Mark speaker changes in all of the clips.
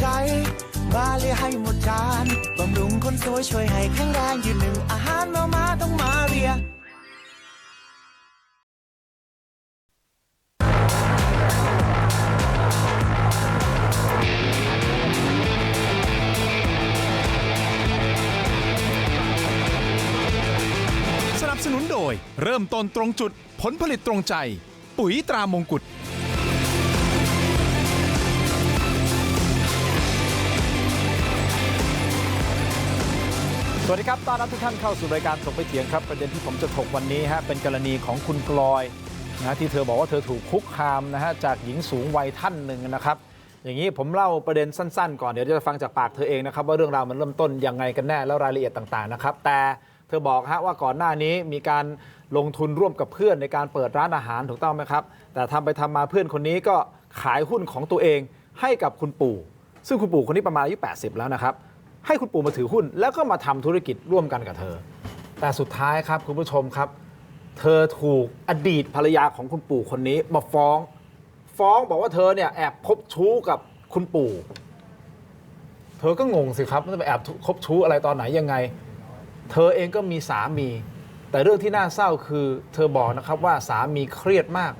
Speaker 1: ใจมาเลยให้หมดจานบำรุงคนสวยช่วยให้แข็งแรงยืนหนึ่งอาหารมาต้องมาเรีย
Speaker 2: สนับสนุนโดยเริ่มต้นตรงจุดผลผลิตตรงใจปุ๋ยตรามงกุฎ
Speaker 3: สวัสดีครับต้อนรับทุกท่านเข้าสู่รายการถกไปเถียงครับประเด็นที่ผมจะถกวันนี้เป็นกรณีของคุณกลอยที่เธอบอกว่าเธอถูกคุกคามจากหญิงสูงวัยท่านหนึ่งนะครับอย่างนี้ผมเล่าประเด็นสั้นๆก่อนเดี๋ยวจะฟังจากปากเธอเองนะครับว่าเรื่องราวมันเริ่มต้นยังไงกันแน่แล้วรายละเอียดต่างๆนะครับแต่เธอบอกว่าก่อนหน้านี้มีการลงทุนร่วมกับเพื่อนในการเปิดร้านอาหารถูกต้องไหมครับแต่ทำไปทำมาเพื่อนคนนี้ก็ขายหุ้นของตัวเองให้กับคุณปู่ซึ่งคุณปู่คนนี้ประมาณอายุ80แล้วนะครับให้คุณปู่มาถือหุ้นแล้วก็มาทำธุรกิจร่วมกันกับเธอแต่สุดท้ายครับคุณผู้ชมครับเธอถูกอดีตภรรยาของคุณปู่คนนี้มาฟ้องบอกว่าเธอเนี่ยแอบคบชู้กับคุณปู่เธอก็งงสิครับว่าจะไปแอบคบชู้อะไรตอนไหนยังไงเธอเองก็มีสามีแต่เรื่องที่น่าเศร้าคือเธอบอกนะครับว่าสามีเครียดมาก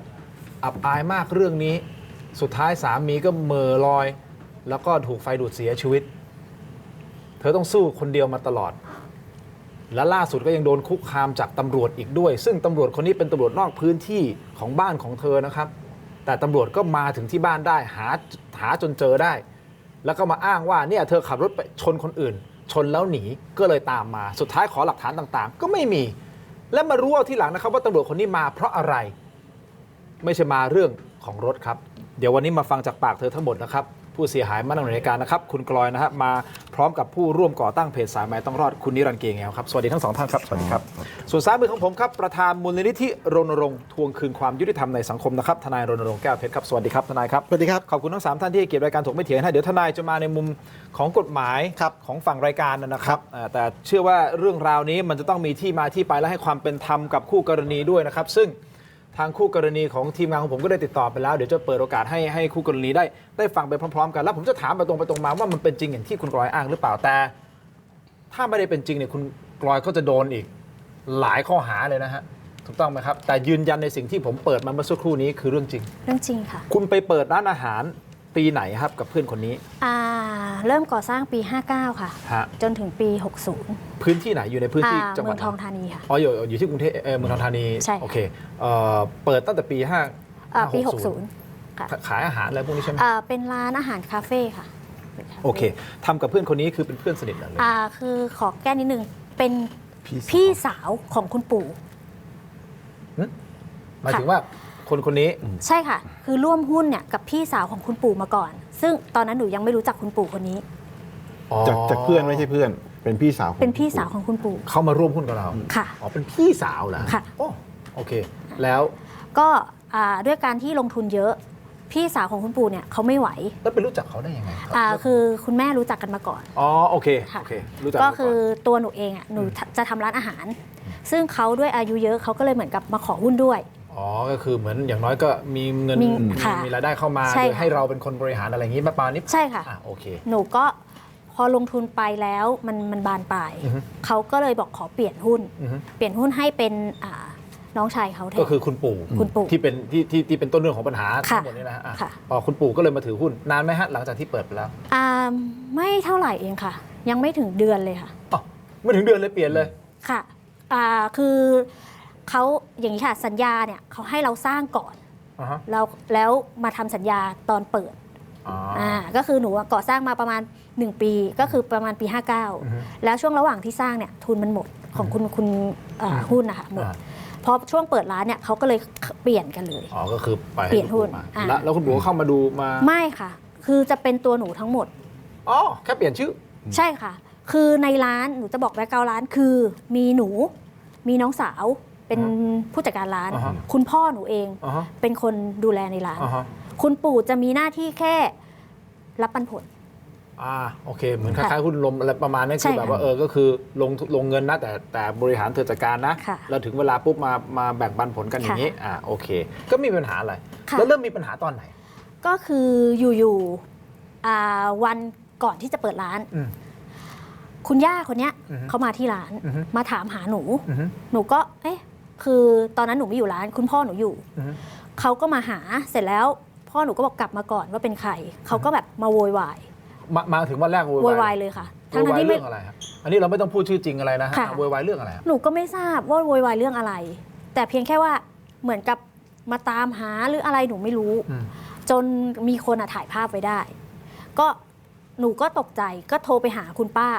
Speaker 3: อับอายมากเรื่องนี้สุดท้ายสามีก็เหม่อลอยแล้วก็ถูกไฟดูดเสียชีวิตเธอต้องสู้คนเดียวมาตลอดและล่าสุดก็ยังโดนคุกคามจากตำรวจอีกด้วยซึ่งตำรวจคนนี้เป็นตำรวจนอกพื้นที่ของบ้านของเธอนะครับแต่ตำรวจก็มาถึงที่บ้านได้หาจนเจอได้แล้วก็มาอ้างว่าเนี่ยเธอขับรถไปชนคนอื่นชนแล้วหนีก็เลยตามมาสุดท้ายขอหลักฐานต่างๆก็ไม่มีและมารู้ที่หลังนะครับว่าตำรวจคนนี้มาเพราะอะไรไม่ใช่มาเรื่องของรถครับเดี๋ยววันนี้มาฟังจากปากเธอทั้งหมดนะครับผู้เสียหายมาในรายการนะครับคุณกลอยนะครับมาพร้อมกับผู้ร่วมก่อตั้งเพจสายไหมต้องรอดคุณนิรันดร์เกงแงวครับสวัสดีทั้งสองท่านครับสวัสดีครับส่วนซ้ายมือของผมครับประธานมูลนิธิรณรงค์ทวงคืนความยุติธรรมในสังคมนะครับทนายรณรงค์แก้วเพชรครับสวัสดีครับทนายครับ
Speaker 4: สวัสดีครับ
Speaker 3: ขอบคุณทั้ง3ท่านที่ให้เกียรติรายการถกไม่เถียงให้เดี๋ยวทนายจะมาในมุมของกฎหมายของฝั่งรายการนะครับแต่เชื่อว่าเรื่องราวนี้มันจะต้องมีที่มาที่ไปและให้ความเป็นธรรมกับคู่กรณีด้วยนะครับซึ่งทางคู่กรณีของทีมงานของผมก็ได้ติดต่อไปแล้วเดี๋ยวจะเปิดโอกาสให้คู่กรณีได้ฟังไปพร้อมๆกันแล้วผมจะถามไปตรงมาว่ามันเป็นจริงอย่างที่คุณกลอยอ้างหรือเปล่าแต่ถ้าไม่ได้เป็นจริงเนี่ยคุณกลอยก็จะโดนอีกหลายข้อหาเลยนะฮะถูกต้องไหมครับแต่ยืนยันในสิ่งที่ผมเปิดมาเมื่อสักครู่นี้คือเรื่องจริง
Speaker 5: เรื่องจริงค่ะ
Speaker 3: คุณไปเปิดร้านอาหารปีไหนครับกับเพื่อนคนนี้
Speaker 5: เริ่มก่อสร้างปี59ค่ะจนถึงปี60
Speaker 3: พื้นที่ไหนอยู่ในพื้นที่จังหวัด
Speaker 5: เมืองทองธานีค่ะ
Speaker 3: อ๋ออยู่ที่กรุงเทพเมืองทองธานี
Speaker 5: ใช่
Speaker 3: โอเคเปิดตั้งแต่ปี
Speaker 5: ปี60ค่ะ
Speaker 3: ขายอาหารอะไรพวกนี้ใช่ไหม
Speaker 5: เป็นร้านอาหารคาเฟ่ค่ะ
Speaker 3: โอเคทำกับเพื่อนคนนี้คือเป็นเพื่อนสนิทเหรอ
Speaker 5: คือขอแก้นิดนึงเป็นพี่สาวของคุณปู่
Speaker 3: หมายถึงว่าคนนี้
Speaker 5: ใช่ค่ะคือร่วมหุ้นเนี่ยกับพี่สาวของคุณปู่มาก่อนซึ่งตอนนั้นหนูยังไม่รู้จักคุณปู่คนนี้
Speaker 4: จากเพื่อนไม่ใช่เพื่อนเป็นพี่สาว
Speaker 5: เป็นพี่สาวของคุณปู่
Speaker 3: เข้ามาร่วมหุ้นกับเรา
Speaker 5: ค่ะ
Speaker 3: อ๋อเป็นพี่สาวเหรอ
Speaker 5: ค่ะ
Speaker 3: โอเคแล้ว
Speaker 5: ก็ด้วยการที่ลงทุนเยอะพี่สาวของคุณปู่เนี่ยเขาไม่ไหว
Speaker 3: แล้วไปรู้จักเขาได้ยังไง
Speaker 5: คือคุณแม่รู้จักกันมาก่อน
Speaker 3: อ๋อโอเครู้จัก
Speaker 5: ก็คือตัวหนูเองหนูจะทำร้านอาหารซึ่งเขาด้วยอายุเยอะเขาก็เลยเหมือนกับมาขอหุ้นด้วย
Speaker 3: อ๋อก็คือเหมือนอย่างน้อยก็มีเงินมีรายได้เข้ามาโดยให้เราเป็นคนบริหารอะไรอย่างนี้ประมาณนี้
Speaker 5: ใช่ค่ะ
Speaker 3: โอเค
Speaker 5: หนูก็พอลงทุนไปแล้วมันบานปลายเขาก็เลยบอกขอเปลี่ยนหุ้นให้เป็นน้องชายเขาแทน
Speaker 3: ก็คือคุณปู่ที่เป็นต้นเรื่องของปัญหาทั้งหมดนี้นะฮะพอคุณปู่ก็เลยมาถือหุ้นนานไหมฮะหลังจากที่เปิดไปแล้ว
Speaker 5: ไม่เท่าไหร่เองค่ะยังไม่ถึงเดือนเลยค่ะ
Speaker 3: อ๋อไม่ถึงเดือนเลยเปลี่ยนเลย
Speaker 5: ค่ะคือเขาอย่างนี้ค่ะสัญญาเนี่ยเขาให้เราสร้างก่อนแล้วมาทำสัญญาตอนเปิดก็คือหนูก่อสร้างมาประมาณ1ปีก็คือประมาณปี59แล้วช่วงระหว่างที่สร้างเนี่ยทุนมันหมดของคุณหุ้นนะคะหมดพอช่วงเปิดร้านเนี่ยเขาก็เลยเปลี่ยนกันเลย
Speaker 3: อ๋อก็คือไป
Speaker 5: เปลี่ยนหุ้น
Speaker 3: แล้วคุณปู่เข้ามาดูมา
Speaker 5: ไม่ค่ะคือจะเป็นตัวหนูทั้งหมด
Speaker 3: อ๋อแค่เปลี่ยนชื่อ
Speaker 5: ใช่ค่ะคือในร้านหนูจะบอกแบ็คกราวด์ร้านคือมีหนูมีน้องสาวเป็นผู้จัดการร้านคุณพ่อหนูเองเป็นคนดูแลในร้านคุณปู่จะมีหน้าที่แค่รับปันผล
Speaker 3: โอเคเหมือนคล้ายๆหุ้นลมอะไรประมาณนั้นคือแบบว่าก็คือลงเงินนะแต่บริหารเธอจัดการนะแล้วถึงเวลาปุ๊บมาแบ่งปันผลกันอย่างนี้โอเคก็มีปัญหาอะไรแล้วเริ่มมีปัญหาตอนไหน
Speaker 5: ก็คืออยู่ วันก่อนที่จะเปิดร้าน คุณย่าคนเนี้ยเขามาที่ร้านมาถามหาหนู หนูก็คือตอนนั้นหนูไม่อยู่ร้านคุณพ่อหนูอยู่เขาก็มาหาเสร็จแล้วพ่อหนูก็บอกกลับมาก่อนว่าเป็นใครเขาก็แบบมาโวยวาย
Speaker 3: มาถึงวันแรก
Speaker 5: โวยวายเลยค่ะทั้งที่ไม่
Speaker 3: เรื่องอะไรครับอันนี้เราไม่ต้องพูดชื่อจริงอะไรนะฮะโวยวายเรื่องอะไร
Speaker 5: หนูก็ไม่ทราบว่าโวยวายเรื่องอะไรแต่เพียงแค่ว่าเหมือนกับมาตามหาหรืออะไรหนูไม่รู้จนมีคนถ่ายภาพไว้ได้ก็หนูก็ตกใจก็โทรไปหาคุณป้า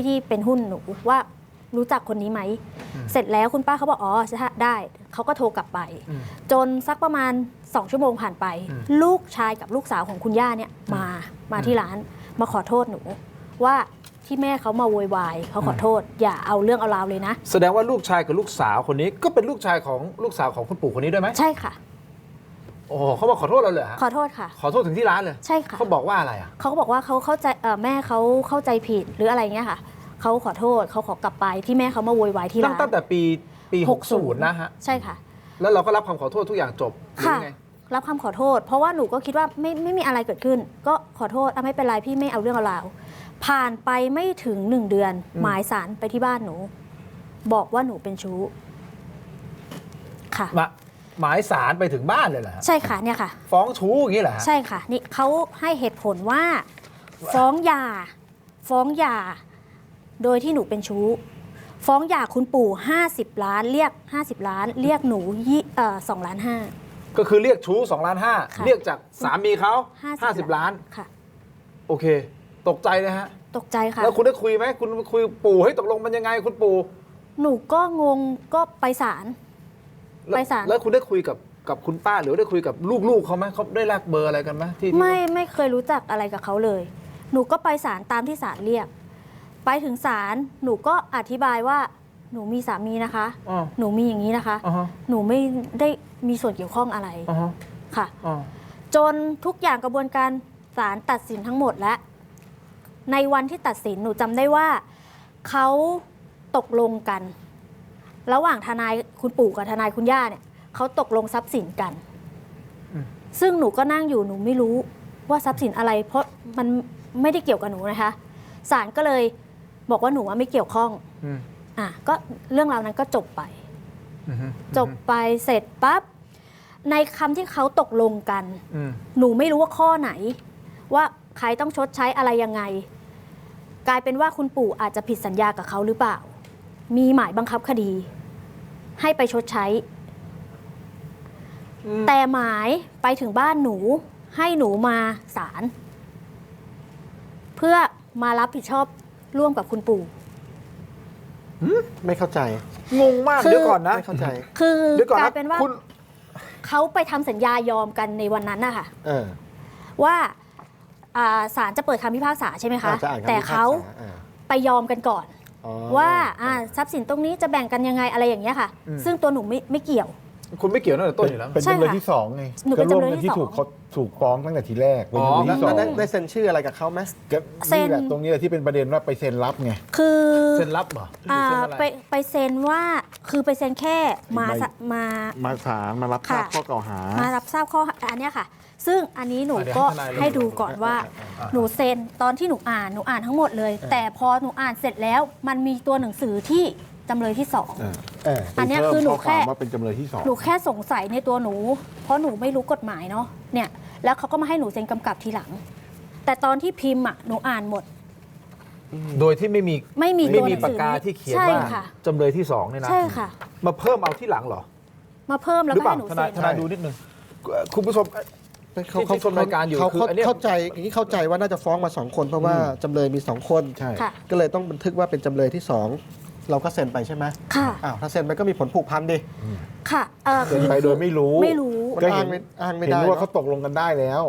Speaker 5: ที่เป็นหุ้นหนูว่ารู้จักคนนี้ไหมเสร็จแล้วคุณป้าเขาบอกอ๋อได้เขาก็โทรกลับไปจนสักประมาณ2 ชั่วโมงผ่านไปลูกชายกับลูกสาวของคุณย่าเนี่ยมาที่ร้านมาขอโทษหนูว่าที่แม่เขามาโวยวายเขาขอโทษอย่าเอาเรื่องเอาราวเลยนะ
Speaker 3: แสดงว่าลูกชายกับลูกสาวคนนี้ก็เป็นลูกชายของลูกสาวของคุณปู่คนนี้ด้วยไหม
Speaker 5: ใช่ค่ะ
Speaker 3: โอ้เขาบอกขอโทษเราเลยฮะ
Speaker 5: ขอโทษค่ะ
Speaker 3: ขอโทษถึงที่ร้านเลย
Speaker 5: ใช่ค่ะ
Speaker 3: เขาบอกว่าอะไรอ่ะ
Speaker 5: เขาก็บอกว่าเขาเข้าใจแม่เขาเข้าใจผิดหรืออะไรเงี้ยค่ะเขาขอโทษเขาขอกลับไปที่แม่เขามาโวยวายที่ร้าน
Speaker 3: ตั้งแต่ปี60นะฮะ
Speaker 5: ใช่ค่ะ
Speaker 3: แล้วเราก็รับคำขอโทษทุกอย่างจบ
Speaker 5: ค่ะรับคำขอโทษเพราะว่าหนูก็คิดว่าไม่มีอะไรเกิดขึ้นก็ขอโทษไม่เป็นไรพี่ไม่เอาเรื่องเอาราวผ่านไปไม่ถึง1 เดือนหมายสารไปที่บ้านหนูบอกว่าหนูเป็นชู้ค่ะ
Speaker 3: หมายสารไปถึงบ้านเลยเหรอ
Speaker 5: ใช่ค่ะเนี่ยค่ะ
Speaker 3: ฟ้องชู้อย่างนี้เหรอ
Speaker 5: ใช่ค่ะนี่เขาให้เหตุผลว่าฟ้องหย่าโดยที่หนูเป็นชู้ฟ้องหย่าคุณปู่50 ล้านเรียก50 ล้านเรียกหนู2.5 ล้าน
Speaker 3: ก็คือเรียกชู้2.5 ล้านเรียกจากสามีเขา50 ล้าน
Speaker 5: ค่ะ
Speaker 3: โอเคตกใจเลยฮะ
Speaker 5: ตกใจค่ะ
Speaker 3: แล้วคุณได้คุยไหมคุณคุยปู่ให้ตกลงมันยังไงคุณปู่
Speaker 5: หนูก็งงก็ไปศาล
Speaker 3: แล้วคุณได้คุยกับคุณป้าหรือได้คุยกับลูกๆเขาไหมเขาได้แลกเบอร์อะไรกันไหมที่
Speaker 5: ไม่เคยรู้จักอะไรกับเขาเลยหนูก็ไปศาลตามที่ศาลเรียกไปถึงศาลหนูก็อธิบายว่าหนูมีสามีนะคะหนูมีอย่างนี้นะคะหนูไม่ได้มีส่วนเกี่ยวข้องอะไรค่ะจนทุกอย่างกระบวนการศาลตัดสินทั้งหมดและในวันที่ตัดสินหนูจำได้ว่าเขาตกลงกันระหว่างทนายคุณปู่กับทนายคุณย่าเนี่ยเขาตกลงทรัพย์สินกันซึ่งหนูก็นั่งอยู่หนูไม่รู้ว่าทรัพย์สินอะไรเพราะมันไม่ได้เกี่ยวกับหนูนะคะศาลก็เลยบอกว่าหนูว่าไม่เกี่ยวข้องก็เรื่องราวนั้นก็จบไปเสร็จปั๊บในคำที่เขาตกลงกันหนูไม่รู้ว่าข้อไหนว่าใครต้องชดใช้อะไรยังไงกลายเป็นว่าคุณปู่อาจจะผิดสัญญากับเขาหรือเปล่ามีหมายบังคับคดีให้ไปชดใช้แต่หมายไปถึงบ้านหนูให้หนูมาศาลเพื่อมารับผิดชอบร่วมกับคุณปู่
Speaker 4: ไม่เข้าใจ
Speaker 3: งงมากเดี๋ยวก่อนนะ
Speaker 4: ไม่เข้าใจ
Speaker 5: คือกลายเป็นว่าเขาไปทำสัญญายอมกันในวันนั้นนะคะว่าศาลจะเปิดคำพิพากษาใช่ไหมคะแต่เขาไปยอมกันก่อนว่าทรัพย์สินตรงนี้จะแบ่งกันยังไงอะไรอย่างเงี้ยค่ะซึ่งตัวหนูไม่เกี่ยว
Speaker 3: คุณไม่เกี่ยวตั้งแต่ต้นอยู่แล้ว
Speaker 4: เป็นจำเลยที่2ไง
Speaker 5: ก็ร่วมกันที่
Speaker 4: ถูกฟ้องตั้งแต่ทีแรกเป็นจำเลยที่2ได้เซ็นชื่ออะไรกับเขาไหมเซ็นตรงนี้แหละที่เป็นประเด็นว่าไปเซ็นรับไง
Speaker 5: คือ
Speaker 3: เซ็นรับเหรอ
Speaker 5: ไปเซ็นว่าคือไปเซ็นแค่มา
Speaker 4: ศาลมารับทราบข้อกล่าวหา
Speaker 5: มารับทราบข้ออันเนี้ยค่ะซึ่งอันนี้หนูก็ให้ดูก่อนว่าหนูเซ็นตอนที่หนูอ่านทั้งหมดเลยแต่พอหนูอ่านเสร็จแล้วมันมีตัวหนังสือที่จำเลยที่2อันนี้คือหนูแค่
Speaker 4: ว่าเป็นจำเลยที่2
Speaker 5: หนูแค่สงสัยในตัวหนูเพราะหนูไม่รู้กฎหมายเนาะเนี่ยแล้วเขาก็มาให้หนูเซ็นกำกับทีหลังแต่ตอนที่พิมพ์หนูอ่านหมด
Speaker 3: โดยที่ไม่มีปากกาที่เขียนว่าจำเลยที่2เนี่ยนะ
Speaker 5: ใช่ค่ะ
Speaker 3: มาเพิ่มเอาที่หลังเหรอ
Speaker 5: มาเพิ่มแล้วก็ให้หนูเซ็น
Speaker 3: ทนายดูนิดนึงคุณผู้ชมเขาชมรายการอยู่
Speaker 6: คือเข้าใจอย่างนี้เข้าใจว่าน่าจะฟ้องมา2 คนเพราะว่าจำเลยมี2 คนก็เลยต้องบันทึกว่าเป็นจำเลยที่2เราก็เซ็นไปใช่ไหม
Speaker 5: ค่ะ
Speaker 6: ถ้าเซ็นไปก็มีผลผูกพันดิ
Speaker 5: ค่ะ
Speaker 4: เซ็นไปโดยไม่รู้
Speaker 6: ก็อ้างไม่ได้
Speaker 4: เห็นว่าเขาตกลงกันได้แล้ว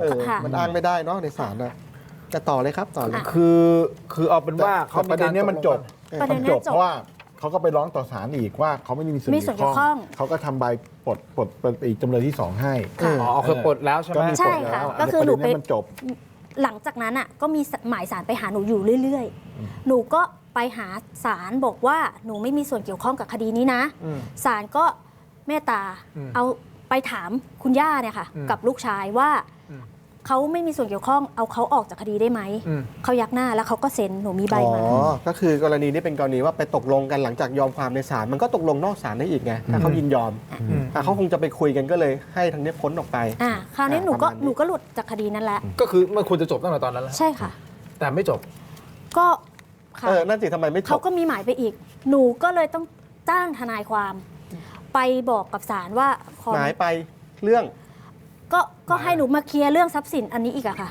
Speaker 6: มันอ้างไม่ได้เนาะในศาลนะจะต่อเลยครับต่อเลย
Speaker 3: คือเอาเป็นว่าเขา
Speaker 4: ประเด็นนี้มันจบเพราะว่าเขาก็ไปร้องต่อศาลอีกว่าเขาไม่มีส่วนเกี่ยวข้องเขาก็ทำใบปลดอีกจำเลยที่2ให้
Speaker 3: คือปลดแล้วใช่ไหม
Speaker 5: ใช่ค่ะก็คือหนูไป
Speaker 4: จบ
Speaker 5: หลังจากนั้นก็มีหมายศาลไปหาหนูอยู่เรื่อยๆหนูก็ไปหาศาลบอกว่าหนูไม่มีส่วนเกี่ยวข้องกับคดีนี้นะศาลก็เมตตาเอาไปถามคุณย่าเนี่ยค่ะกับลูกชายว่า เขาไม่มีส่วนเกี่ยวข้องเอาเขาออกจากคดีได้ไหมเขายักหน้าแล้วเขาก็เซ็นหนูมีใบมา
Speaker 6: ก็คือกรณีนี้เป็นกรณีว่าไปตกลงกันหลังจากยอมความในศาลมันก็ตกลงนอกศาลได้อีกไงถ้าเขายินยอมเขาคงจะไปคุยกันก็เลยให้ทางนี้พ้นออกไป
Speaker 5: คราวนี้หนูก็หลุดจากคดีนั้นแล้ว
Speaker 3: ก็คือมันควรจะจบตั้งแต่ตอนนั้นแล้ว
Speaker 5: ใช่ค่ะ
Speaker 3: แต่ไม่จบ
Speaker 5: ก็ค่ะ
Speaker 6: นั่นสิทำไมไม่จบ
Speaker 5: เขาก็มีหมายไปอีกหนูก็เลยต้องจ้างทนายความไปบอกกับศาลว่า
Speaker 6: หมายไปเรื่อง
Speaker 5: ก็ให้หนูมาเคลียร์เรื่องทรัพย์สินอันนี้อีกอะค่ะ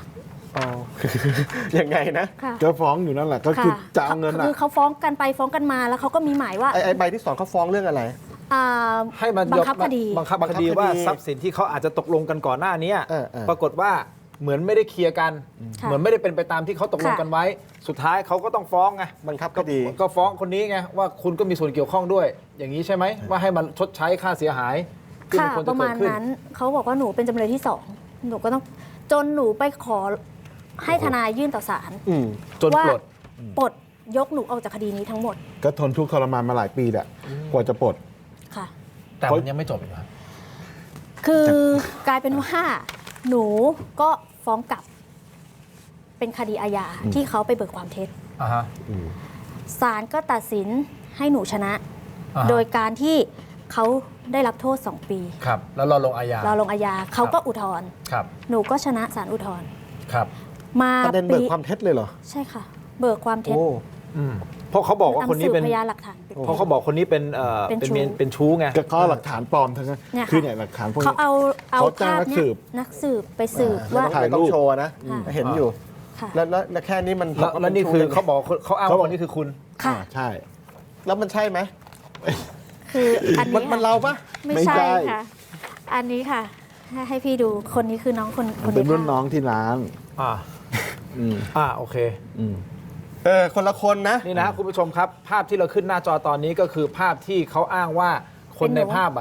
Speaker 6: ยังไงนะ
Speaker 4: จะฟ้องอยู่นั่นแหละก็คือจะเอาเงิน
Speaker 5: คือเขาฟ้องกันไปฟ้องกันมาแล้วเขาก็มีหมายว่า
Speaker 6: ไอ้ใบที่2เขาฟ้องเรื่องอะไร
Speaker 3: ให้มัน
Speaker 5: บังคับคดี
Speaker 3: ว่าทรัพย์สินที่เขาอาจจะตกลงกันก่อนหน้านี้ปรากฏว่าเหมือนไม่ได้เคลียร์กันเหมือนไม่ได้เป็นไปตามที่เขาตกลงกันไว้สุดท้ายเขาก็ต้องฟ้องไง
Speaker 6: บังคับคดี
Speaker 3: ก็ฟ้องคนนี้ไงว่าคุณก็มีส่วนเกี่ยวข้องด้วยอย่างนี้ใช่ไหมว่าให้มันชดใช้ค่าเสียหาย
Speaker 5: ค่ะประมาณนั้นเขาบอกว่าหนูเป็นจำเลยที่2หนูก็ต้องจนหนูไปขอให้ทนายยื่นต่อศาล
Speaker 3: จน
Speaker 5: ปลดยกหนูออกจากคดีนี้ทั้งหมด
Speaker 4: ก็ทนทุกข์ทรมานมาหลายปีแหละกว่าจะปลด
Speaker 5: ค่ะ
Speaker 3: แต่มันยังไม่จบอยู่ครับ
Speaker 5: คือกลายเป็นว่าหนูก็ฟ้องกลับเป็นคดีอาญาที่เขาไปเบิกความเท็จศาลก็ตัดสินให้หนูชนะโดยการที่เขาได้รับโทษ2 ปี
Speaker 3: ครับแล้วเราลงอาญา
Speaker 5: เขาก็อุทธรณ์หนูก็ชนะศาลอุทธรณ์
Speaker 3: ครับ
Speaker 6: มาประเด็นเบิกความเท็จเลยเหรอ
Speaker 5: ใช่ค่ะเบิกความเท็จ
Speaker 3: เพราะเขาบอกว่าคนนี้เป็น
Speaker 5: พยานหลักฐาน
Speaker 3: เพราะเขาบอกคนนี้เป็นชู้ไง
Speaker 4: ก็หลักฐานปลอมทั้งนั้นคือเนี่ยหลักฐานพวกนี้
Speaker 5: เขาเอาภาพนี้นักสืบไปสืบว่า
Speaker 6: ถ่ายรูปโชว์นะเห็นอยู่แล้วแค่นี้มัน
Speaker 3: แล้วนี่คือเขาบอกเขาอ้างว่านี่คือคุณ
Speaker 5: ค่ะ
Speaker 4: ใช่
Speaker 6: แล้วมันใช่ไหม
Speaker 5: คืออันนี้
Speaker 6: มันเราปะ
Speaker 5: ไม่ใช่ค่ะอันนี้ค่ะให้พี่ดูคนนี้คือน้องคน
Speaker 4: เป็นรุ่นน้องที่ร้าน
Speaker 3: โอเค
Speaker 6: คนละคนนะ
Speaker 3: นี่นะคุณผู้ชมครับภาพที่เราขึ้นหน้าจอตอนนี้ก็คือภาพที่เขาอ้างว่าคนในภาพ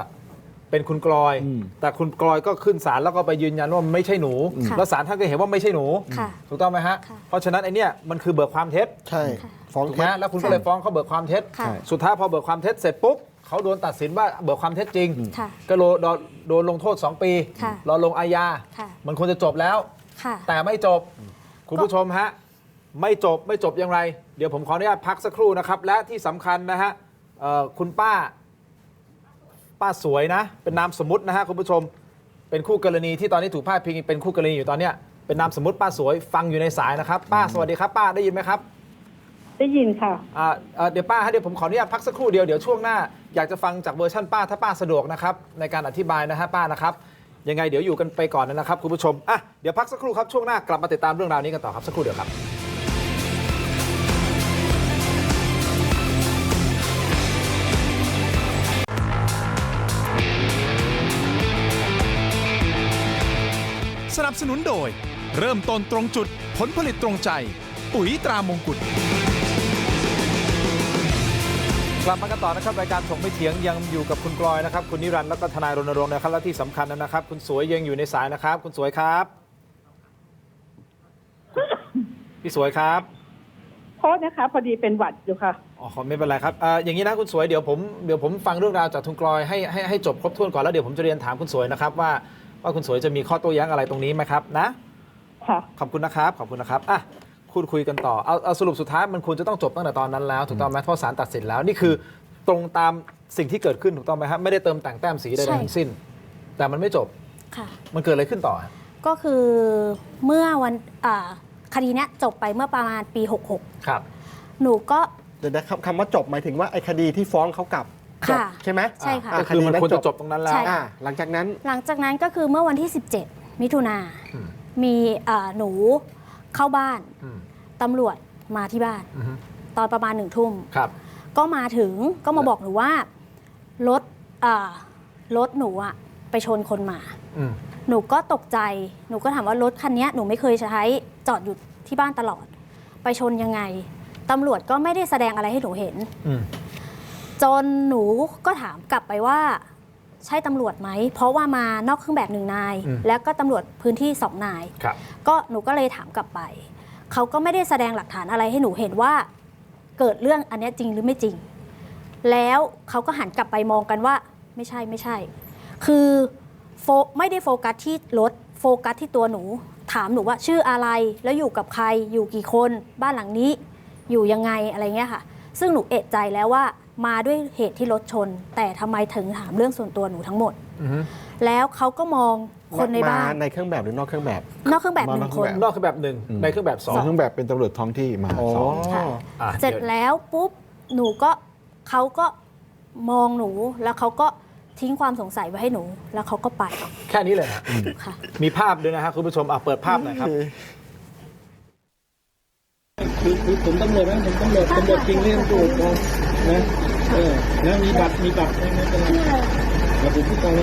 Speaker 3: เป็นคุณกลอยแต่คุณกลอยก็ขึ้นศาลแล้วก็ไปยืนยันว่าไม่ใช่หนูแล้วศาลท่านก็เห็นว่าไม่ใช่หนูถูกต้องไหมฮะเพราะฉะนั้นไอ้นี่มันคือเบิกความเท็จ
Speaker 6: ใช่ฟ้อง
Speaker 3: ถูกไหมแล้วคุณก็เลยฟ้องเขาเบิกความเท็จสุดท้ายพอเบิกความเท็จเสร็จปุ๊บเขาโดนตัดสินว่าเบิกความเท็จจริงก็โดนลงโทษ2 ปีรอลงอาญามันควรจะจบแล้วแต่ไม่จบคุณผู้ชมฮะไม่จบอย่างไรเดี๋ยวผมขออนุญาตพักสักครู่นะครับและที่สำคัญนะฮะคุณป้าสวยนะเป็นนามสมมุตินะฮะคุณผู้ชมเป็นคู่กรณีที่ตอนนี้ถูกพาดพิงเป็นคู่กรณีอยู่ตอนเนี้ยเป็นนามสมมุติป้าสวยฟังอยู่ในสายนะครับป้าสวัสดีครับป้าได้ยินไหมครับ
Speaker 7: ได้ยินค่ะ
Speaker 3: เดี๋ยวป้าเดี๋ยวผมขออนุญาตพักสักครู่เดียวช่วงหน้าอยากจะฟังจากเวอร์ชันป้าถ้าป้าสะดวกนะครับในการอธิบายนะฮะป้านะครับยังไงเดี๋ยวอยู่กันไปก่อนนะครับคุณผู้ชมเดี๋ยวพักสักครู่ครับช่วงหน้ากลับมาติดตามเรื่องราวนี้กันต่อครับสักครู่เดียวครับ
Speaker 2: สนับสนุนโดยเริ่มต้นตรงจุดผลผลิตตรงใจปุ๋ยตรามงกุฎ
Speaker 3: กลับมากันต่อนะครับรายการถกไม่เถียงยังอยู่กับคุณกลอยนะครับคุณนิรันดร์แล้วก็ทนายรณรงค์นะครับและที่สำคัญนะครับคุณสวยยังอยู่ในสายนะครับคุณสวยครับพี่สวยครับ
Speaker 7: โทษนะคะพอดีเป็นหวัดอยู่ค่ะ
Speaker 3: ไม่เป็นไรครับอย่างนี้นะคุณสวยเดี๋ยวผมฟังเรื่องราวจากคุณกลอยให้จบครบถ้วนก่อนแล้วเดี๋ยวผมจะเรียนถามคุณสวยนะครับว่าคุณสวยจะมีข้อโต้แย้งอะไรตรงนี้ไหมครับนะ
Speaker 7: ค่ะ
Speaker 3: ขอบคุณนะครับคุยกันต่อเอาสรุปสุดท้ายมันควรจะต้องจบตั้งแต่ตอนนั้นแล้วถูกต้องไหมเพราะศาลตัดสินแล้วนี่คือตรงตามสิ่งที่เกิดขึ้นถูกต้องไหมครับไม่ได้เติมแต่งแต้มสีใดทั้งสิ้นแต่มันไม่จบ
Speaker 5: ค่ะมัน
Speaker 3: เกิดอะไรขึ้นต่อ
Speaker 5: ก็คือเมื่อวันคดีนี้จบไปเมื่อประมาณปี66
Speaker 3: ครับ
Speaker 5: หนูก็
Speaker 6: เดี๋ยวคำว่าจบหมายถึงว่าไอ้คดีที่ฟ้องเขากลับใช่ไหม
Speaker 5: ใช่ค่ะ
Speaker 3: คือมันควรจะจบตรงนั้นแล้ว
Speaker 6: หลังจาก
Speaker 5: นั้นก็คือเมื่อวันที่17มิถุนามีหนูเข้าบ้านตำรวจมาที่บ้านตอนประมาณ1 ทุ่มก็มาถึงก็มาบอกหนูว่ารถหนูไปชนคนมาหนูก็ตกใจหนูก็ถามว่ารถคันนี้หนูไม่เคยใช้จอดอยู่ที่บ้านตลอดไปชนยังไงตำรวจก็ไม่ได้แสดงอะไรให้หนูเห็นจนหนูก็ถามกลับไปว่าใช่ตำรวจไหมเพราะว่ามานอกเครื่องแบบ1 นายแล้วก็ตำรวจพื้นที่2 นายก็หนูก็เลยถามกลับไปเขาก็ไม่ได้แสดงหลักฐานอะไรให้หนูเห็นว่าเกิดเรื่องอันนี้จริงหรือไม่จริงแล้วเขาก็หันกลับไปมองกันว่าไม่ใช่คือไม่ได้โฟกัสที่รถโฟกัสที่ตัวหนู ถามหนูว่าชื่ออะไรแล้วอยู่กับใครอยู่กี่คนบ้านหลังนี้อยู่ยังไงอะไรเงี้ยค่ะซึ่งหนูเอะใจแล้วว่ามาด้วยเหตุที่รถชนแต่ทำไมถึงถามเรื่องส่วนตัวหนูทั้งหมดแล้วเขาก็มองคนในบ้าน
Speaker 6: ในเครื่องแบบหรือนอกเครื่องแบบ
Speaker 5: นอกเครื่องแบบ1 คน
Speaker 3: นอกเครื่องแบบ1ในเครื่องแบบ
Speaker 4: ในเครื่องแบบเป็นตำรวจท้องที่มาสอง
Speaker 5: ค่ะเสร็จแล้วปุ๊บหนูก็เขาก็มองหนูแล้วเขาก็ทิ้งความสงสัยไว้ให้หนูแล้วเขาก็ไป
Speaker 3: แค่นี้เลยฮะ
Speaker 5: ค่ะ
Speaker 3: มีภาพด้วยนะฮะคุณผู้ชมเปิดภาพหน่อยครับ
Speaker 8: คือผมตำรวจนะผมตำรวจจริงเรื่องตำรวจนะแล้วมีบัตรไม่เป็นไรระบุผู้กอง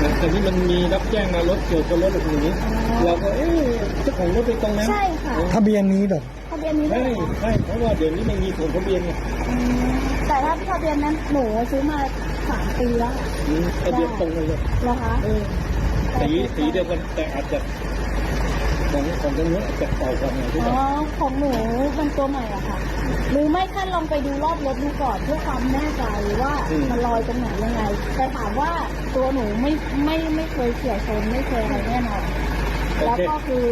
Speaker 8: นะแต่ที่มันมีรับแจ้งมารถเกี่ยวกับรถแบบนี้เราก็เจ้าของรถไปตรงนั้น
Speaker 5: ใช่ค่ะ
Speaker 8: ทะเบียนนี้แบบ
Speaker 5: ทะเบียนนี้
Speaker 8: ใช่เพราะว่าเดี๋ยวนี้มันมีส่วนทะเบียนไง
Speaker 5: แต่ถ้าทะเบียนนั้นหนูซื้อมา3 ปีแล้ว
Speaker 8: ทะเบียนตรงกันเลย
Speaker 5: เหรอคะ
Speaker 8: สีเดียวกันแต่อาจจะของตรงนี้อาจจะเก่ากว่าหน่อยด้วย
Speaker 5: ของหนูมันตัวใหม่อะค่ะหรือไม่ท่านลองไปดูรอบรถดูก่อนเพื่อความแน่ใจว่ามันลอยตรงไหนยังไงแต่ถามว่าตัวหนูไม่เคยเฉี่ยวชนไม่เคยอะไรแน่นอนแล้วก็คือ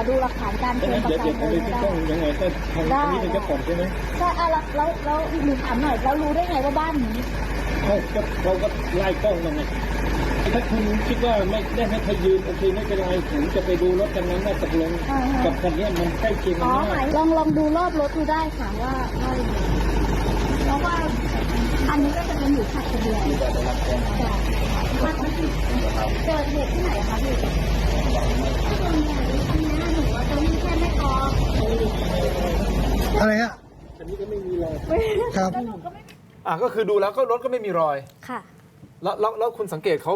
Speaker 5: ดูหลักฐานการเคลมประกันอะไรไม่ได้
Speaker 8: ยังไงก็ทางนี้เป็นเจ้าของใช่ไหม
Speaker 5: ใช่แล้วหนูถามหน่อยแล้วรู้ได้ไงว่าบ้านนี้
Speaker 8: เราก็ไล่กล้องมันไงถ้าคุณคิดว่าไม่ได้ให้ใครยืนโอเคไม่เป็นไรผมจะไปดูรถคันนั้นว่าตกลงกับคันนี้มันใกล้เคียงกันมาก
Speaker 5: ลองดูรอบรถดูได้ค่ะว่าเพราะว่าอันนี้ก็จะเป็นอยู่ขัดทะเบียนเกิดเหตุที่ไหนคะพี่อันนี้หนูว่าจะมีแค่ไม่พอ
Speaker 9: อะไรฮะ
Speaker 8: อันนี้ก็ไม่มีเลย
Speaker 9: ครับ
Speaker 3: ก็คือดูแล้วก็รถก็ไม่มีรอย
Speaker 5: ค่ะ
Speaker 3: แล้วคุณสังเกตเขา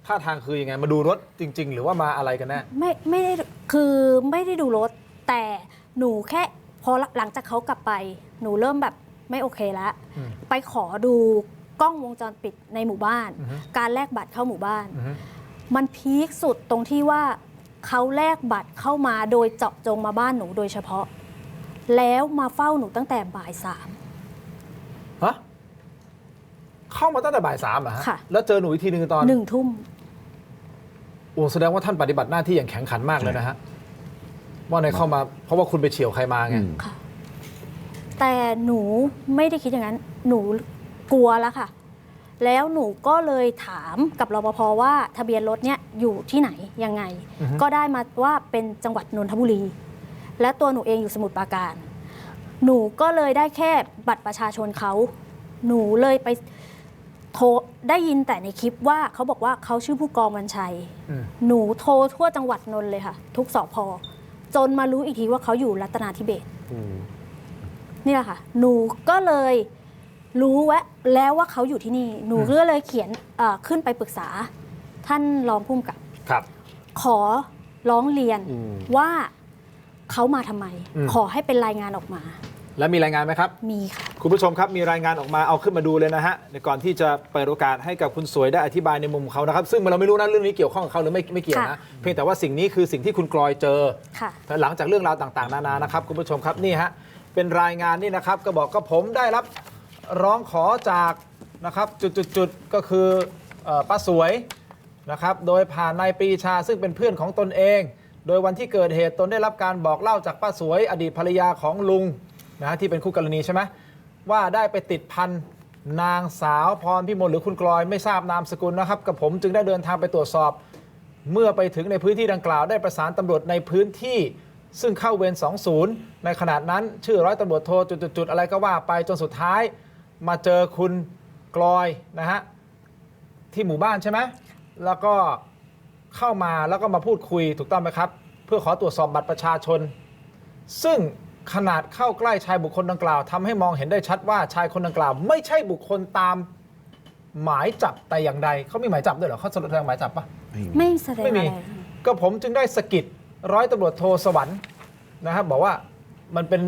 Speaker 3: ท่าทางคือยังไงมาดูรถจริง ๆ หรือว่ามาอะไรกันแน่
Speaker 5: ไม่ได้คือไม่ได้ดูรถแต่หนูแค่พอหลังจากเขากลับไปหนูเริ่มแบบไม่โอเคแล้วไปขอดูกล้องวงจรปิดในหมู่บ้าน การแลกบัตรเข้าหมู่บ้าน มันพีคสุดตรงที่ว่าเขาแลกบัตรเข้ามาโดยเจาะจงมาบ้านหนูโดยเฉพาะ แล้วมาเฝ้าหนูตั้งแต่บ่าย 3
Speaker 3: ฮะเข้ามาตั้งแต่บ่าย 3อะฮะ
Speaker 5: ค่ะ
Speaker 3: แล้วเจอหนูอีกทีหนึ่งตอน
Speaker 5: 1 ทุ่ม
Speaker 3: โอ้แสดงว่าท่านปฏิบัติหน้าที่อย่างแข็งขันมากเลยนะฮะว่าในเข้ามาเพราะว่าคุณไปเฉี่ยวใครมาไง
Speaker 5: ค่ะแต่หนูไม่ได้คิดอย่างนั้น หนูกลัวแล้วค่ะ แล้วหนูก็เลยถามกับรปภว่าทะเบียนรถเนี่ยอยู่ที่ไหนยังไง ก็ได้มาว่าเป็นจังหวัดนนทบุรี และตัวหนูเองอยู่สมุทรปราการ หนูก็เลยได้แค่บัตรประชาชนเขา หนูเลยไปโทรได้ยินแต่ในคลิปว่าเขาบอกว่าเขาชื่อผู้กองวันชัย หนูโทรทั่วจังหวัดนนท์เลยค่ะ ทุกสพจนมารู้อีกทีว่าเขาอยู่รัตนาธิเบศรนี่แหละค่ะ หนูก็เลยรู้แล้วว่าเขาอยู่ที่นี่ หนูก็เลยเขียนขึ้นไปปรึกษาท่านรองผู้กำกับ
Speaker 3: ครับ
Speaker 5: ขอร้องเรียนว่าเขามาทำไม ขอให้เป็นรายงานออกมา
Speaker 3: แล้วมีรายงานไหมครับ
Speaker 5: มีค่ะ
Speaker 3: คุณผู้ชมครับมีรายงานออกมาเอาขึ้นมาดูเลยนะฮะเดี๋ยวก่อนที่จะเปิดโอกาสให้กับคุณสวยได้อธิบายในมุมของเขานะครับซึ่งเราไม่รู้นะเรื่องนี้เกี่ยวข้องกับเขาหรือไม่เกี่ยวนะเพียงแต่ว่าสิ่งนี้คือสิ่งที่คุณกลอยเจอ
Speaker 5: ค่ะ
Speaker 3: หลังจากเรื่องราวต่างๆนานานะครับคุณผู้ชมครับนี่ฮะเป็นรายงานนี่นะครับก็บอกก็ผมได้รับร้องขอจากนะครับจุดก็คือป้าสวยนะครับโดยผ่านนายปรีชาซึ่งเป็นเพื่อนของตนเอง โดยวันที่เกิดเหตุตนได้รับการบอกเล่าจากป้าสวยอดีตภรรยาของลุงนะที่เป็นคู่กรณีใช่ไหมว่าได้ไปติดพันนางสาวพรพิมลหรือคุณกลอยไม่ทราบนามสกุลนะครับกับผมจึงได้เดินทางไปตรวจสอบ เมื่อไปถึงในพื้นที่ดังกล่าวได้ประสานตำรวจในพื้นที่ซึ่งเข้าเวร20ในขณะนั้นชื่อร้อยตำรวจโทจุดๆอะไรก็ว่าไปจนสุดท้ายมาเจอคุณกลอยนะฮะที่หมู่บ้านใช่ไหมแล้วก็เข้ามาแล้วก็มาพูดคุยถูกต้องไหมครับเพื่อขอตรวจสอบบัตรประชาชนซึ่งขนาดเข้าใกล้ชายบุคคลดังกล่าวทำให้มองเห็นได้ชัดว่าชายคนดังกล่าวไม่ใช่บุคคลตามหมายจับแต่อย่างใดเขามีหมายจับด้วยเหรอเขาแสดงหมายจับปะ
Speaker 5: ไม่แสดง
Speaker 3: ไม่
Speaker 5: อะไร
Speaker 3: มีก็ผมจึงได้สะกิดร้อยตำรวจโทสวรรค์นะครับบอกว่ามันเป็น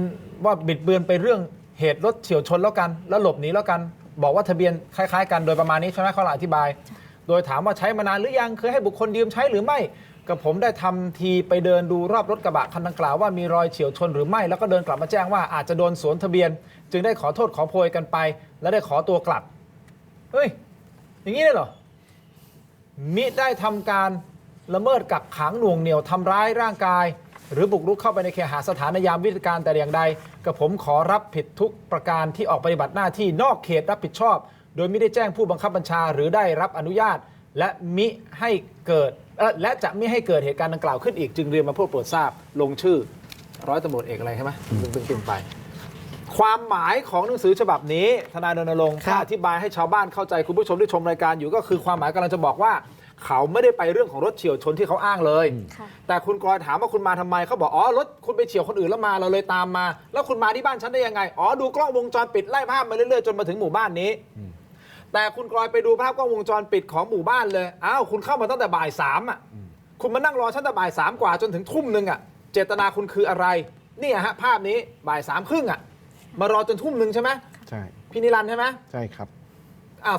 Speaker 3: ว่าบิดเบือนไปเรื่องเหตุรถเฉี่ยวชนแล้วกันแล้วหลบหนีแล้วกันบอกว่าทะเบียนคล้ายๆกันโดยประมาณนี้ใช่ไหมเขาอธิบายโดยถามว่าใช้มานานหรือยังเคยให้บุคคลยืมใช้หรือไม่กับผมได้ทำทีไปเดินดูรอบรถกระบะคันดังกล่าวว่ามีรอยเฉี่ยวชนหรือไม่แล้วก็เดินกลับมาแจ้งว่าอาจจะโดนสวมทะเบียนจึงได้ขอโทษขอโพยกันไปและได้ขอตัวกลับเฮ้ยอย่างนี้เลยเหรอมิได้ทำการ ละเมิดกักขังหน่วงเหนี่ยวทำร้ายร่างกาย หรือบุกรุกเข้าไปในเคหสถานในยามวิการแต่อย่างใดกับผมขอรับผิดทุกประการที่ออกปฏิบัติหน้าที่นอกเขตรับผิดชอบ โดยไม่ได้แจ้งผู้บังคับบัญชาหรือได้รับอนุญาต และมิให้เกิดและจะไม่ให้เกิดเหตุการณ์ดังกล่าวขึ้นอีกจึงเรียนมาเพื่อโปรดทราบลงชื่อร้อยตำรวจเอกอะไรใช่ไหมตึงไป ความหมายของหนังสือฉบับนี้ทนายรณรงค์อธิบายให้ชาวบ้านเข้าใจคุณผู้ชมที่ชมรายการอยู่ก็คือความหมายกำลังจะบอกว่าเขาไม่ได้ไปเรื่องของรถเฉี่ยวชนที่เขาอ้างเลยแต่คุณกรถามว่าคุณมาทำไมเขาบอกอ๋อรถคุณไปเฉี่ยวคนอื่นแล้วมาเราเลยตามมาแล้วคุณมาที่บ้านฉันได้ยังไงอ๋อดูกล้องวงจรปิดไล่ภาพมาเรื่อยๆจนมาถึงหมู่บ้านนี้แต่คุณกรไปดูภาพกล้องวงจรปิดของหมู่บ้านเลยอ้าวคุณเข้ามาตั้งแต่บ่ายสามอ่ะคุณมานั่งรอฉันแต่บ่ายสามกว่าจนถึงทุ่มนึงอ่ะเจตนาคุณคืออะไรนี่ฮะภาพนี้บ่ายสามครึ่งอ่ะมารอจนทุ่มนึงใช่ไหม
Speaker 4: ใช่
Speaker 3: พี่นิรันดร์ใช่ไหม
Speaker 4: ใช่ครับ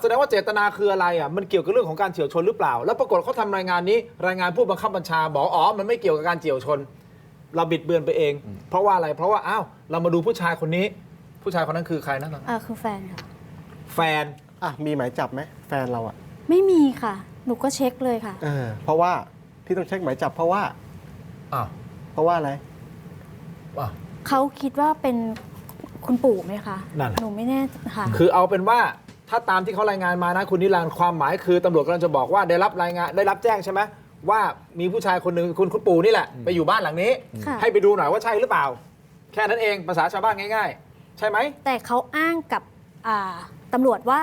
Speaker 3: แสดงว่าเจตนาคืออะไรอ่ะมันเกี่ยวกับเรื่องของการเฉี่ยวชนหรือเปล่าแล้วปรากฏเขาทำรายงานนี้รายงานผู้บังคับบัญชาบอกอ๋อมันไม่เกี่ยวกับการเฉี่ยวชนเราบิดเบือนไปเองเพราะว่าอะไรเพราะว่าอ้าวเรามาดูผู้ชายคนนี้ผู้ชายคนนั้นคือใครนะ
Speaker 5: คือแฟนค่ะ
Speaker 3: แฟน
Speaker 6: มีหมายจับไหมแฟนเรา
Speaker 5: ไม่มีค่ะหนูก็เช็คเลยค่ะ
Speaker 6: เพราะว่าที่ต้องเช็คหมายจับเพราะว่าเพราะว่าอะไร
Speaker 5: เขาคิดว่าเป็นคุณปู่ไหมคะหนูไม่แน่ค่ะ
Speaker 3: คือเอาเป็นว่าถ้าตามที่เขารายงานมานะคุณนิรันดร์ความหมายคือตำรวจกำลังจะบอกว่าได้รับรายงานได้รับแจ้งใช่ไหมว่ามีผู้ชายคนหนึ่งคุณปู่นี่แหละไปอยู่บ้านหลังนี้ให้ไปดูหน่อยว่าใช่หรือเปล่าแค่นั้นเองภาษาชาวบ้านง่ายๆใช่ไหม
Speaker 5: แต่เขาอ้างกับตำรวจว่า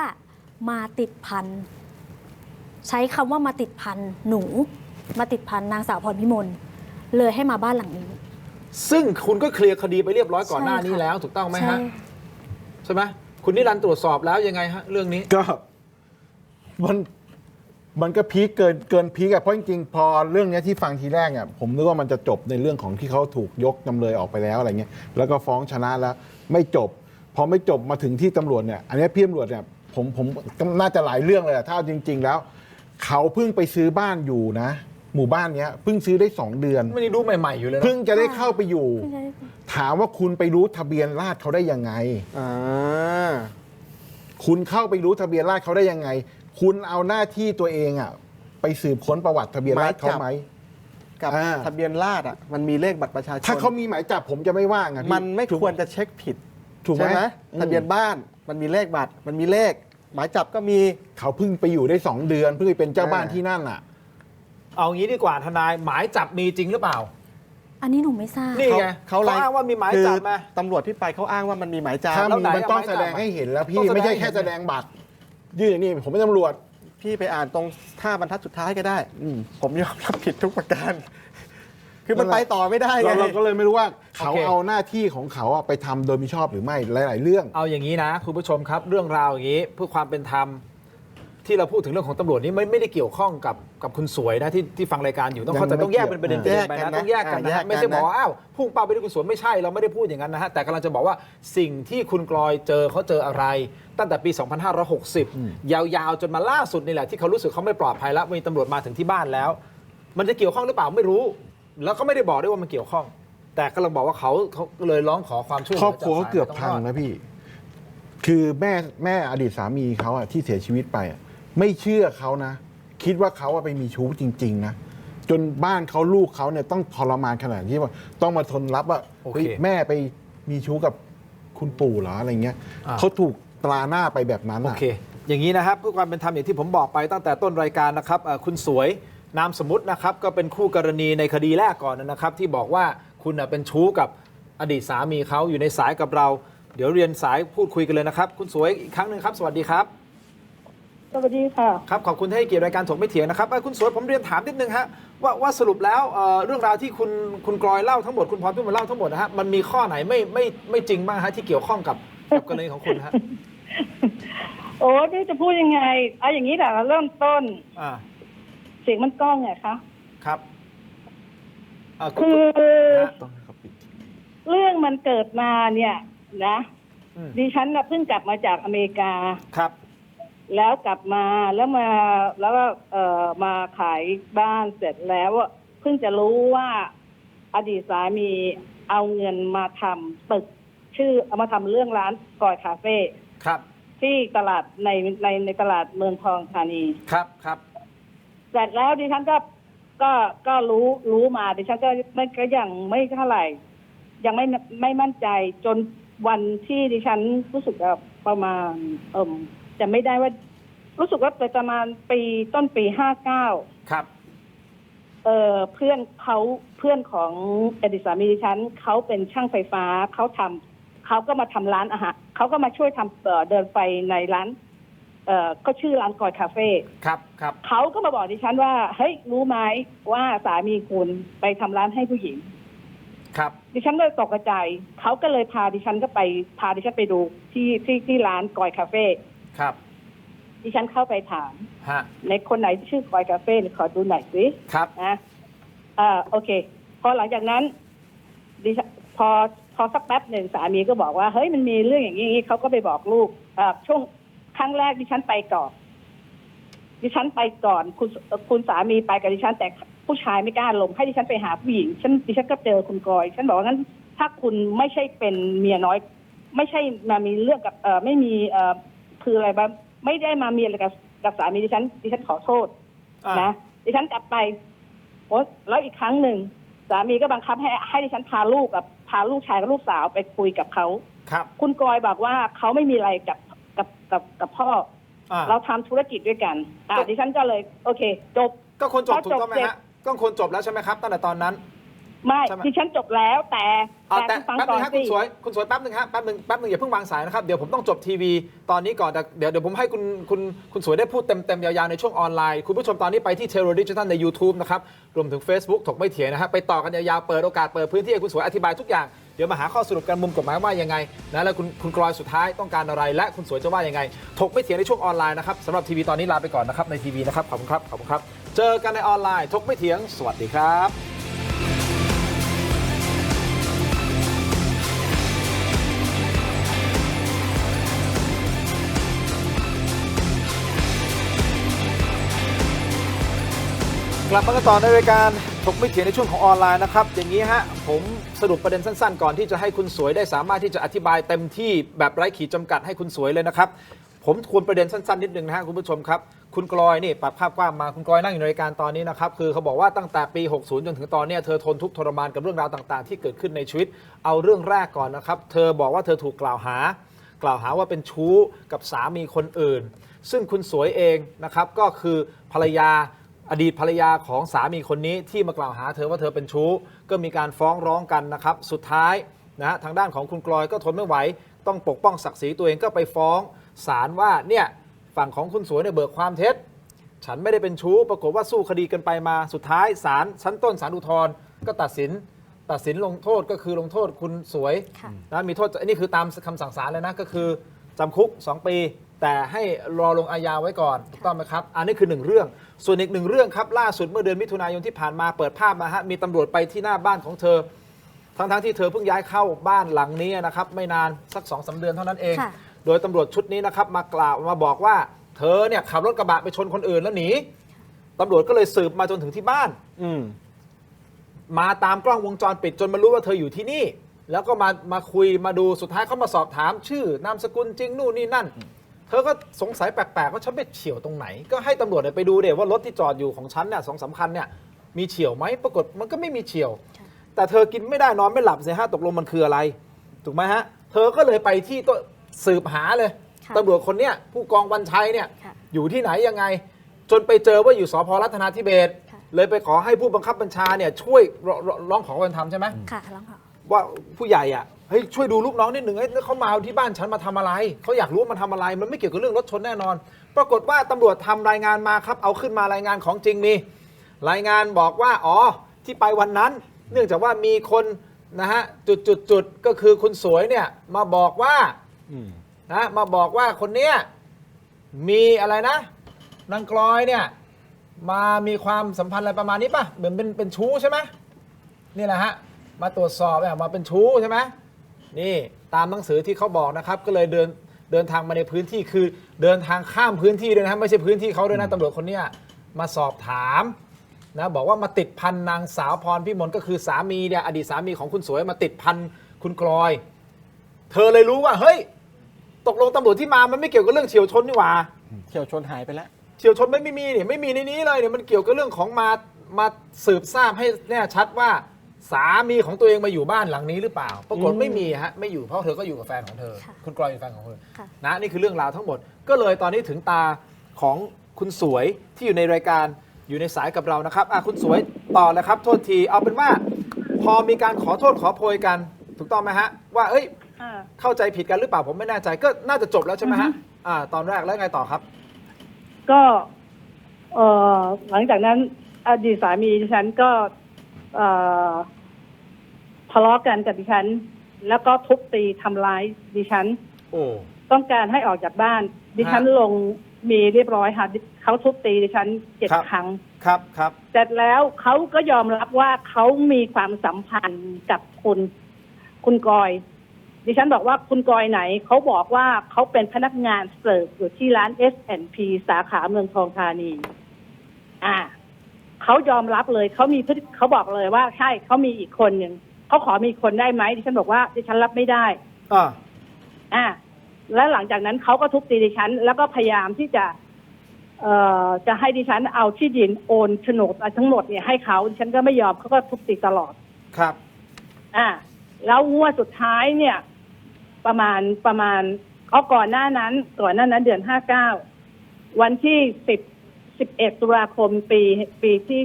Speaker 5: มาติดพันใช้คำว่ามาติดพันหนูมาติดพันนางสาวพรพิมลเลยให้มาบ้านหลังนี้
Speaker 3: ซึ่งคุณก็เคลียร์คดีไปเรียบร้อยก่อนหน้านี้แล้วถูกต้องไหมฮะใช่ไหมคุณนิรันดร์ตรวจสอบแล้วยังไงฮะเรื่องนี้
Speaker 4: ก็มันก็พีคเกินพีคเพราะจริงๆพอเรื่องนี้ที่ฟังทีแรกเนี่ยผมนึกว่ามันจะจบในเรื่องของที่เขาถูกยกจำเลยออกไปแล้วอะไรเงี้ยแล้วก็ฟ้องชนะแล้วไม่จบพอไม่จบมาถึงที่ตำรวจเนี่ยอันนี้พี่ตำรวจเนี่ยผมน่าจะหลายเรื่องเลยถ้าจริงๆแล้วเขาเพิ่งไปซื้อบ้านอยู่นะหมู่บ้านนี้เพิ่งซื้อได้2 เดือน
Speaker 3: ไม่ได้รู้ใหม่ๆอยู่เลย
Speaker 4: เพิ่งจะได้เข้าไปอยู่ถามว่าคุณไปรู้ทะเบียนราษฎร์เขาได้ยังไงคุณเข้าไปรู้ทะเบียนราษฎร์เขาได้ยังไงคุณเอาหน้าที่ตัวเองไปสืบค้นประวัติทะเบียนราษฎร์เขาไหม
Speaker 6: กับทะเบียนราษฎร์มันมีเลขบัตรประชาชน
Speaker 4: ถ้าเขามีหมายจับผมจะไม่ว่าไง
Speaker 6: มันไม่ควรจะเช็คผิด
Speaker 4: ถูกไหม
Speaker 6: ทะเบียนบ้านมันมีเลขบัตรมันมีเลขหมายจับก็มี
Speaker 4: เขาเพิ่งไปอยู่ได้2 เดือนเพิ่งไปเป็นเจ้าบ้านที่นั่น
Speaker 3: เอางี้ดีกว่าทนายหมายจับมีจริงหรือเปล่า
Speaker 5: อันนี้หนูไม่ทราบ
Speaker 3: นี่ไงเขาอ้างว่ามีหมายจับไหม
Speaker 6: ตำรวจที่ไปเขาอ้างว่ามันมีหมายจับ
Speaker 4: ถ้ามีมันต้องแสดงให้เห็นแล้วพี่ไม่ใช่แค่แสดงบัตรยื่นอย่างนี้ผมเป็นตำรวจ
Speaker 6: พี่ไปอ่านตรงท่าบรรทัดสุดท้ายก็ได้ผมยอมรับผิดทุกประการคือมันไปต่อไม่ได้ไง
Speaker 4: เราก็เลยไม่รู้ว่าเขาเอาหน้าที่ของเขาไปทำโดยมิชอบหรือไม่หลายๆเรื่อง
Speaker 3: เอาอย่างนี้นะคุณผู้ชมครับเรื่องราวอย่างนี้เพื่อความเป็นธรรมที่เราพูดถึงเรื่องของตำรวจนี่ไม่ได้เกี่ยวข้องกับคุณสวยนะที่ฟังรายการอยู่ต้องเข้าใจต้องแยกเป็นประเด็นไปนะต้องแยกกันนะไม่ใช่บอกว่าอ้าวพุ่งเป้าไปที่คุณสวยไม่ใช่เราไม่ได้พูดอย่างนั้นนะฮะแต่กำลังจะบอกว่าสิ่งที่คุณกลอยเขาเจออะไรตั้งแต่ปี 2560 ยาวๆจนมาล่าสุดนี่แหละที่เขารู้สึกเขาไม่ปลอดภัยแล้วมีตำรวจมาถึงที่บ้านแล้วมันจะเกี่ยวข้องหรือเปล่าไม่รู้แล้วก็ไม่ได้บอกด้วยว่ามันเกี่ยวข้องแต่กำลังบอกว่าเขาเลยร้องขอความช่วยเหลือ
Speaker 4: ครอบครัวเขาเกือบพังนะพี่คือแม่อดีตสามีเขาที่เสียชีวิตไปไม่เชื่อเขานะคิดว่าเขาไปมีชู้จริงๆนะจนบ้านเขาลูกเขาเนี่ยต้องทรมานขนาดที่ว่าต้องมาทนรับว่าแม่ไปมีชู้กับคุณปู่เหรออะไรเงี้ยเขาถูกตราหน้าไปแบบนั้น
Speaker 3: โอเคอย่างนี้นะครับเพื่อความเป็นธรรมอย่างที่ผมบอกไปตั้งแต่ต้นรายการนะครับคุณสวยนามสมมุตินะครับก็เป็นคู่กรณีในคดีแรกก่อนนะครับที่บอกว่าคุณเป็นชู้กับอดีตสามีเขาอยู่ในสายกับเราเดี๋ยวเรียนสายพูดคุยกันเลยนะครับคุณสวยอีกครั้งนึงครับสวัสดีครับ
Speaker 7: สวัสดีค่ะ
Speaker 3: ครับขอบคุณที่ให้เกียรติรายการถกไม่เถียงนะครับคุณสวยผมเรียนถามนิดนึงฮะว่าสรุปแล้วเรื่องราวที่คุณกลอยเล่าทั้งหมดคุณพรพิมลเล่าทั้งหมดนะฮะมันมีข้อไหนไม่จริงบ้างฮะที่เกี่ยวข้องกับกรณีของคุณฮะ
Speaker 7: โอ้นี่จะพูดยังไงอย่างนี้แหละเริ่มต้นเสียงมันก้องไงคะ
Speaker 3: ครับ
Speaker 7: คือเรื่องมันเกิดมาเนี่ยนะดิฉันเพิ่งกลับมาจากอเมริกา
Speaker 3: ครับ
Speaker 7: แล้วกลับมาแล้วก็มาขายบ้านเสร็จแล้วเพิ่งจะรู้ว่าอดีตสามีเอาเงินมาทำตึกเอามาทำเรื่องร้านกอยคาเฟ่
Speaker 3: ครับ
Speaker 7: ที่ตลาดในตลาดเมืองทองธานี
Speaker 3: ครับครับ
Speaker 7: เสร็จแล้วดิฉันก็ ก็รู้มาดิฉันก็ยังไม่เท่าไหร่ ยังไม่มั่นใจจนวันที่ดิฉันรู้สึกว่าประมาณจะไม่ได้ว่ารู้สึกว่าประมาณต้นปี59
Speaker 3: ครับ
Speaker 7: เพื่อนของอดีตสามีดิฉันเขาเป็นช่างไฟฟ้าเขาก็มาทำร้านอาหารเขาก็มาช่วยทำเดินไฟในร้านก็ชื่อร้านกอยคาเฟ่
Speaker 3: ครับ
Speaker 7: เขาก็มาบอกดิฉันว่าเฮ้ยรู้ไหมว่าสามีคุณไปทำร้านให้ผู้หญิง
Speaker 3: ครับ
Speaker 7: ดิฉันก็ตกใจเขาก็เลยพาดิฉันไปดูที่ร้านกอยคาเฟ่
Speaker 3: ครับ
Speaker 7: ดิฉันเข้าไปถามในคนไหนชื่อกอยคาเฟ่ขอดูหน่อยสิ
Speaker 3: ครับ
Speaker 7: นะโอเคพอหลังจากนั้นดิฉันพอสักแป๊บหนึ่งสามีก็บอกว่าเฮ้ยมันมีเรื่องอย่างนี้เขาก็ไปบอกลูกช่วงครั้งแรกดิฉันไปก่อนคุณสามีไปกับดิฉันแต่ผู้ชายไม่กล้าลงให้ดิฉันไปหาผู้หญิงดิฉันก็เจอคุณกอยฉันบอกว่างั้นถ้าคุณไม่ใช่เป็นเมียน้อยไม่ใช่มามีเรื่องกับไม่มีคืออะไรบ้างไม่ได้มามีอะไรกับสามีดิฉันขอโทษนะดิฉันกลับไปแล้วอีกครั้งหนึ่งสามีก็บังคับให้ดิฉันพาลูกชายกับลูกสาวไปคุยกับเขาคุณกอยบอกว่าเขาไม่มีอะไรกับพ่อเราทำธุรกิจด้วยกันดิฉันก็เลยโอเคจบ
Speaker 3: ก็คนจบถูกต้องไหมฮะก็คนจบแล้วใช่ไหมครับตั้งแต่ตอนนั้น
Speaker 7: ไม่ดิฉันจบแล้วแต่
Speaker 3: ฟังก่อนสิคุณสวยแป๊บนึงฮะแป๊บนึงอย่าเพิ่งวางสายนะครับเดี๋ยวผมต้องจบทีวีตอนนี้ก่อนเดี๋ยวผมให้คุณสวยได้พูดเต็มยาวๆในช่วงออนไลน์คุณผู้ชมตอนนี้ไปที่ Terror Digital ใน YouTube นะครับรวมถึง Facebook ถกไม่เถียงนะฮะไปต่อกันยาวๆเปิดโอกาสเปิดพื้นที่ให้คุณสวยอธิบายทุกอย่างเดี๋ยวมาหาข้อสรุปกันมุมกฎหมายว่ายังไงนะแล้วคุณกลอยสุดท้ายต้องการอะไรและคุณสวยจะว่ายังไงถกไม่เถียงในช่วงออนไลน์นะครับสำหรับทีวีตอนนี้ลาไปก่อนนะครับในทีวีนะครับขอบคุณครับเจอกันในออนไลน์ถกไม่เถียงสวัสดีครับกลับมากันต่อในรายการถกไม่เถียงในช่วงของออนไลน์นะครับอย่างนี้ฮะผมสรุปประเด็นสั้นๆก่อนที่จะให้คุณสวยได้สามารถที่จะอธิบายเต็มที่แบบไร้ขีดจำกัดให้คุณสวยเลยนะครับผมทวนประเด็นสั้นๆนิดนึงนะฮะคุณผู้ชมครับคุณกลอยนี่ปรับภาพกว้างมาคุณกลอยนั่งอยู่ในรายการตอนนี้นะครับคือเขาบอกว่าตั้งแต่ปี60จนถึงตอนนี้เธอทนทุกข์ทรมานกับเรื่องราวต่างๆที่เกิดขึ้นในชีวิตเอาเรื่องแรกก่อนนะครับเธอบอกว่าเธอถูกกล่าวหาว่าเป็นชู้กับสามีคนอื่นซึ่งคุณสวยเองนะครับก็คืออดีตภรรยาของสามีคนนี้ที่มากล่าวหาเธอว่าเธอเป็นชู้ก็มีการฟ้องร้องกันนะครับสุดท้ายนะทางด้านของคุณกลอยก็ทนไม่ไหวต้องปกป้องศักดิ์ศรีตัวเองก็ไปฟ้องศาลว่าเนี่ยฝั่งของคุณสวยเนี่ยเบิกความเท็จฉันไม่ได้เป็นชู้ปรากฏว่าสู้คดีกันไปมาสุดท้ายศาลชั้นต้นศาลอุทธรณ์ก็ตัดสินลงโทษก็คือลงโทษคุณสวยนะมีโทษอันนี้คือตามคำสั่งศาลเลยนะก็คือจำคุก2 ปีแต่ให้รอลงอาญาไว้ก่อนถูกต้องไหมครับอันนี้คือ1เรื่องส่วนอีก1เรื่องครับล่าสุดเมื่อเดือนมิถุนายนที่ผ่านมาเปิดภาพมาฮะมีตำรวจไปที่หน้าบ้านของเธอทั้งที่เธอเพิ่งย้ายเข้าบ้านหลังนี้นะครับไม่นานสัก 2-3 เดือนเท่านั้นเองโดยตำรวจชุดนี้นะครับมาบอกว่าเธอเนี่ยขับรถกระบะไปชนคนอื่นแล้วหนีตำรวจก็เลยสืบมาจนถึงที่บ้านมาตามกล้องวงจรปิดจนมารู้ว่าเธออยู่ที่นี่แล้วก็มาคุยมาดูสุดท้ายเขามาสอบถามชื่อนามสกุลจริงนู่นนี่นั่นเธอก็สงสัยแปลกๆว่าฉันไปเฉี่ยวตรงไหนก็ให้ตำรวจไปดูเดี๋ยวว่ารถที่จอดอยู่ของฉันเนี่ย2-3 คันเนี่ยมีเฉี่ยวไหมปรากฏมันก็ไม่มีเฉี่ยวแต่เธอกินไม่ได้นอนไม่หลับสิฮะตกลงมันคืออะไรถูกไหมฮะเธอก็เลยไปที่ตัวสืบหาเลยตำรวจคนเนี้ยผู้กองวันชัยเนี่ยอยู่ที่ไหนยังไงจนไปเจอว่าอยู่สภ.รัตนาธิเบศรเลยไปขอให้ผู้บังคับบัญชาเนี่ยช่วยร้องขอความเป็นธรรมใช่ไหม
Speaker 5: ค่ะร้องขอ
Speaker 3: ว่าผู้ใหญ่อ่ะเฮ้ยช่วยดูลูกน้องนิดหนึ่งเขามาที่บ้านฉันมาทำอะไรเขาอยากรู้มันทำอะไรมันไม่เกี่ยวกับเรื่องรถชนแน่นอนปรากฏว่าตำรวจทำรายงานมาครับเอาขึ้นมารายงานของจริงมีรายงานบอกว่าอ๋อที่ไปวันนั้นเนื่องจากว่ามีคนนะฮะจุดก็คือคุณสวยเนี่ยมาบอกว่ามาบอกว่าคนเนี้ยมีอะไรนะนางกลอยเนี่ยมามีความสัมพันธ์อะไรประมาณนี้ป่ะเหมือนเป็นชู้ใช่ไหมนี่แหละฮะมาตรวจสอบมาเป็นชู้ใช่ไหมนี่ตามหนังสือที่เขาบอกนะครับก็เลยเดินทางมาในพื้นที่คือเดินทางข้ามพื้นที่ด้วยนะไม่ใช่พื้นที่เขาด้วยนะตำรวจคนนี้มาสอบถามนะบอกว่ามาติดพันนางสาวพรพิมลก็คือสามีเนี่ยอดีตสามีของคุณสวยมาติดพันคุณกลอยเธอเลยรู้ว่าเฮ้ยตกลงตำรวจที่มามันไม่เกี่ยวกับเรื่องเฉี่ยวชนนี่หว่า
Speaker 6: เฉี่ยวชนหายไปแล้ว
Speaker 3: เฉี่ยวชนไม่มีเนี่ยไม่มีในนี้เลยเนี่ยมันเกี่ยวกับเรื่องของ มาสืบทราบให้แน่ชัดว่าสามีของตัวเองมาอยู่บ้านหลังนี้หรือเปล่าปรากฏไม่มีฮะไม่อยู่เพราะเธอก็อยู่กับแฟนของเธอ
Speaker 5: ค่ะ
Speaker 3: คุณกลอยเป็นแฟนของเธอ
Speaker 5: ค่ะ
Speaker 3: นะนี่คือเรื่องราวทั้งหมด ก็เลยตอนนี้ถึงตาของคุณสวยที่อยู่ในรายการอยู่ในสายกับเรานะครับคุณสวยต่อเลยครับโทษทีเอาเป็นว่า พอมีการขอโทษขอโพยกันถูกต้องไหมฮะว่าเอ้ย เข้าใจผิดกันหรือเปล่าผมไม่แน่ใจก็น่าจะจบแล้วใช่ไหมฮะตอนแรกแล้วไงต่อครับ
Speaker 7: ก็หลังจากนั้นอดีตสามีดิฉันก็ทะเลาะกันกับดิฉัน แล้วก็ทุบตีทำร้ายดิฉัน
Speaker 3: โอ้
Speaker 7: ต้องการให้ออกจากบ้าน ดิฉันลงมีเรียบร้อยค่ะเขาทุบตีดิฉัน7 ครั้ง
Speaker 3: ครับครับ
Speaker 7: เสร็จแล้วเขาก็ยอมรับว่าเขามีความสัมพันธ์กับคุณกอย ดิฉันบอกว่าคุณกอยไหนเขาบอกว่าเขาเป็นพนักงานเสิร์ฟอยู่ที่ร้าน S&P สาขาเมืองทองธานีเขายอมรับเลยเขาบอกเลยว่าใช่เขามีอีกคนหนึ่งเขาขอมีคนได้ไหมดิฉันบอกว่าดิฉันรับไม่ได้แล้วหลังจากนั้นเขาก็ทุบตีดิฉันแล้วก็พยายามที่จะให้ดิฉันเอาที่ดินโอนโฉนดทั้งหมดเนี่ยให้เขาดิฉันก็ไม่ยอมเขาก็ทุบตีตลอด
Speaker 3: ครับ
Speaker 7: แล้วงวดสุดท้ายเนี่ยประมาณก่อนหน้านั้นเดือน59วันที่11 ตุลาคมปีที่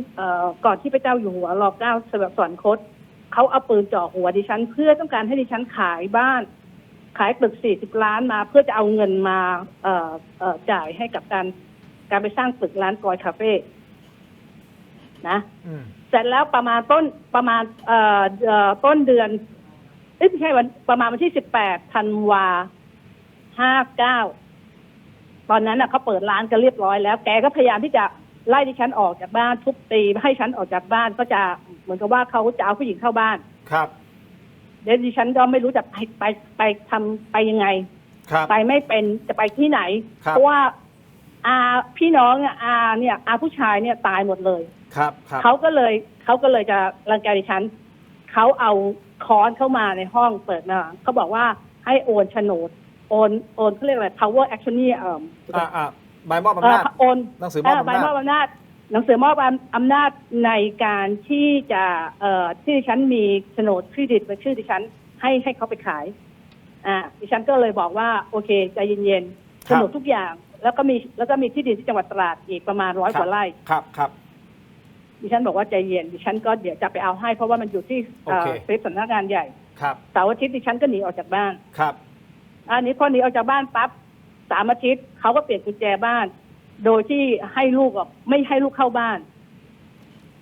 Speaker 7: ก่อนที่พระเจ้าอยู่หัวร9เสด็จสวรรคตเขาเอาปืนจ่อหัวดิฉันเพื่อต้องการให้ดิฉันขายบ้านขายตึก40 ล้านมาเพื่อจะเอาเงินมาจ่ายให้กับการไปสร้างตึกร้านกอยคาเฟ่นะเสร็จแล้วประมาณต้นเดือนไม่ใช่ประมาณวันที่18 ธันวา59ตอนนั้นเขาเปิดร้านกันเรียบร้อยแล้วแกก็พยายามที่จะไล่ดิฉันออกจากบ้านทุบตีให้ฉันออกจากบ้านก็จะเหมือนกับว่าเขาจะเอาผู้หญิงเข้าบ้าน
Speaker 3: ครับ
Speaker 7: เดี๋ยวดิฉันก็ไม่รู้จะไปทำไปยังไงไปไม่เป็นจะไปที่ไหนเพราะว่าพี่น้องเนี่ยผู้ชายเนี่ยตายหมดเลย
Speaker 3: ครับ
Speaker 7: เขาก็เลยจะรังแกดิฉันเขาเอาค้อนเข้ามาในห้องเปิดมาเขาบอกว่าให้โอนโฉนดโอนเขาเรียกอะไร power action นี่
Speaker 3: ใบมอบอำนาจ
Speaker 7: โอน
Speaker 3: หนังสือมอบอำนาจ
Speaker 7: ใบมอบอำนาจหนังสือมอบอำนาจในการที่จะที่ดิฉันมีโฉนดเครดิตเป็นชื่อดิฉันให้เขาไปขายดิฉันก็เลยบอกว่าโอเคใจเย็นๆโฉนดทุกอย่างแล้วก็มีที่ดินที่จังหวัดตราดอีกประมาณ100 กว่าไร่
Speaker 3: ครับ
Speaker 7: ดิฉันบอกว่าใจเย็นดิฉันก็เดี๋ยวจะไปเอาให้เพราะว่ามันอยู่ที่เฟซสำนักงานใหญ่เสาร์อาทิตย์ดิฉันก็หนีออกจากบ้าน
Speaker 3: ครับ
Speaker 7: อันนี้พอหนีออกจากบ้านปั๊บ3 อาทิตย์เขาก็เปลี่ยนกุญแจบ้านโดยที่ให้ลูกไม่ให้ลูกเข้าบ้าน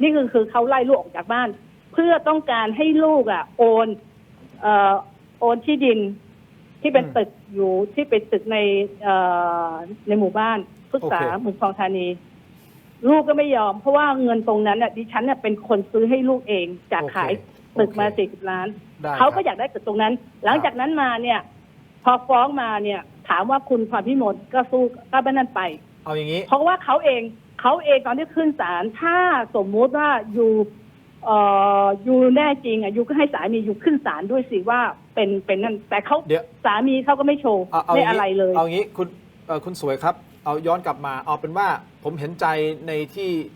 Speaker 7: นี่คือเขาไล่ลูกออกจากบ้านเพื่อต้องการให้ลูกโอนที่ดินที่เป็นตึกอยู่ที่เป็นตึกในหมู่บ้านพฤกษาเมืองทองธานีลูกก็ไม่ยอมเพราะว่าเงินตรงนั้นดิฉันเป็นคนซื้อให้ลูกเองจากขายตึกมา40 ล้านเขาก็อยากได้ตึกตรงนั้นหลังจากนั้นมาเนี่ยพอฟ้องมาเนี่ยถามว่าคุณพรพิมลก็สู้ก็ไม่นั่นไป
Speaker 3: เอาอย่างนี้
Speaker 7: เพราะว่าเขาเองตอนที่ขึ้นศาลถ้าสมมุติว่าอยู่แน่จริงอยู่ก็ให้สามีอยู่ขึ้นศาลด้วยสิว่าเป็นนั่นแต่เขาสามีเขาก็ไม่โชว์ไม่อะไรเลย
Speaker 3: เอางี้คุณสวยครับเอาย้อนกลับมาเอาเป็นว่าผมเห็นใจใน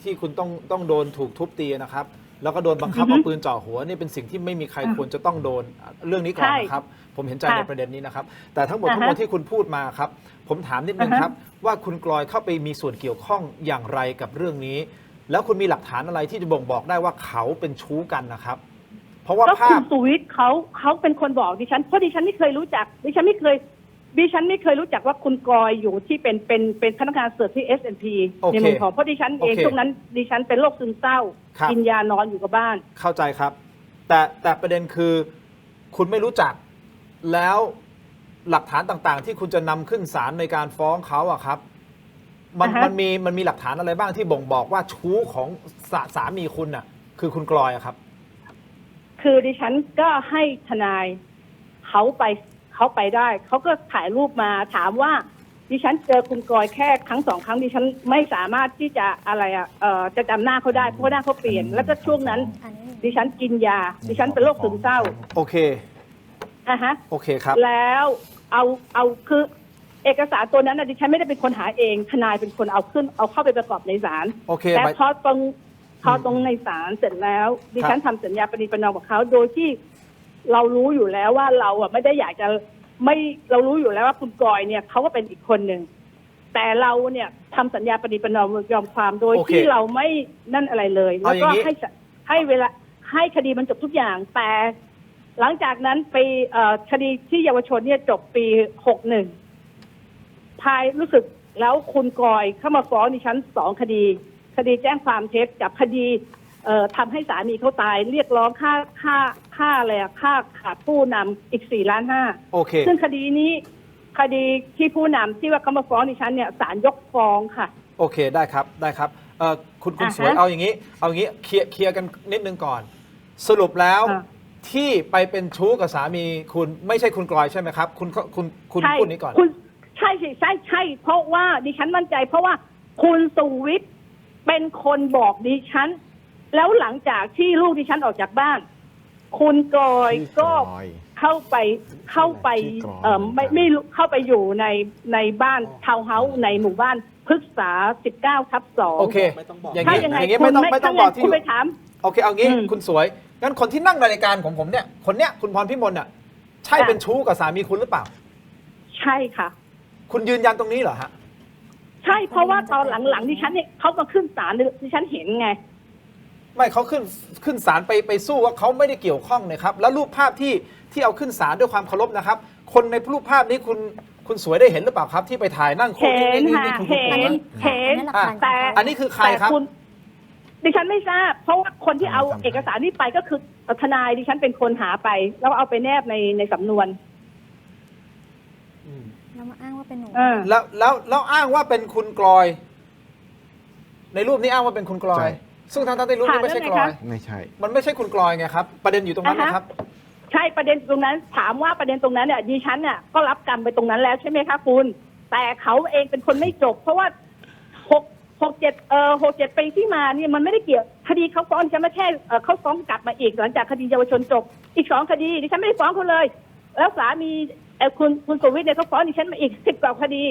Speaker 3: ที่คุณต้องโดนถูกทุบตีนะครับแล้วก็โดนบังคับเอาปืนจ่อหัวนี่เป็นสิ่งที่ไม่มีใครควรจะต้องโดนเรื่องนี้ก่อนนะครับผมเห็นใจในประเด็นนี้นะครับแต่ทั้งหมดที่คุณพูดมาครับผมถามนิดนึงครับว่าคุณกลอยเข้าไปมีส่วนเกี่ยวข้องอย่างไรกับเรื่องนี้แล้วคุณมีหลักฐานอะไรที่จะบ่งบอกได้ว่าเขาเป็นชู้กันนะครับเพราะว่าภาพ
Speaker 7: คุณสุวิทย์เขาเป็นคนบอกดิฉันเพราะดิฉันไม่เคยรู้จักดิฉันไม่เคยรู้จักว่าคุณกอยอยู่ที่เป็นพนักงานเสิร์ฟที่ S&P ในเมืองทองเพราะดิฉันเองตรงนั้นดิฉันเป็นโรคซึมเศร้ากินยานอนอยู่กับบ้าน
Speaker 3: เข้าใจครับแต่ประเด็นคือคุณไม่รู้จักแล้วหลักฐานต่างๆที่คุณจะนำขึ้นศาลในการฟ้องเขาอะครับมันมีหลักฐานอะไรบ้างที่บ่งบอกว่าชู้ของสามีคุณน่ะคือคุณกลอยอะครับ
Speaker 7: คือดิฉันก็ให้ทนายเขาไปได้เขาก็ถ่ายรูปมาถามว่าดิฉันเจอคุณกลอยแค่ครั้ง 2 ครั้งดิฉันไม่สามารถที่จะจะจำหน้าเขาได้เพราะหน้าเขาเปลี่ยนแล้วก็ช่วงนั้นดิฉันกินยาดิฉันเป็นโรคซึมเศร้า
Speaker 3: โอเคโอเคครับ
Speaker 7: แล้วเอาคือเอกสารตัวนั้นดิฉันไม่ได้เป็นคนหาเองทนายเป็นคนเอาเข้าไปประกอบในศาลแต่พอ พอตรงในศาลเสร็จแล้วดิฉันทำสัญญาปณิประนอมกับเขาโดยที่เรารู้อยู่แล้วว่าเราอ่ะไม่ได้อยากจะไม่เรารู้อยู่แล้วว่าคุณกอยเนี่ยเขาก็เป็นอีกคนหนึ่งแต่เราเนี่ยทำสัญญาปณิประนอมยอมความโดยที่เราไม่นั่นอะไรเลยแล้วก็ให้เวลาให้คดีมันจบทุกอย่างแต่หลังจากนั้นไปคดีที่เยาวชนเนี่ยจบปี61ภายรู้สึกแล้วคุณกอยเข้ามาฟ้องดิฉัน2 คดีแจ้งความเท็จกับคดีทำให้สามีเขาตายเรียกร้องค่าอะไรอะค่าขาดผู้นำอีก4.5 ล้าน
Speaker 3: โอเค
Speaker 7: ซึ่งคดีนี้คดีที่ผู้นำที่ว่าเขามาฟ้องดิฉันเนี่ยศาลยกฟ้องค่ะ
Speaker 3: โอเคได้ครับคุณสวยเอาอย่างนี้เคลียร์กันนิดนึงก่อนสรุปแล้วที่ไปเป็นชู้กับสามีคุณไม่ใช่คุณกลอยใช่ไหมครับคุณพูดนี้ก่อน
Speaker 7: ใช่เพราะว่าดิฉันมั่นใจเพราะว่าคุณสุวิทย์เป็นคนบอกดิฉันแล้วหลังจากที่ลูกดิฉันออกจากบ้านคุณกอยก็เข้าไปไม่เข้าไปอยู่ในบ้านทาวน์เฮาส์ในหมู่บ้านพฤกษา 19/2
Speaker 3: โอเคอย่างนี้ไม่ต้องบอกที่คุณไปถามโอเคเอางี้คุณสวยงั้นคนที่นั่งในรายการของผมเนี่ยคนเนี้ยคุณพรพิมลน่ะใช่เป็นชู้กับสามีคุณหรือเปล่า
Speaker 7: ใช่ค่ะ
Speaker 3: คุณยืนยันตรงนี้เหรอฮะ
Speaker 7: ใช่เพราะว่าตอนหลังดิฉันเนี่ยเขามาขึ้นศาลดิฉันเห็นไง
Speaker 3: ไม่เขาขึ้นศาลไปสู้ว่าเขาไม่ได้เกี่ยวข้องนะครับแล้วรูปภาพที่เอาขึ้นศาลด้วยความเคารพนะครับคนในรูปภาพนี้คุณสวยได้เห็นหรือเปล่าครับที่ไปถ่ายนั่งคุย
Speaker 7: เห็นแต่
Speaker 3: อันนี้คือใครครับ
Speaker 7: ดิฉันไม่ทราบเพราะว่าคนที่เอาเอกสารนี้ไปก็คือทนายดิฉันเป็นคนหาไปแล้วเอาไปแนบในสำนวน
Speaker 5: แล้วมาอ้างว่าเป็นหนู
Speaker 3: แล้วอ้างว่าเป็นคุณกลอยในรูปนี้อ้างว่าเป็นคุณกลอยซึ่งทางที่รูปนี้ไม่ใช่กลอย
Speaker 4: ไม่ใช่
Speaker 3: มันไม่ใช่คุณกลอยไงครับประเด็นอยู่ตรงนั้นนะครับ
Speaker 7: ใช่ประเด็นตรงนั้นถามว่าประเด็นตรงนั้นเนี่ยดิฉันเนี่ยก็รับกรรมไปตรงนั้นแล้วใช่ไหมคะคุณแต่เขาเองเป็นคนไม่จบเพราะว่า6-7 ปีที่มาเนี่ยมันไม่ได้เกี่ยวคดีเขาฟ้องดิฉันไม่ใช่เขาฟ้องกลับมาอีกหลังจากคดีเยาวชนจบอีก2 คดีดิฉันไม่ได้ฟ้องเขาเลยแล้วสามีคุณสุวิทย์เนี่ยเขาฟ้องดิฉันมาอีก10 กว่าคดี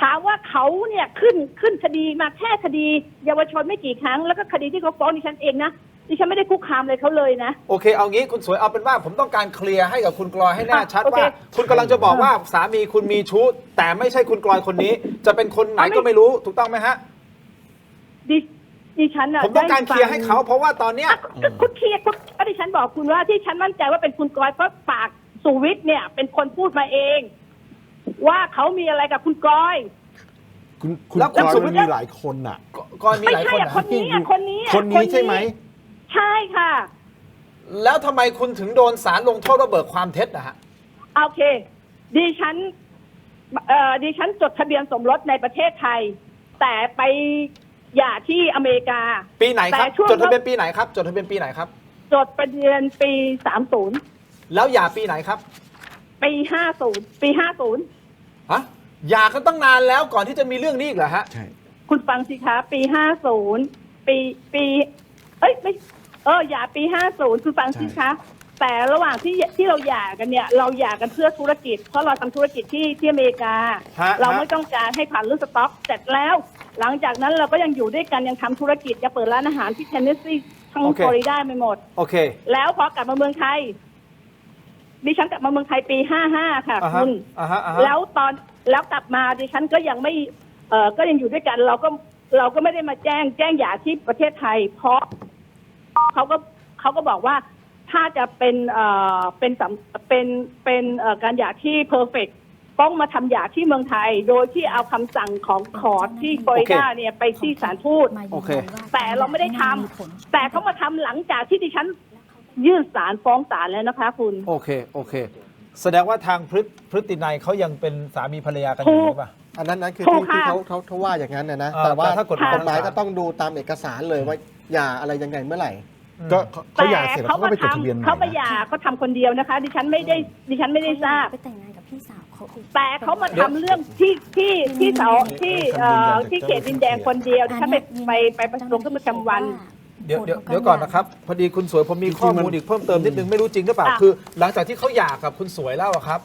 Speaker 7: ถามว่าเขาเนี่ยขึ้นคดีมาแค่คดีเยาวชนไม่กี่ครั้งแล้วก็คดีที่เขาฟ้องดิฉันเองนะดิฉันไม่ได้คุกคามเลยเขาเลยนะ
Speaker 3: โอเคเอางี้คุณสวยเอาเป็นว่าผมต้องการเคลียร์ให้กับคุณกลอยให้แน่ชัดว่าคุณกำลังจะบอกว่าสามีคุณมีชู้แต่ไม่ใช่คุณกลอยคนนี้จะเป็นคนไหนก็ไม่รู้ถูกต้องไหมฮะ
Speaker 7: ดิฉัน
Speaker 3: ผมต้องการเคลียร์ให้เขาเพราะว่าตอนเนี้ย
Speaker 7: คุณเคลียร์ก็ดิฉันบอกคุณว่าที่ฉันมั่นใจว่าเป็นคุณกลอยเพราะปากสุวิทย์เนี่ยเป็นคนพูดมาเองว่าเขามีอะไรกับคุณกลอย
Speaker 4: คุณกลอยมันมีหลายคนน่ะ
Speaker 3: กลอยมีหลายคน
Speaker 7: คนนี้
Speaker 4: ใช่ไหม
Speaker 7: ใช่ค่ะ
Speaker 3: แล้วทำไมคุณถึงโดนศาลลงโทษว่าเบิกความเท็จนะฮะ
Speaker 7: โอเคดิฉันจดทะเบียนสมรสในประเทศไทยแต่ไปหย่าที่อเมริกา
Speaker 3: ปีไหนครับจดทะเบียนปีไหนครับจดทะเบียนปีไหนครับ
Speaker 7: จดทะเบียนปี30
Speaker 3: แล้วหย่าปีไหนครับ
Speaker 7: ปี50ปี50
Speaker 3: ฮะหย่ากันตั้งนานแล้วก่อนที่จะมีเรื่องนี้อีกเหรอฮะ
Speaker 4: ใช่
Speaker 7: คุณฟังสิคะปี50ปีไม่หย่าปี50คือฟังสิคะแต่ระหว่างที่เราหย่ากันเนี่ยเราหย่ากันเพื่อธุรกิจเพราะเราทำธุรกิจที่อเมริกาเราไม่ต้องการให้ผ่านเรื่องสต็อกเสร็จแล้วหลังจากนั้นเราก็ยังอยู่ด้วยกันยังทำธุรกิจจะเปิดร้านอาหารที่เทนเนสซีทั้งฟลอริดาไปหมด
Speaker 3: โอเค
Speaker 7: แล้วพอกลับมาเมืองไทยดิฉันกลับมาเมืองไทยปี55ค่ะคุณแล้วกลับมาดิฉันก็ยังไม่ก็ยังอยู่ด้วยกันเราก็ไม่ได้มาแจ้งหย่าที่ประเทศไทยเพราะเขาก็บอกว่าถ้าจะเป็นการหย่าที่เพอร์เฟกต์ต้องมาทำหย่าที่เมืองไทยโดยที่เอาคำสั่งของคอร์ทที่ฟลอริดาเนี่ยไปที่ศาลทูตแต่เราไม่ได้ทำแต่เขามาทำหลังจากที่ดิฉันยื่นศาลฟ้องศาลแล้วนะคะคุณ
Speaker 3: โอเคแสดงว่าทางพฤตินัยเขายังเป็นสามีภรรยากันอยู่หรือเปล่า
Speaker 6: อันนั้นคือที่เขาว่าอย่างนั้นนะแต่ว่าถ้ากฎหมายก็ต้องดูตามเอกสารเลยว่าหย่าอะไรยังไงเมื่อไหร่
Speaker 4: ก็เขาหย่าเสร็จเขาก็ไปจดทะเบียน
Speaker 7: เขาไปหย่าก็ทำคนเดียวนะคะดิฉันไม่ได้ทราบ
Speaker 5: ไปแต่งงานกับพี่สาวเขา
Speaker 7: แต่เขามาทำเรื่องที่เสาที่เขตดินแดงคนเดียวดิฉันไปลงขึ้นประจำวัน
Speaker 3: เดี๋ยวก่อนนะครับพอดีคุณสวยผมมีข้อมูลอีกเพิ่มเติมนิดนึงไม่รู้จริงหรือเปล่าคือหลังจากที่เขาหย่ากับคุณสวยแล้วครับ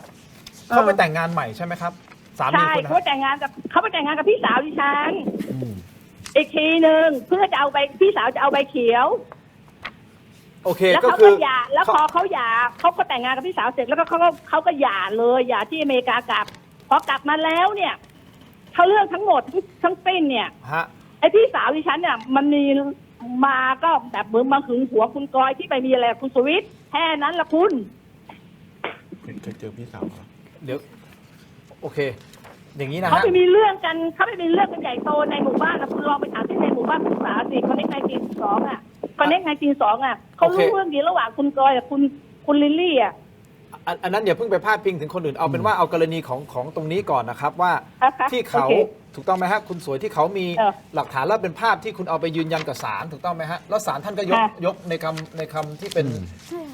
Speaker 3: เขาไปแต่งงานใหม่ใช่ไหมครับสามีคุณ
Speaker 7: เขาไปแต่งงานกับพี่สาวดิฉัน อีกทีหนึ่งเพื่อจะเอาใบพี่สาวจะเอาใบเขียว
Speaker 3: โอเค
Speaker 7: แล้ว
Speaker 3: ก็
Speaker 7: เขา
Speaker 3: คื
Speaker 7: ก็
Speaker 3: อ
Speaker 7: หย่าแล้วพอเขาหย่าเขาก็แต่งงานกับพี่สาวเสร็จแล้วก็เขาก็หย่าเลยหย่าที่อเมริกากลับพอกลับมาแล้วเนี่ยเขาเรื่องทั้งหมดทั้งสิ้นเนี่ย
Speaker 3: ฮะ
Speaker 7: ไอ้พี่สาวดิฉันเนี่ยมันมีมาก็แบบเหมือนมาหึงหัวคุณกอยที่ไปมีอะไรกับคุณสวิทย์แค่นั้นละคุณ
Speaker 4: เคยเจอพี่สาวเหรอ
Speaker 3: เดี๋ยวโอเค อย่างนี้นะ
Speaker 7: เขา
Speaker 3: ฮะ
Speaker 7: ไปมีเรื่องกันเขาไปมีเรื่องกันใหญ่โตในหมู่บ้านนะคุณลองไปถามที่ในหมู่บ้านศึกษาสิคอนเน็กไนจี2อ่ะคอนเน็กไนจี2อ่ะเขารู้เรื่องดีระหว่างคุณกอยกับคุณลิลลี่อ่ะ
Speaker 3: อันนั้นอย่าเพิ่งไปพาดพิงถึงคนอื่นเอาเป็นว่าเอากรณีของตรงนี้ก่อนนะครับว่า
Speaker 7: นะคะ
Speaker 3: ที่เขา
Speaker 7: โอเค
Speaker 3: ถูกต้องไหมฮะคุณสวยที่เขามี
Speaker 7: เออ
Speaker 3: หลักฐานแล้วเป็นภาพที่คุณเอาไปยืนยันกับศาลถูกต้องไหมฮะแล้วศาลท่านก็ยกในคำที่เ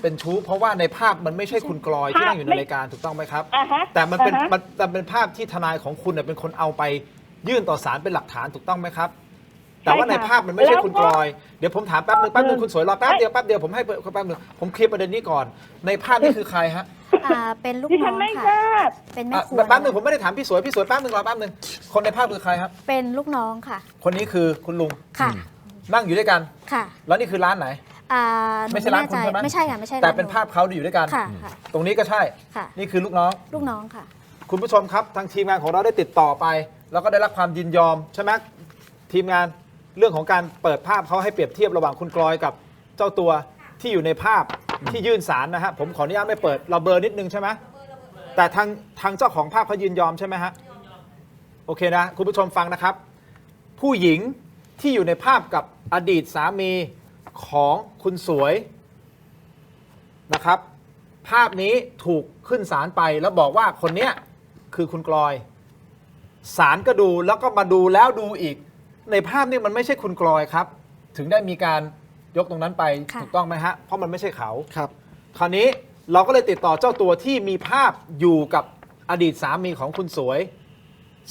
Speaker 3: ป็นชู้เพราะว่าในภาพมันไม่ใช่คุณกลอยที่นั่งอยู่ในรายการถูกต้องไหมครับ
Speaker 7: อ่าฮะ
Speaker 3: แต่มันเป็น
Speaker 7: อ่าฮะ
Speaker 3: มันเป็นภาพที่ทนายของคุณเนี่ยเป็นคนเอาไปยื่นต่อศาลเป็นหลักฐานถูกต้องไหมครับ แต่ว่าในภาพมันไม่ใช่คุณกลอยเดี๋ยวผมถามแป๊บนึงคุณสวยรอแป๊บเดียวผมให้แป๊บนึงผมเคลียร์ประเด็นนี้ก่อนในภาพนี่คือใครฮะ
Speaker 5: เป็นลูก
Speaker 7: ดิ
Speaker 5: น้
Speaker 7: ฉั
Speaker 5: อน ง
Speaker 7: ไม่ท
Speaker 5: ค่ะ
Speaker 7: ราบ
Speaker 5: เป็นแม่ครัว
Speaker 3: แป๊บนึงผมไม่ได้ถามพี่สวยแป๊บนึงรอแป๊บนึงคนในภาพคือใครครับ
Speaker 5: เป็นลูกน้องค่ะ
Speaker 3: คนนี้คือคุณลุง
Speaker 5: ค่ะ
Speaker 3: นั่งอยู่ด้วยกัน
Speaker 5: ค่ะ
Speaker 3: แล้วนี่คือร้านไหน
Speaker 5: ห
Speaker 3: ไม่ใช่ร้านคุณใช่ไหม
Speaker 5: ไม่ใช่ค่ะไม่ใช่
Speaker 3: แต่
Speaker 5: ร้
Speaker 3: เป็นภาพเขาอยู่ด้วยกัน
Speaker 5: ค่ะค่ะ
Speaker 3: ตรงนี้ก็ใช่
Speaker 5: ค่ะ
Speaker 3: นี่คือลูกน้อง
Speaker 5: ลูกน้องค่ะ
Speaker 3: คุณผู้ชมครับทางทีมงานของเราได้ติดต่อไป แล้วก็ได้รับความยินยอมใช่ไหมทีมงานเรื่องของการเปิดภาพเขาให้เปรียบเทียบระหว่างคุณกลอยกับเจ้าตัวที่อยู่ในภาพที่ยื่นศาลนะฮะผมขออนุญาตไม่เปิดเราเบลอนิดนึงใช่ไหมแต่ทางเจ้าของภาพเขายินยอมใช่ไหมฮะโอเคนะคุณผู้ชมฟังนะครับ ผู้หญิงที่อยู่ในภาพกับอดีตสามีของคุณสวยนะครับ ภาพนี้ถูกขึ้นศาลไปแล้วบอกว่าคนเนี้ยคือคุณกลอยศาลก็ดูแล้วก็มาดูแล้วดูอีก ในภาพนี้มันไม่ใช่คุณกลอยครับ ถึงได้มีการยกตรงนั้นไป
Speaker 5: ค่ะ
Speaker 3: ถูกต้องไหมฮะเพราะมันไม่ใช่เขา
Speaker 6: ครับ
Speaker 3: คราวนี้เราก็เลยติดต่อเจ้าตัวที่มีภาพอยู่กับอดีตสามีของคุณสวย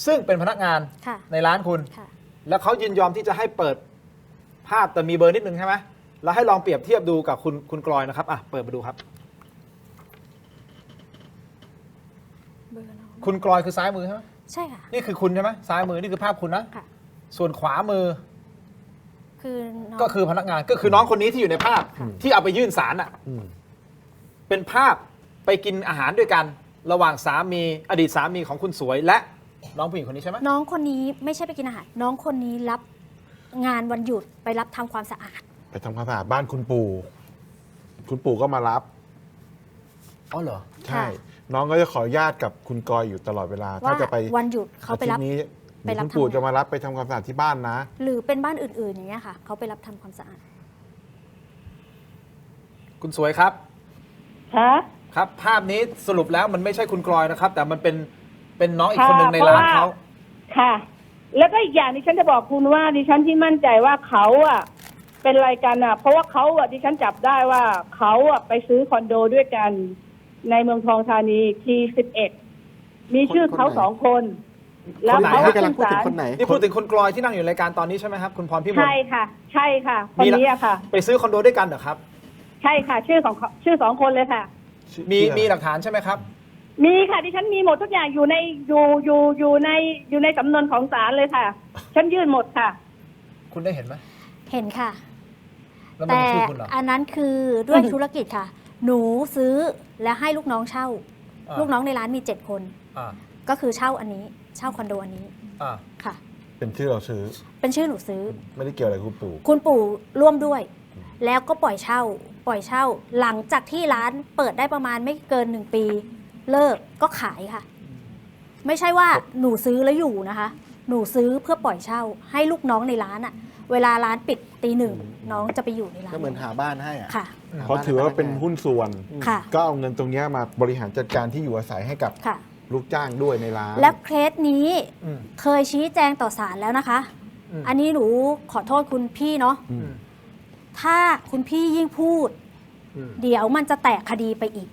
Speaker 3: ซึ่งเป็นพนักงาน
Speaker 5: ค่ะ
Speaker 3: ในร้านคุณ
Speaker 5: ค่ะ
Speaker 3: แล้วเขายินยอมที่จะให้เปิดภาพแต่มีเบอร์นิดนึงใช่ไหมแล้วให้ลองเปรียบเทียบดูกับคุณกลอยนะครับอ่ะเปิดมาดูครับ
Speaker 5: เบอร์น้อง
Speaker 3: คุณกลอยคือซ้ายมือใช่ไหม
Speaker 5: ใช่ค่ะ
Speaker 3: นี่คือคุณใช่ไหมซ้ายมือนี่คือภาพคุณนะ
Speaker 5: ค่ะ
Speaker 3: ส่วนขวามือ
Speaker 5: คือน้อง
Speaker 3: ก็คือพนักงานก็คือน้องคนนี้ที่อยู่ในภาพที่เอาไปยื่นศาลอ่ะเป็นภาพไปกินอาหารด้วยกัน ระหว่างสามีอดีตสามีของคุณสวยและน้องผู้หญิงคนนี้ใช่ไหม
Speaker 5: น้องคนนี้ไม่ใช่ไปกินอาหาร น้องคนนี้รับงานวันหยุดไปรับทำความสะอาด
Speaker 4: ไปทำความสะอาดบ้านคุณปู่ คุณปู่ก็มารับ
Speaker 3: อ๋อเหรอ
Speaker 4: ใช่ น้องก็จะขออนุญาตกับคุณกอยอยู่ตลอดเวลา ถ้า
Speaker 5: ว่า
Speaker 4: จะไป
Speaker 5: วันหยุดเขาไปรับ
Speaker 4: อทิตย์นี้
Speaker 5: ไปรับ
Speaker 4: คุณปู่
Speaker 5: ทำงาน
Speaker 4: จะมารับไปทำความสะอาดที่บ้านนะ
Speaker 5: หรือเป็นบ้านอื่นๆอย่างเงี้ยค่ะเขาไปรับทำความสะอาด
Speaker 3: คุณสวยครับ
Speaker 7: ฮะ
Speaker 3: ครับ ภาพนี้สรุปแล้วมันไม่ใช่คุณกลอยนะครับ แต่มันเป็นน้องอีกคนหนึ่งในร้านเขา
Speaker 7: ค่ะ แล้วก็อีกอย่างดิฉันจะบอกคุณว่าดิฉันที่มั่นใจว่าเขาอ่ะเป็นอะไรกันอ่ะ เพราะว่าเขาอ่ะดิฉันจับได้ว่าเขาอ่ะไปซื้อคอนโดด้วยกันในเมืองทองธานีที11มีชื่อเขา2 คน แล้วเขา
Speaker 3: คนไหนฮะ
Speaker 6: กำลังพูดถึงคนไหน
Speaker 3: นี่พูดถึงคุณกลอยที่นั่งอยู่ในรายการตอนนี้ใช่ไหมครับคุณพรพิมล
Speaker 7: ใช่ค่ะ ใช่ค่ะ คนนี้อะค่ะ
Speaker 3: ไปซื้อคอนโดด้วยกันเหรอครับ
Speaker 7: ใช่ค่ะ ชื่อ2 คนเลยค่ะ
Speaker 3: มีหลักฐานใช่ไหมครับ
Speaker 7: มีค่ะดิฉันมีหมดทุกอย่างอยู่ในสำนวนของศาลเลยค่ะ ฉันยื่นหมดค่ะ
Speaker 3: คุณได้เห็นไหม
Speaker 5: เห็นค่ะ
Speaker 3: แล้วมัน
Speaker 5: แต่
Speaker 3: เป็นชื่อคุณเหรอ
Speaker 5: อันนั้นคือด้วยธุรกิจค่ะ หนูซื้อและให้ลูกน้องเช่า
Speaker 3: อ่า
Speaker 5: ลูกน้องในร้านมี 7 คน
Speaker 3: อ่า
Speaker 5: ก็คือเช่าอันนี้เช่าคอนโดอันนี้
Speaker 3: อ่า
Speaker 5: ค่ะ
Speaker 4: เป็นชื่อเราซื้อ
Speaker 5: เป็นชื่อหนูซื้อ
Speaker 4: ไม่ได้เกี่ยวอะไรกับคุณปู่
Speaker 5: คุณปู่ร่วมด้วย แล้วก็ปล่อยเช่า หลังจากที่ร้านเปิดได้ประมาณไม่เกิน1 ปี เลิกก็ขายค่ะ ไม่ใช่ว่าหนูซื้อแล้วอยู่นะคะ หนูซื้อเพื่อปล่อยเช่า ให้ลูกน้องในร้านอะเวลาร้านปิดตี 1น้องจะไปอยู่ในร้าน
Speaker 6: ก็เหมือนหาบ้านให้อะ
Speaker 5: ค่ะ
Speaker 6: ห
Speaker 4: เขาถือว่าเป็นหุ้นส่วน
Speaker 5: ค่ะ
Speaker 4: ก็เอาเงินตรงเนี้ยมาบริหารจัดการที่อยู่อาศัยให้กับ
Speaker 5: ค่ะ
Speaker 4: ลูกจ้างด้วยในร้าน
Speaker 5: และเคสนี้
Speaker 3: อืม
Speaker 5: เคยชี้แจงต่อศาลแล้วนะคะ
Speaker 3: อืม
Speaker 5: อันนี้หนูขอโทษคุณพี่เนาะ
Speaker 4: อืม
Speaker 5: ถ้าคุณพี่ยิ่งพูด
Speaker 3: อืม
Speaker 5: เดี๋ยวมันจะแตกคดีไปอีก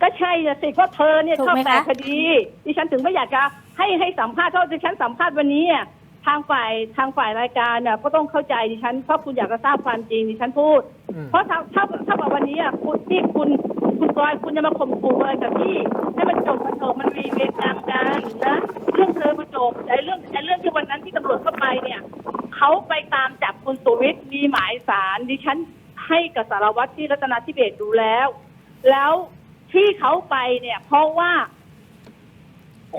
Speaker 7: ก็ใช่น่ะสิเพราะเธอเนี่ย
Speaker 5: ถูก
Speaker 7: ชอบ
Speaker 5: ไหมคะ
Speaker 7: แต่คดีดิฉันถึงไม่อยากจะให้สัมภาษณ์เพราะดิฉันสัมภาษณ์วันนี้อะทางฝ่ายรายการน่ะก็ต้องเข้าใจดิฉันเพราะคุณอยากจะทราบความจริงดิฉันพูด
Speaker 3: อืม
Speaker 7: เพราะถ้ากับวันนี้อ่ะคุณก ลอยคุณจะมาข่มขู่อะไรกับพี่ให้มันจบมันเถอะมันมีเวรกรรมกันนะเรื่องเธอมาจบไอ้เรื่องที่วันนั้นที่ตำรวจเข้าไปเนี่ยเขาไปตามจับคุณสุวิทย์มีหมายสารดิฉันให้กับสารวัตรที่รัตนาธิเบศรดูแล้วที่เขาไปเนี่ยเพราะว่า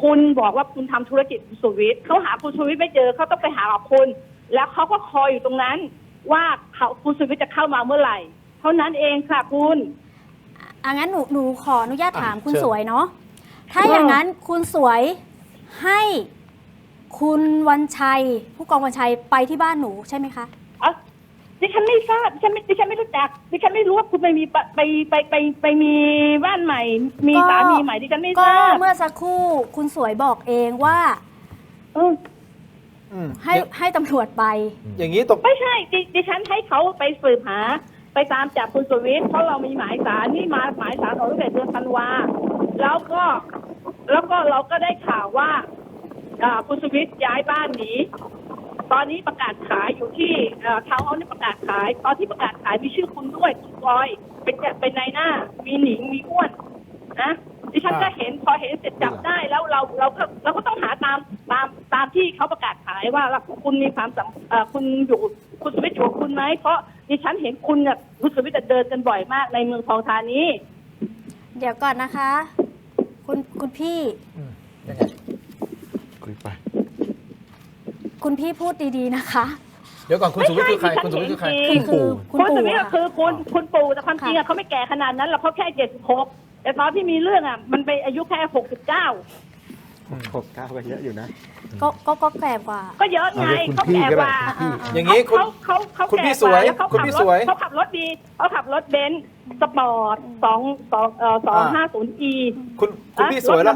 Speaker 7: คุณบอกว่าคุณทำธุรกิจคุณสุวิทย์เขาหาคุณสุวิทย์ไม่เจอเขาต้องไปหาคุณแล้วเขาก็คอยอยู่ตรงนั้นว่าคุณสุวิทย์จะเข้ามาเมื่อไหร่เท่านั้นเองค่ะคุณ
Speaker 5: งั้นหนูขออนุญาตถามคุณ
Speaker 3: เชิญ
Speaker 5: สวยเนาะถ้าอย่างนั้นคุณสวยให้คุณวันชัยผู้กองวันชัยไปที่บ้านหนูใช่ไหมคะ
Speaker 7: ดิฉันไม่ทราบดิฉันไม่รู้จักดิฉันไม่รู้ว่าคุณไปมีไปมีบ้านใหม่มีสามีใหม่ดิฉันไม่ทราบ
Speaker 5: ก็เมื่อสักครู่คุณสวยบอกเองว่าให้ตำรวจไป
Speaker 3: อย่างนี้ตก
Speaker 7: ไม่ใช่ดิฉันให้เขาไปสืบหาไปตามจับคุณสุวิทย์เพราะเรามีหมายสารนี่มาหมายสารออกตั้งแต่เดือนธันวาแล้วก็เราก็ได้ข่าวว่าคุณสุวิทย์ย้ายบ้านหนีตอนนี้ประกาศขายอยู่ที่ทาวน์เฮาส์นี่ประกาศขายตอนที่ประกาศขายมีชื่อคุณด้วยคุณกอยเป็นนายหน้ามีหนิงมีอ้วนนะดิฉันก็เห็นพอเห็นเสร็จจับได้แล้วเราก็ต้องหาตามที่เขาประกาศขายว่าคุณมีความคุณอยู่คุณสุวิทย์อยู่กับคุณไหมเพราะดิฉันเห็นคุณเนี่ยคุณสุวิทย์เดินกันบ่อยมากในเมืองทองธานี
Speaker 5: เดี๋ยวก่อนนะคะคุณพี่
Speaker 4: คุยไป
Speaker 5: คุณพี่พูดดีๆนะคะ
Speaker 3: เดี๋ยวก่อนคุณสุวิทย์คือใครคุณสุวิทย์คือใคร
Speaker 7: คุณสุวิทย์คือคุณปู่แต่ความจริงเขาไม่แก่ขนาดนั้นหรอกเขาแค่76แต่ตอนที่มีเรื่องมันไปอายุแค่
Speaker 6: 69ไปเยอะอยู่นะ
Speaker 5: ก็แก่กว่า
Speaker 7: ก็เยอะไงเขาแก่กว่า
Speaker 3: อย่างนี้คุณพี่สวยคุณพี่สวย
Speaker 7: เขาขับรถดีเขาขับรถเบนซ์สปอร์ต250e
Speaker 3: คุณพี่สวยแล้ว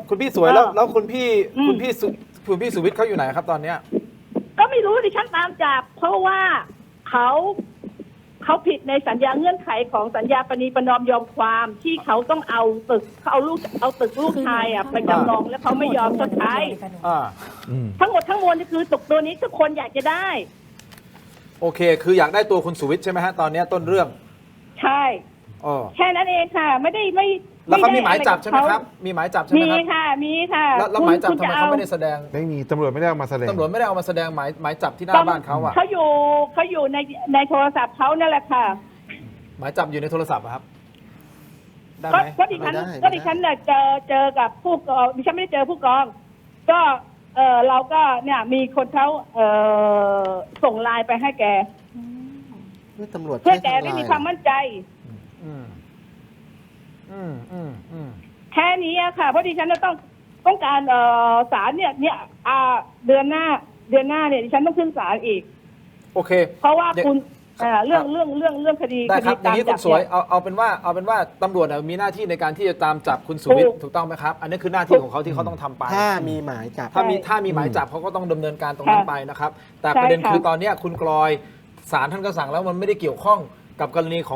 Speaker 3: คุณพี่สวยแล้วคุณพี่สุวิทย์เขาอยู่ไหนครับตอนเนี้ย
Speaker 7: ก็ไม่รู้ดิฉันตามจับเพราะว่าเขาผิดในสัญญาเงื่อนไขของสัญญาปณีประนอมยอมความที่เขาต้องเอาตึกลูกชายไปจำนองแล้วเขาไม่ยอมชดใช้ทั้งหมดทั้งมวลนี่คือตึกตัวนี้ทุกคนอยากจะได้
Speaker 3: โอเคคืออยากได้ตัวคุณสุวิทย์ใช่ไหมฮะตอนนี้ต้นเรื่อง
Speaker 7: ใช่แค่นั้นเองค่ะไม่
Speaker 3: แล้วเขามีหมายจับใช่ไหมครับมีหมายจับใช่ไหมครับ
Speaker 7: มีค่ะ
Speaker 3: แล้วหมายจับทำไมเขาไม่ได้แสดง
Speaker 4: ไม่มีตำรวจไม่ได้เอามาแสดง
Speaker 3: ตำรวจไม่ได้เอามาแสดงหมายจับที่หน้าบ้านเขา
Speaker 7: เขาอยู่ในโทรศัพท์เขานั่นแหละค่ะ
Speaker 3: หมายจับอยู่ในโทรศัพท์ครับได้ไหม
Speaker 7: ก็ดิฉันเนี่ยเจอกับผู้กองดิฉันไม่ได้เจอผู้กองก็เราก็เนี่ยมีคนเขาส่งไลน์ไปให้แก
Speaker 6: ตำรวจ
Speaker 7: เพื่อแกไม่มีความมั่นใจแค่นี้ค่ะเพราะดิฉันต้องการศาลเนี่ยเดือนหน้าเนี่ยดิฉันต้องขึ้นศาลอีก
Speaker 3: โอเค
Speaker 7: เพราะว่าคุณเรื่องคดี
Speaker 3: ได้ครับอย่างนี้คุณสวยเอาเป็นว่าตำรวจมีหน้าที่ในการที่จะตามจับคุณสุวิทย์ถูกต้องไหมครับอันนี้คือหน้าที่ของเขาที่เขาต้องทำไป
Speaker 6: ถ้ามีหมายจับ
Speaker 3: ถ้ามีหมายจับเขาก็ต้องดำเนินการตรงนั้นไปนะครับแต่ประเด็นคือตอนนี้คุณกลอยศาลท่านก็สั่งแล้วมันไม่ได้เกี่ยวข้องกับกรณีข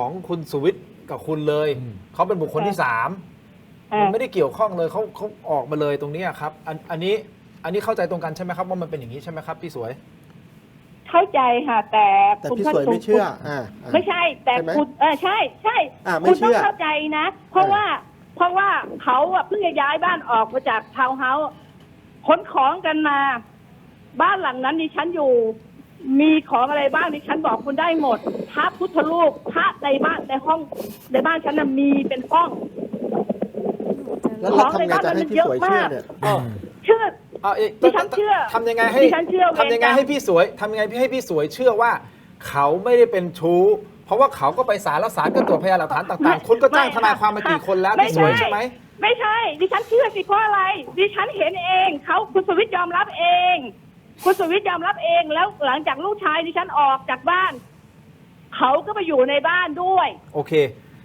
Speaker 3: องคุณสุวิทย์กับคุณเลยเขาเป็นบุคคลที่3มันไม่ได้เกี่ยวข้องเลยเขาออกมาเลยตรงนี้ครับอันนี้เข้าใจตรงกันใช่ไหมครับว่ามันเป็นอย่างนี้ใช่ไหมครับพี่สวย
Speaker 7: เข้าใจค่ะแต่
Speaker 6: พี่สวยไม่เชื่อ
Speaker 7: ไม่ใช่แต่คุณใช่คุณต้องเข้าใจนะเพราะว่าเขาเพิ่งจะย้ายบ้านออกมาจากทาวน์เฮาส์ขนของกันมาบ้านหลังนั้นดิฉันอยู่มีของอะไรบ้างดิฉันบอกคุณได้หมดพระพุทธรูปพระในบ้านในห้องในบ้านฉันน่ะมีเป็นห้อง
Speaker 6: แล้วเราทำไงจะให้พี่สวยเชื่อเนี่ย
Speaker 7: เชื่อดิฉันเชื่อ
Speaker 3: ทำยังไงให้พี่สวยทำยังไงให้พี่สวยเชื่อว่าเขาไม่ได้เป็นชู้เพราะว่าเขาก็ไปศาลแล้วศาลก็ตรวจพยานหลักฐานต่างๆคุณก็จ้างทนายความมากี่คนแล้วพี่สวยใช่ไหม
Speaker 7: ไม่ใช่ดิฉันเชื่อสิเพราะอะไรดิฉันเห็นเองคุณสุวิทย์ยอมรับเองคุณสุวิทย์ยอมรับเองแล้วหลังจากลูกชายดิฉันออกจากบ้านเขาก็ไปอยู่ในบ้านด้วย
Speaker 3: โอเค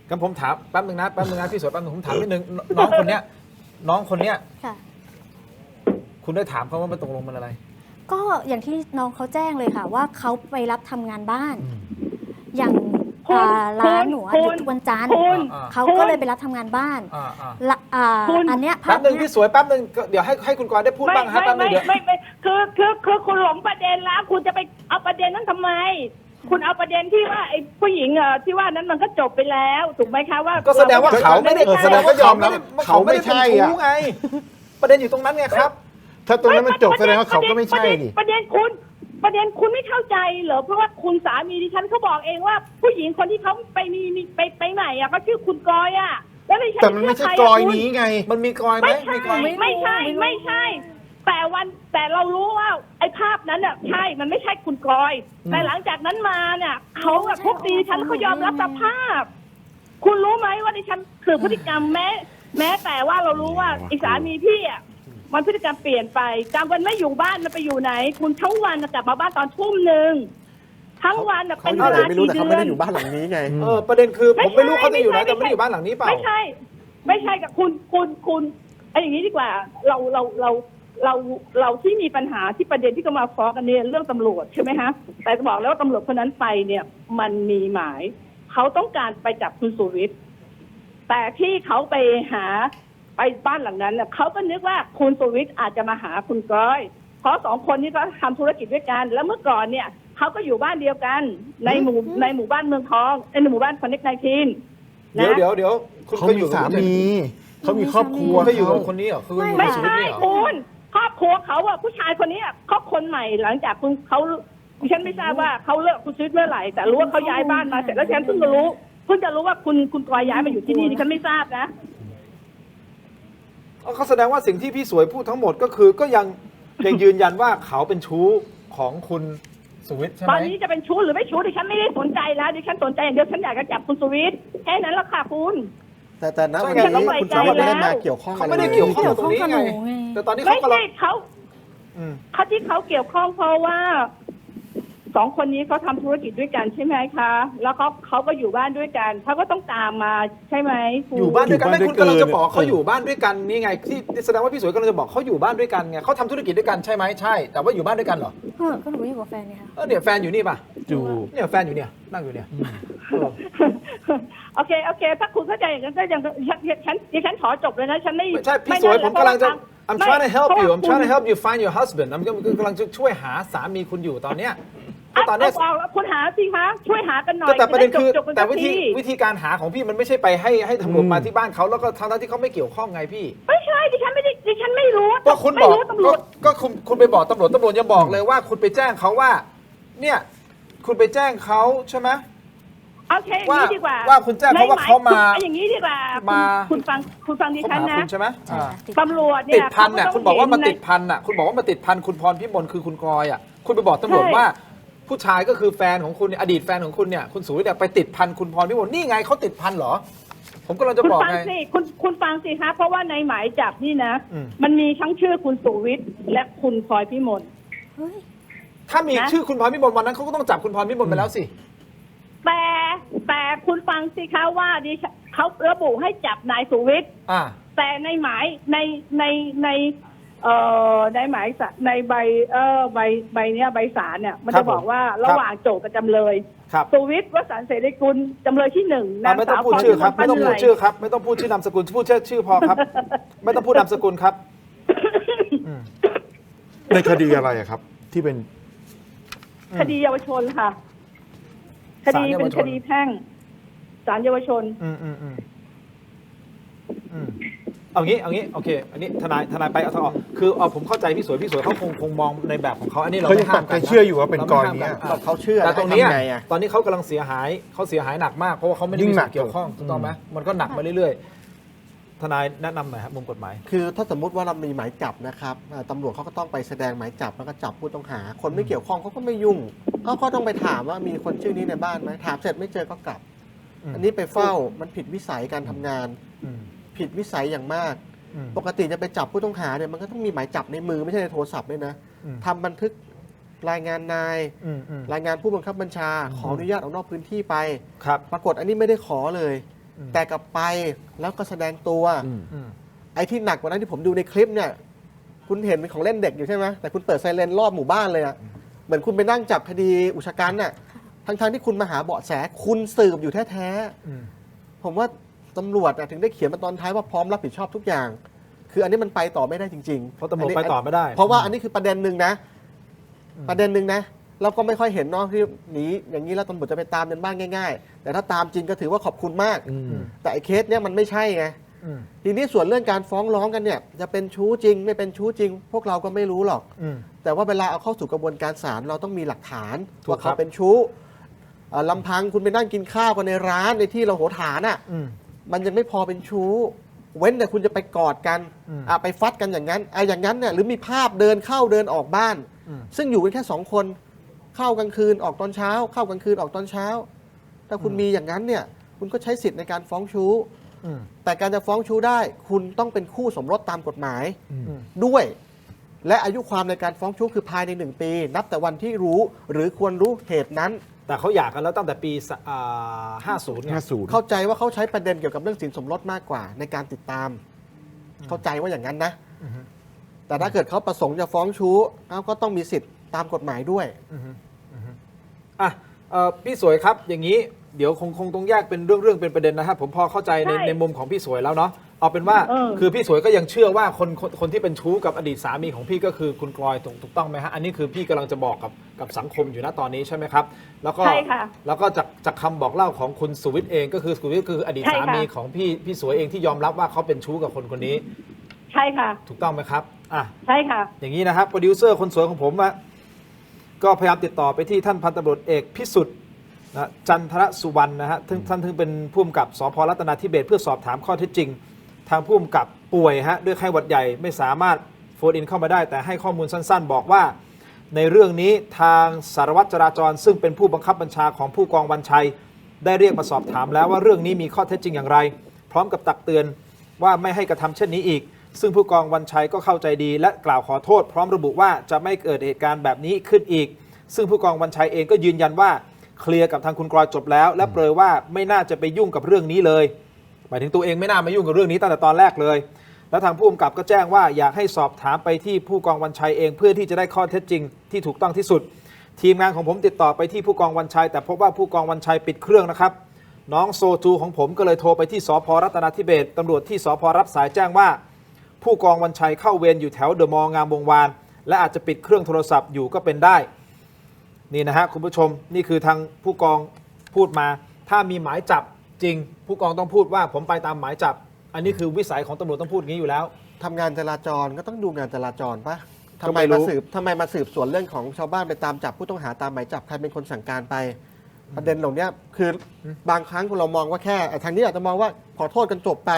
Speaker 3: งั้นผมถามแป๊บนึงนะพี่สวยแป๊บนึงผมถามนิดนึงน้องคนเนี้ยคุณได้ถามเขาว่ามันตกลงมันอะไร
Speaker 5: ก็อย่างที่น้องเขาแจ้งเลยค่ะว่าเขาไปรับทำงานบ้านอย่างร้านหนูหยุดวันจันทร์เขาก็เลยไปรับทำงานบ้านอันเนี้ย
Speaker 3: แป๊บนึงพี่สวยแป๊บนึงเดี๋ยวให้คุณกรได้พูดบ้างครับแป๊บนึงเดี๋ยว
Speaker 7: ไม่คือคุณหลงประเด็นแล้วคุณจะไปเอาประเด็นนั้นทำไม คุณเอาประเด็นที่ว่าไอ้ผู้หญิงที่ว่านั้นมันก็จบไปแล้วถูกไหมคะว่า
Speaker 3: ก็แสดงว่าเขาไม่ได้
Speaker 4: แสดงว่ายอมรับ
Speaker 3: เขาไม่ได้
Speaker 4: เขาไม่ใช่
Speaker 3: เป็น
Speaker 4: อะ
Speaker 3: ชู้ไง ประเด็นอยู่ตรงนั้นไงครับ
Speaker 4: ถ้าตรงนั้นมันจบแสดงว่าเขาก็ไม่ใช่ดิ
Speaker 7: ประเด็นคุณไม่เข้าใจเหรอเพราะว่าคุณสามีดิฉันเขาบอกเองว่าผู้หญิงคนที่เขาไปมีไปใหม่เขาชื่อคุณกอยแล้วดิฉัน
Speaker 4: แต่มันไม่ใช่กลอยนี้ไง
Speaker 3: มันมีกลอยไหม
Speaker 7: ไม่ใช่
Speaker 3: มีกลอย
Speaker 7: ไม่ใช่ แต่เรารู้ว่าไอ้ภาพนั้นใช่มันไม่ใช่คุณกอยแต่หลังจากนั้นมาเนี่ยเขาพบดิฉันเขายอมรับสภาพ คุณรู้ไหมว่าดิฉันสืบพฤติกรรมแม้แต่ว่าเรารู้ว่าไอ้สามีพี่มันพฤติกรรมเปลี่ยนไปจำวันไม่อยู่บ้านมันไปอยู่ไหน คุณทั้งวันกลับมาบ้านตอนทุ่มหนึ่งทั้งวัน
Speaker 6: เขา
Speaker 7: เป็น
Speaker 6: อยู่
Speaker 7: เว
Speaker 6: ไหน
Speaker 7: ลา
Speaker 6: ไม่รู้
Speaker 7: กี่
Speaker 6: แต่
Speaker 7: เดื
Speaker 6: เขา
Speaker 7: อ
Speaker 6: ไม่ได้
Speaker 7: น
Speaker 6: อยู่บ้านหลังนี้ไง
Speaker 3: ประเด็นคือผมไม่รู้
Speaker 7: ไม่ใช่
Speaker 3: เขาจะอยู่ไหน
Speaker 7: ไม่ใช่
Speaker 3: แต่ไม่ได้อยู่บ้านหลังนี้เปล่า
Speaker 7: ไม่ใช่กับคุณไอ้อย่างนี้ดีกว่าเราที่มีปัญหาที่ประเด็นที่เขามาฟ้องกันเนี่ยเรื่องตำรวจใช่ไหมฮะแต่จะบอกแล้วว่าตำรวจคนนั้นไปเนี่ยมันมีหมายเขาต้องการไปจับคุณสุวิทย์แต่ที่เขาไปหาไปบ้านหลังนั้นเนี่ยเขาก็นึกว่าคุณสุวิทย์อาจจะมาหาคุณก้อยเพราะสองคนนี้ก็ทำธุรกิจด้วยกันแล้วเมื่อก่อนเนี่ยเขาก็อยู่บ้านเดียวกันในหมู่บ้านเมืองทองในหมู่บ้านคอนเนคไนทีน
Speaker 3: เดี๋ยวคุณ
Speaker 4: เขา
Speaker 3: เคย
Speaker 4: มี
Speaker 3: อยู่กับ
Speaker 4: สา
Speaker 3: ผู้ชาย
Speaker 4: มีเขามีครอบครัว
Speaker 3: คุณเคยอยู่กับคนนี้เหรอคืออยู่
Speaker 7: ไม่
Speaker 3: กับชีวิต
Speaker 7: ใช่
Speaker 3: นี่เหรอ
Speaker 7: คุณครอบครัวเขาผู้ชายคนนี้เขาคนใหม่หลังจากคุณเขาดิฉันไม่ทราบว่าเขาเลิกคุณชีวิตเมื่อไหร่แต่รู้ว่าเขาย้ายบ้านมาเสร็จแล้วฉันเพิ่งจะรู้ว่าคุณกอยย้ายมาอยู่ที่นี่ดิฉันไม่ทราบนะ
Speaker 3: เขาแสดงว่าสิ่งที่พี่สวยพูดทั้งหมดก็คือก็ยังยืนยันว่าเขาเป็นชู้ของคุณสุวิทย์ใช่ไห
Speaker 7: ต
Speaker 3: ม
Speaker 7: อนนี้จะเป็นชู้หรือไม่ชู้ดิฉันไม่ได้สนใจแล้วดิฉันสนใจอย่างเดียวฉันอยากจะจับคุณสุวิทย์แค่นั้นแหละค่ะคุณ
Speaker 6: แต่ณวัน
Speaker 7: ใช่
Speaker 6: นี้
Speaker 7: ไง
Speaker 6: คุณสุวิทย์ไม่ได้มาเกี่ยวข้อง
Speaker 3: เขา
Speaker 6: อะไร
Speaker 3: ไม่ได้
Speaker 6: ล
Speaker 3: เกี่ยวข้องกับตรงนี้ไง แต่ตอนนี้
Speaker 7: ไม่
Speaker 3: เขากำลั
Speaker 7: ใช่
Speaker 3: ง
Speaker 7: เขาที่เขาเกี่ยวข้องเพราะว่าสองคนนี้เขาทำธุรกิจด้วยกันใช่ไหมคะแล้วเขาก็อยู่บ้านด้วยกันเขาก็ต้องตามมาใช่ไหมคุณ
Speaker 3: อยู่บ้านด้วยกันไม่
Speaker 4: อยู่
Speaker 3: คุณ
Speaker 4: บ้านด้วยกัน
Speaker 3: กำลังจะบอกเขาอยู่บ้านด้วยกันนี่ไงที่แสดงว่าพี่สวยกำลังจะบอกเขาอยู่บ้านด้วยกันไงเขาทำธุรกิจด้วยกันใช่ไหมใช่แต่ว่าอยู่บ้านด้วยกันเหรอ
Speaker 5: ก็หนูอยู่กับแฟนไงคะ
Speaker 3: เนี่ยแฟนอยู่นี่ป่ะ
Speaker 4: อยู่
Speaker 3: เนี่ยแฟนอยู่เนี่ยนั่งอยู่เนี่ย
Speaker 7: โอเคถ้าคุณเข้าใจอย่างนั้นก็ยังฉันขอจบเลยนะฉันไม่
Speaker 3: ไม่ใช่พี่สวยผมกำลังจะ I'm trying to help you I'm trying to help you find your husband ผมกำลังจะช่วยหาสามีคุณอยู่ตอนเนี้ยเพราะตอนเนี้ย
Speaker 7: เอาคุณหาสิคะช่วยหากันหน่อย
Speaker 3: แต่ประเด็นคือ
Speaker 7: จบกัน
Speaker 3: แต่
Speaker 7: สักที
Speaker 3: วิธีการหาของพี่มันไม่ใช่ไปให้ตำรวจมาที่บ้านเขาแล้วก็ทั้งที่เขาไม่เกี่ยวข้องไงพี่
Speaker 7: ไม่ใช่ดิฉันไม่รู้
Speaker 3: ก็คุณบอก
Speaker 7: ไม่รู้ตำรวจ
Speaker 3: ก็คุณไปบอกตำรวจยังบอกเลยว่าคุณไปแจ้งเขาว่า เนี่ยคุณไปแจ้งเขาใช่ไหม
Speaker 7: โอเคอย่างนี้ดีกว่า
Speaker 3: ว่าคุณแจ้งเขาว่าเขามา
Speaker 7: อย่างนี้ดีกว่า
Speaker 3: มา
Speaker 7: คุณฟังดิ
Speaker 3: เขา
Speaker 7: ฉัน
Speaker 3: หา
Speaker 7: นะ
Speaker 3: คุณใช่ไหม
Speaker 5: ใช่ค่ะติด
Speaker 7: ตำรวจ
Speaker 3: ติ
Speaker 7: เนี่
Speaker 3: ด
Speaker 7: ย
Speaker 3: พันน่ะ
Speaker 7: เข
Speaker 3: คุณบอกว่ามา
Speaker 7: เห็
Speaker 3: ติดพันน่ะคุณบอกว่ามาติดพันคุณพรพิมลคือคุณกอยอ่ะคุณไปบอกตำรวจว่า ผู้ชายก็คือแฟนของคุณเนี่ยอดีตแฟนของคุณเนี่ยคุณสุวิทย์เนี่ยไปติดพันคุณพรพิมลนี่ไงเขาติดพันเหรอ ผมกำลังจะ
Speaker 7: คุณ
Speaker 3: บอก
Speaker 7: ฟัง
Speaker 3: ไง
Speaker 7: สิคุณฟังสิคะเพราะว่าในหมายจับนี่นะ
Speaker 3: อืม
Speaker 7: มันมีทั้งชื่อคุณสุวิทย์และคุณพลอยพิมล
Speaker 5: เฮ้ย
Speaker 3: ถ้ามี
Speaker 7: นะ
Speaker 3: ชื่อคุณพรพิมลวันนั้นเขาก็ต้องจับคุณพรพิมลไปแล้วสิ
Speaker 7: แต่คุณฟังสิคะว่าดิฉันเขาระบุให้จับนายสุวิทย์
Speaker 3: อ่า
Speaker 7: แต่ในหมายในหมายในใบเนี้ยใบสารเนี่ยมัน
Speaker 3: ครั
Speaker 7: จะ
Speaker 3: บ
Speaker 7: บอกว่า
Speaker 3: ผม
Speaker 7: ระหว่างโจทก์กับจำเลย
Speaker 3: ครับ
Speaker 7: สุวิทย์วสันต์เสรีกุลจำเลยที่หนึ่งนาง
Speaker 3: ไม่ต้อ
Speaker 7: สาง ว
Speaker 3: พูด
Speaker 7: พร
Speaker 3: ชื่อครับ
Speaker 7: พิ
Speaker 3: ไม่
Speaker 7: มล
Speaker 3: ต้องพูดชื่อครับ ไม่ต้องพูดชื่อนามสกุลพูดชื่อพอครับ ไม่ต้องพูดนามสกุลครับ
Speaker 4: ในคดีอะไรอะครับ ที่เป็น
Speaker 7: คดีเยาวชนค่ะ คดี
Speaker 3: ศาลเยาวชน
Speaker 7: เป็นคดีแพ่งศาลเยาวชน
Speaker 3: เอางี้โอเค อันนี้ทนายไปเอาทางออกคือผมเข้าใจพี่สวยเขาคงมองในแบบของเขาอันนี้เรา
Speaker 4: เขายั
Speaker 3: ไม่
Speaker 4: ง
Speaker 3: ห้าม
Speaker 4: ปักใจ
Speaker 3: กัน
Speaker 4: เชื่ออยู่ว่าเป็นกรณี
Speaker 6: เขาเชื่อ
Speaker 3: แต่ตรงเนี้ย
Speaker 6: ให้ทำไงอะ
Speaker 3: ตอนนี้เขากำลังเสียหายหนักมากเพราะว่าเขาไม่ได้
Speaker 4: ยิ่
Speaker 3: มี
Speaker 4: งหนั
Speaker 3: ส่ว
Speaker 4: ก
Speaker 3: นเกี่ยวข้องถูกต้องไหมมันก็หนักมาเรื่อยๆทนายแนะนำหน่อยครับมุมกฎหมาย
Speaker 6: คือถ้าสมมุติว่าเรามีหมายจับนะครับตำรวจเขาก็ต้องไปแสดงหมายจับแล้วก็จับผู้ต้องหา คนไม่เกี่ยวข้องเขาก็ไม่ยุ่งเขาก็ต้องไปถามว่ามีคนชื่อนี้ในบ้านไหมถามเสร็จไม่เจอก็กลับ อันนี้ไปเฝ้ามันผิดวิสัยการทำงาน ผิดวิสัยอย่างมาก ปกติจะไปจับผู้ต้องหาเนี่ยมันก็ต้องมีหมายจับในมือไม่ใช่ในโทรศัพท์ด้วยนะทำบันทึกรายงานนาย รายงานผู้บังคับบัญชา ขออนุญาตออกนอกพื้นที่ไป
Speaker 3: ครับ
Speaker 6: ปรากฏอันนี้ไม่ได้ขอเลย แต่กลับไปแล้วก็แสดงตัว ไอ้ที่หนักกว่านั้นที่ผมดูในคลิปเนี่ยคุณเห็นเป็นของเล่นเด็กอยู่ใช่ไหมแต่คุณเปิดไซเรนรอบหมู่บ้านเลยอะเหมือนคุณไปนั่งจับคดีอุกชะกันน่ะทั้งที่คุณมาหาเบาะแสคุณสืบอยู่แท้ๆผมว่าตำรวจถึงได้เขียนมาตอนท้ายว่าพร้อมรับผิดชอบทุกอย่าง คืออันนี้มันไปต่อไม่ได้จริงๆ
Speaker 3: เพราะตำรวจไปต่อไม่ได้
Speaker 6: เพราะว่าอันนี้คือประเด็นหนึ่งนะ ประเด็นหนึ่งนะ เราก็ไม่ค่อยเห็นเนาะที่หนีอย่างนี้แล้วตำรวจจะไปตามในบ้านง่ายๆ แต่ถ้าตามจริงก็ถือว่าขอบคุณมาก แต่ไอ้เคสเนี้ยมันไม่ใช่ไงทีนี้ส่วนเรื่องการฟ้องร้องกันเนี่ยจะเป็นชู้จริงไม่เป็นชู้จริง พวกเราก็ไม่รู้หรอกแต่ว่าเวลาเอาเข้าสู่กระบวนการศาลเราต้องมีหลักฐานว่าเขาเป็นชู้ลำพังคุณไปนั่งกินข้าวกันในร้านในที่เราโหฐานอ่ะมันยังไม่พอเป็นชู้เว้นแต่คุณจะไปกอดกันไปฟัดกันอย่างนั้นอย่างนั้นเนี่ยหรือมีภาพเดินเข้าเดินออกบ้านซึ่งอยู่กันแค่2 คนเข้ากลางคืนออกตอนเช้าเข้ากลางคืนออกตอนเช้าถ้าคุณมีอย่างนั้นเนี่ยคุณก็ใช้สิทธิ์ในการฟ้องชู้แต่การจะฟ้องชู้ได้คุณต้องเป็นคู่สมรสตามกฎหมายด้วยและอายุความในการฟ้องชู้คือภายใน1 ปีนับแต่วันที่รู้หรือควรรู้เหตุนั้น
Speaker 3: แต่เขาหย่ากันแล้วตั้งแต่ปี50ไง
Speaker 6: เข้าใจว่าเขาใช้ประเด็นเกี่ยวกับเรื่องสินสมรสมากกว่าในการติดตามเข้าใจว่าอย่างนั้นนะแต่ถ้าเกิดเขาประสงค์จะฟ้องชู้เขาก็ต้องมีสิทธิ์ตามกฎหมายด้วย
Speaker 3: พี่สวยครับอย่างนี้เดี๋ยวคงต้องแยกเป็นเรื่องเป็นประเด็นนะครับผมพอเข้าใจในมุมของพี่สวยแล้วเนาะเอาเป็นว่าคือพี่สวยก็ยังเชื่อว่าคนที่เป็นชู้กับอดีตสามีของพี่ก็คือคุณกลอยถูกต้องไหมฮะอันนี้คือพี่กำลังจะบอกกับสังคมอยู่ณตอนนี้ใช่ไหมครับแล้วก็จากคำบอกเล่าของคุณสุวิทย์เองก็คือสุวิทย์คืออดีตสามีของพี่สวยเองที่ยอมรับว่าเขาเป็นชู้กับคนนี้
Speaker 7: ใช่ค่ะ
Speaker 3: ถูกต้องไหมครับ
Speaker 7: ใช่ค่ะ
Speaker 3: อย่างนี้นะครับโปรดิวเซอร์คนสวยของผมก็พยายามติดต่อไปที่ท่านพันตำรวจเอกพิสุทธิ์จันทรสุวรรณนะฮะท่านเป็นผู้กำกับสพ.รัตนาธิเบศเพื่อสอบถามข้อเท็จจริงทางผู้กำกับป่วยด้วยไข้หวัดใหญ่ไม่สามารถโฟนอินเข้ามาได้แต่ให้ข้อมูลสั้นๆบอกว่าในเรื่องนี้ทางสารวัตรจราจรซึ่งเป็นผู้บังคับบัญชาของผู้กองวันชัยได้เรียกมาสอบถามแล้วว่าเรื่องนี้มีข้อเท็จจริงอย่างไรพร้อมกับตักเตือนว่าไม่ให้กระทำเช่นนี้อีกซึ่งผู้กองวันชัยก็เข้าใจดีและกล่าวขอโทษพร้อมระบุว่าจะไม่เกิดเหตุการณ์แบบนี้ขึ้นอีกซึ่งผู้กองวันชัยเองก็ยืนยันว่าเคลียร์กับทางคุณกลอยจบแล้วและเปรยว่าไม่น่าจะไปยุ่งกับเรื่องนี้เลยหมายถึงตัวเองไม่น่ามายุ่งกับเรื่องนี้ตั้งแต่ตอนแรกเลยและทางผู้กำกับก็แจ้งว่าอยากให้สอบถามไปที่ผู้กองวันชัยเองเพื่อที่จะได้ข้อเท็จจริงที่ถูกต้องที่สุดทีมงานของผมติดต่อไปที่ผู้กองวันชัยแต่พบว่าผู้กองวันชัยปิดเครื่องนะครับน้องโซจูของผมก็เลยโทรไปที่สพ.รัตนาธิเบศตำรวจที่สพ.รับสายแจ้งว่าผู้กองวันชัยเข้าเวรอยู่แถวเดอะมอลล์งามวงวานและอาจจะปิดเครื่องโทรศัพท์อยู่ก็เป็นได้นี่นะฮะคุณผู้ชมนี่คือทางผู้กองพูดมาถ้ามีหมายจับจริงผู้กองต้องพูดว่าผมไปตามหมายจับอันนี้คือวิสัยของตำรวจต้องพูดอย่างนี้อยู่แล้ว
Speaker 6: ทำงานจราจรก็ต้องดูงานจราจรปะทำไมมาสืบสวนเรื่องของชาวบ้านไปตามจับผู้ต้องหาตามหมายจับใครเป็นคนสั่งการไปประเด็นเหล่านี้คือบางครั้งเรามองว่าแค่ทางนี้อาจจะมองว่าขอโทษกันจบไป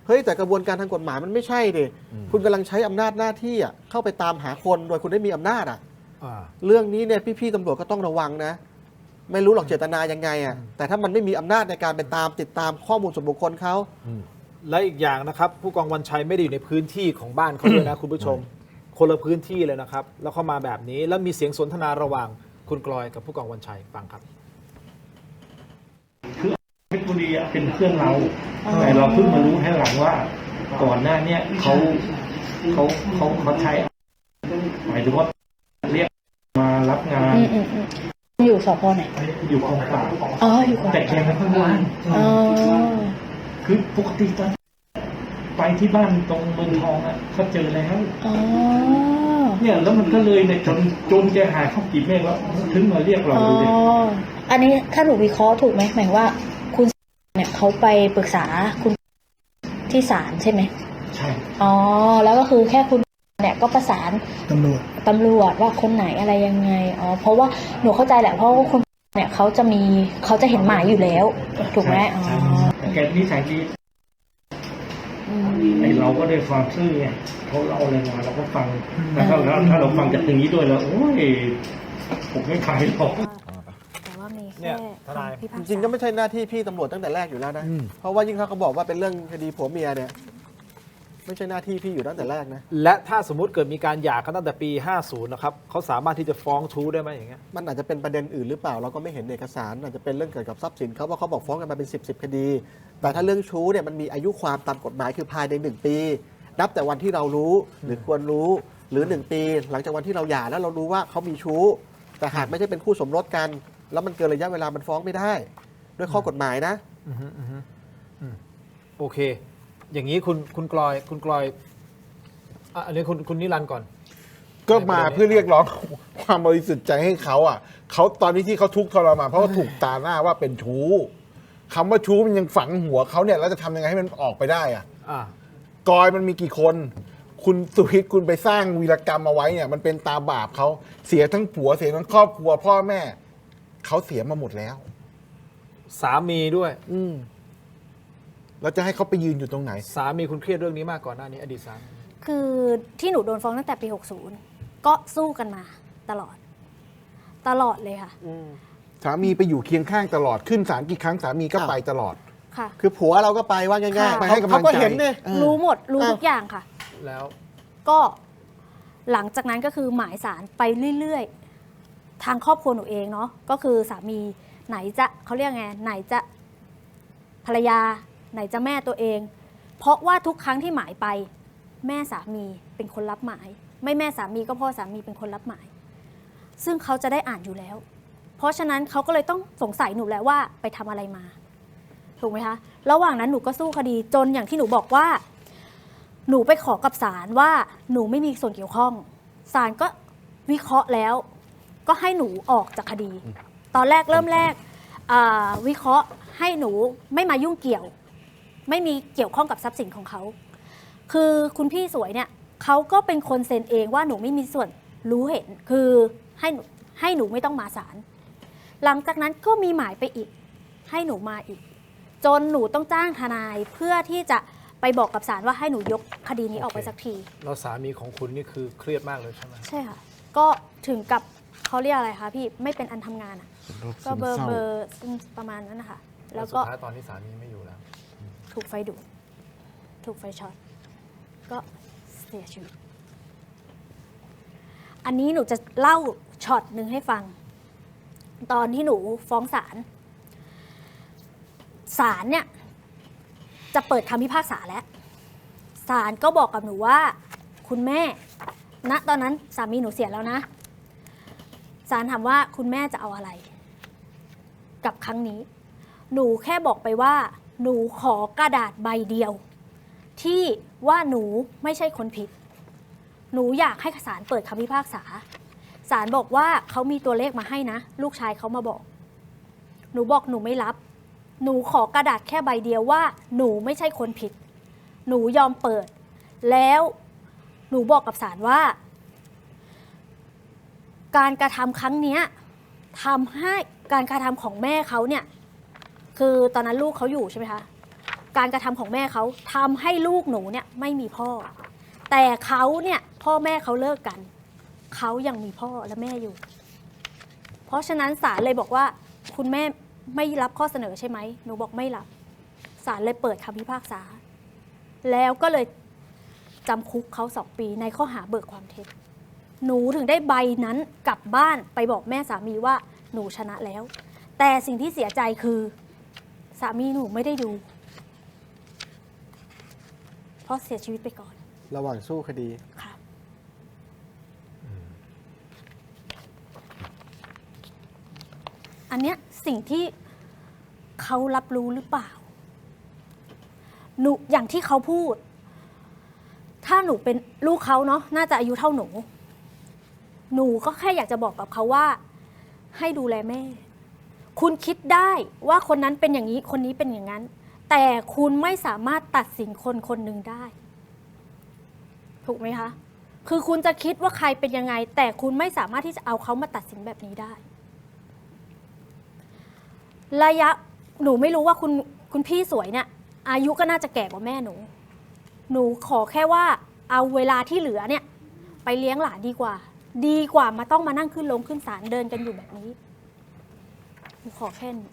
Speaker 6: เฮ้ยแต่กระบวนการทางกฎหมายมันไม่ใช่ดิคุณกำลังใช้อำนาจหน้าที่เข้าไปตามหาคนโดยคุณได้มีอำนาจเรื่องนี้เนี่ยพี่ๆตำรวจก็ต้องระวังนะไม่รู้หรอกเจตนายังไงแต่ถ้ามันไม่มีอำนาจในการไปติดตามข้อมูลส่วนบุคคลเขา
Speaker 3: และอีกอย่างนะครับผู้กองวันชัยไม่ได้อยู่ในพื้นที่ของบ้านเขาเลยนะ คุณผู้ชมคนละพื้นที่เลยนะครับแล้วเข้ามาแบบนี้แล้วมีเสียงสนทนาระหว่างคุณกลอยกับผู้กองวันชัยฟังครับ
Speaker 8: คือเพชรบุรีเป็นเพื่อนเราแต่เราเพิ่งมารู้ให้หลังว่าก่อนหน้านี้เขาใช้หมายถึงว่าเรียกมารับงาน
Speaker 9: อยู่สพ.ไหน
Speaker 8: อยู่กองปราบ
Speaker 9: อยู่กอง
Speaker 8: แต่แกไม่ค่อยว่างคือปกติตอนไปที่บ้านตรงเมืองทองเขาเจอแล้วเนี่ยแล้วมันก็เลยเนี่ยจนแกหายเข้ากี่เมฆแล้วถึงมาเรียกเราดูดิ
Speaker 9: อันนี้ถ้าหนูวิเคราะห์ถูกไหมหมายว่าคุณเนี่ยเขาไปปรึกษาคุณที่ศาลใช่ไหม
Speaker 8: ใช่
Speaker 9: แล้วก็คือแค่คุณเนี่ยก็ประสานตำรวจว่าคนไหนอะไรยังไงเพราะว่าหนูเข้าใจแหละเพราะว่าคนเนี่ยเขาจะเห็นหมายอยู่แล้วถูกไหม
Speaker 8: แกนิสัยดีไอเราก็ได้ฟังซื่อไงเขาเล่าอะไรมาเราก็ฟังแล้วถ้าเราฟังจากอย่างนี้ด้วยแล้วโอ้ยผมไม่ขายหรอก
Speaker 5: แต่ว่ามีแค่
Speaker 6: จริงๆก็ไม่ใช่หน้าที่พี่ตำรวจตั้งแต่แรกอยู่แล้วนะเพราะว่ายิ่งเขาบอกว่าเป็นเรื่องคดีผัวเมียเนี่ยไม่ใช่หน้าที่พี่อยู่ตั้งแต่แรกนะ
Speaker 3: และถ้าสมมุติเกิดมีการหย่ากันตั้งแต่ปี50นะครับเขาสามารถที่จะฟ้องชู้ได้ไหมอย่างเงี้ย
Speaker 6: มันอาจจะเป็นประเด็นอื่นหรือเปล่าเราก็ไม่เห็นเอกสารอาจจะเป็นเรื่องเกี่ยวกับทรัพย์สินเขาว่าเขาบอกฟ้องกันมาเป็น10 คดีแต่ถ้าเรื่องชู้เนี่ยมันมีอายุความตามกฎหมายคือภายใน1 ปีนับแต่วันที่เรารู้หรือควรรู้หรือ1 ปีหลังจากวันที่เราหย่าแล้วเรารู้ว่าเขามีชู้แต่หากไม่ใช่เป็นคู่สมรสกันแล้วมันเกินระยะเวลามันฟ้องไม่ได้ด้วยข้อกฎหมายนะ
Speaker 3: โอเคอย่างนี้คุณกลอยอันนี้คุณนิรันดร์ก่อน
Speaker 4: ก็มาเพื่อเรียกร้องความบริสุทธิ์ใจให้เขาอ่ะเขาตอนนี้ที่เขาทุกข์ทรมานเพราะว่าถูกตาหน้าว่าเป็นชู้คำว่าชู้มันยังฝังหัวเขาเนี่ยแล้วจะทำยังไงให้มันออกไปได้อ่ะกอยมันมีกี่คนคุณสุฮิตคุณไปสร้างวีรกรรมเอาไว้เนี่ยมันเป็นตาบาปเขาเสียทั้งผัวเสียทั้งครอบครัวพ่อแม่เขาเสียมาหมดแล้ว
Speaker 3: สามีด้วย
Speaker 4: แล้วจะให้เขาไปยืนอยู่ตรงไหน
Speaker 3: สามีคุณเครียดเรื่องนี้มากก่อนหน้านี้อดีตสามี
Speaker 5: คือที่หนูโดนฟ้องตั้งแต่ปี 60 ก็สู้กันมาตลอดเลยค่ะ
Speaker 4: สามีไปอยู่เคียงข้างตลอดขึ้นศาลกี่ครั้งสามีก็ไปตลอด
Speaker 5: ค่ะ
Speaker 6: คือผัวเราก็ไปว่าง่าย
Speaker 5: ค่ะ
Speaker 6: ๆ
Speaker 4: ไปให้กำลังใจ
Speaker 6: เขาก็เห็นเนี่ย
Speaker 5: รู้หมดรู้ทุกอย่างค่ะ
Speaker 3: แล้ว
Speaker 5: ก็หลังจากนั้นก็คือหมายสารไปเรื่อยๆ ทางครอบครัวหนูเองเนาะก็คือสามีไหนจะเขาเรียกไงไหนจะภรรยาไหนจะแม่ตัวเอง เพราะว่าทุกครั้งที่หมายไป แม่สามีเป็นคนรับหมาย ไม่แม่สามีก็พ่อสามีเป็นคนรับหมาย ซึ่งเขาจะได้อ่านอยู่แล้ว เพราะฉะนั้นเขาก็เลยต้องสงสัยหนูแล้วว่าไปทำอะไรมาถูกไหมคะระหว่างนั้นหนูก็สู้คดีจนอย่างที่หนูบอกว่า หนูไปขอกับศาลว่าหนูไม่มีส่วนเกี่ยวข้องศาลก็วิเคราะห์แล้ว ก็ให้หนูออกจากคดี ตอนแรกเริ่มแรกวิเคราะห์ให้หนูไม่มายุ่งเกี่ยว ไม่มีเกี่ยวข้องกับทรัพย์สินของเขาคือคุณพี่สวยเนี่ยเขาก็เป็นคนเซ็นเองว่าหนูไม่มีส่วนรู้เห็นคือให้หนูไม่ต้องมาศาลหลังจากนั้นก็มีหมายไปอีกให้หนูมาอีกจนหนูต้องจ้างทนายเพื่อที่จะไปบอกกับศาลว่าให้หนูยกคดีนี้ออกไปสักที
Speaker 3: แล้วสามีของคุณนี่คือเครียดมากเลยใช่ไหม
Speaker 5: ใช่ค่ะก็ถึงกับเขาเรียกอะไรคะพี่ไม่เป็นอันทำงานอ่ะก็เบอร์ประมาณนั้นนะคะแล้วก็
Speaker 3: สุดท้ายตอนนี้สามีไม่อยู่แล้ว
Speaker 5: ถูกไฟดูดถูกไฟช็อตก็เสียชีวิตอันนี้หนูจะเล่าช็อตหนึ่งให้ฟัง ตอนที่หนูฟ้องศาลศาลเนี่ยจะเปิดคำพิพากษาแล้วศาลก็บอกกับหนูว่าคุณแม่ณตอนนั้นสามีหนูเสียแล้วนะศาลถามว่าคุณแม่จะเอาอะไรกับครั้งนี้หนูแค่บอกไปว่าหนูขอกระดาษใบเดียวที่ว่าหนูไม่ใช่คนผิดหนูอยากให้ศาลเปิดคำพิพากษาศาลบอกว่าเขามีตัวเลขมาให้นะลูกชายเขามาบอกหนูบอกหนูไม่รับหนูขอกระดาษแค่ใบเดียวว่าหนูไม่ใช่คนผิดหนูยอมเปิดแล้วหนูบอกกับศาลว่าการกระทำครั้งนี้ทำให้การกระทำของแม่เขาเนี่ยคือตอนนั้นลูกเขาอยู่ใช่ไหมคะการกระทำของแม่เขาทำให้ลูกหนูเนี่ยไม่มีพ่อแต่เขาเนี่ยพ่อแม่เขาเลิกกันเขายังมีพ่อและแม่อยู่เพราะฉะนั้นศาลเลยบอกว่าคุณแม่ไม่รับข้อเสนอใช่ไหมหนูบอกไม่รับศาลเลยเปิดคำพิพากษาแล้วก็เลยจำคุกเขา2 ปีในข้อหาเบิกความเท็จหนูถึงได้ใบนั้นกลับบ้านไปบอกแม่สามีว่าหนูชนะแล้วแต่สิ่งที่เสียใจคือสามีหนูไม่ได้ดูเพราะเสียชีวิตไปก่อน
Speaker 6: ระหว่างสู้คดี
Speaker 5: ค่ะอันเนี้ยสิ่งที่เขารับรู้หรือเปล่าหนูอย่างที่เขาพูดถ้าหนูเป็นลูกเขาเนาะน่าจะอายุเท่าหนูหนูก็แค่อยากจะบอกกับเขาว่าให้ดูแลแม่คุณคิดได้ว่าคนนั้นเป็นอย่างนี้คนนี้เป็นอย่างนั้นแต่คุณไม่สามารถตัดสินคนคนหนึ่งได้ถูกไหมคะคือคุณจะคิดว่าใครเป็นยังไงแต่คุณไม่สามารถที่จะเอาเขามาตัดสินแบบนี้ได้ระยะหนูไม่รู้ว่าคุณพี่สวยเนี่ยอายุก็น่าจะแก่กว่าแม่หนูขอแค่ว่าเอาเวลาที่เหลือเนี่ยไปเลี้ยงหลานดีกว่ามาต้องมานั่งขึ้นลงขึ้นศาลเดินกันอยู่แบบนี้หนูขอแค่นี้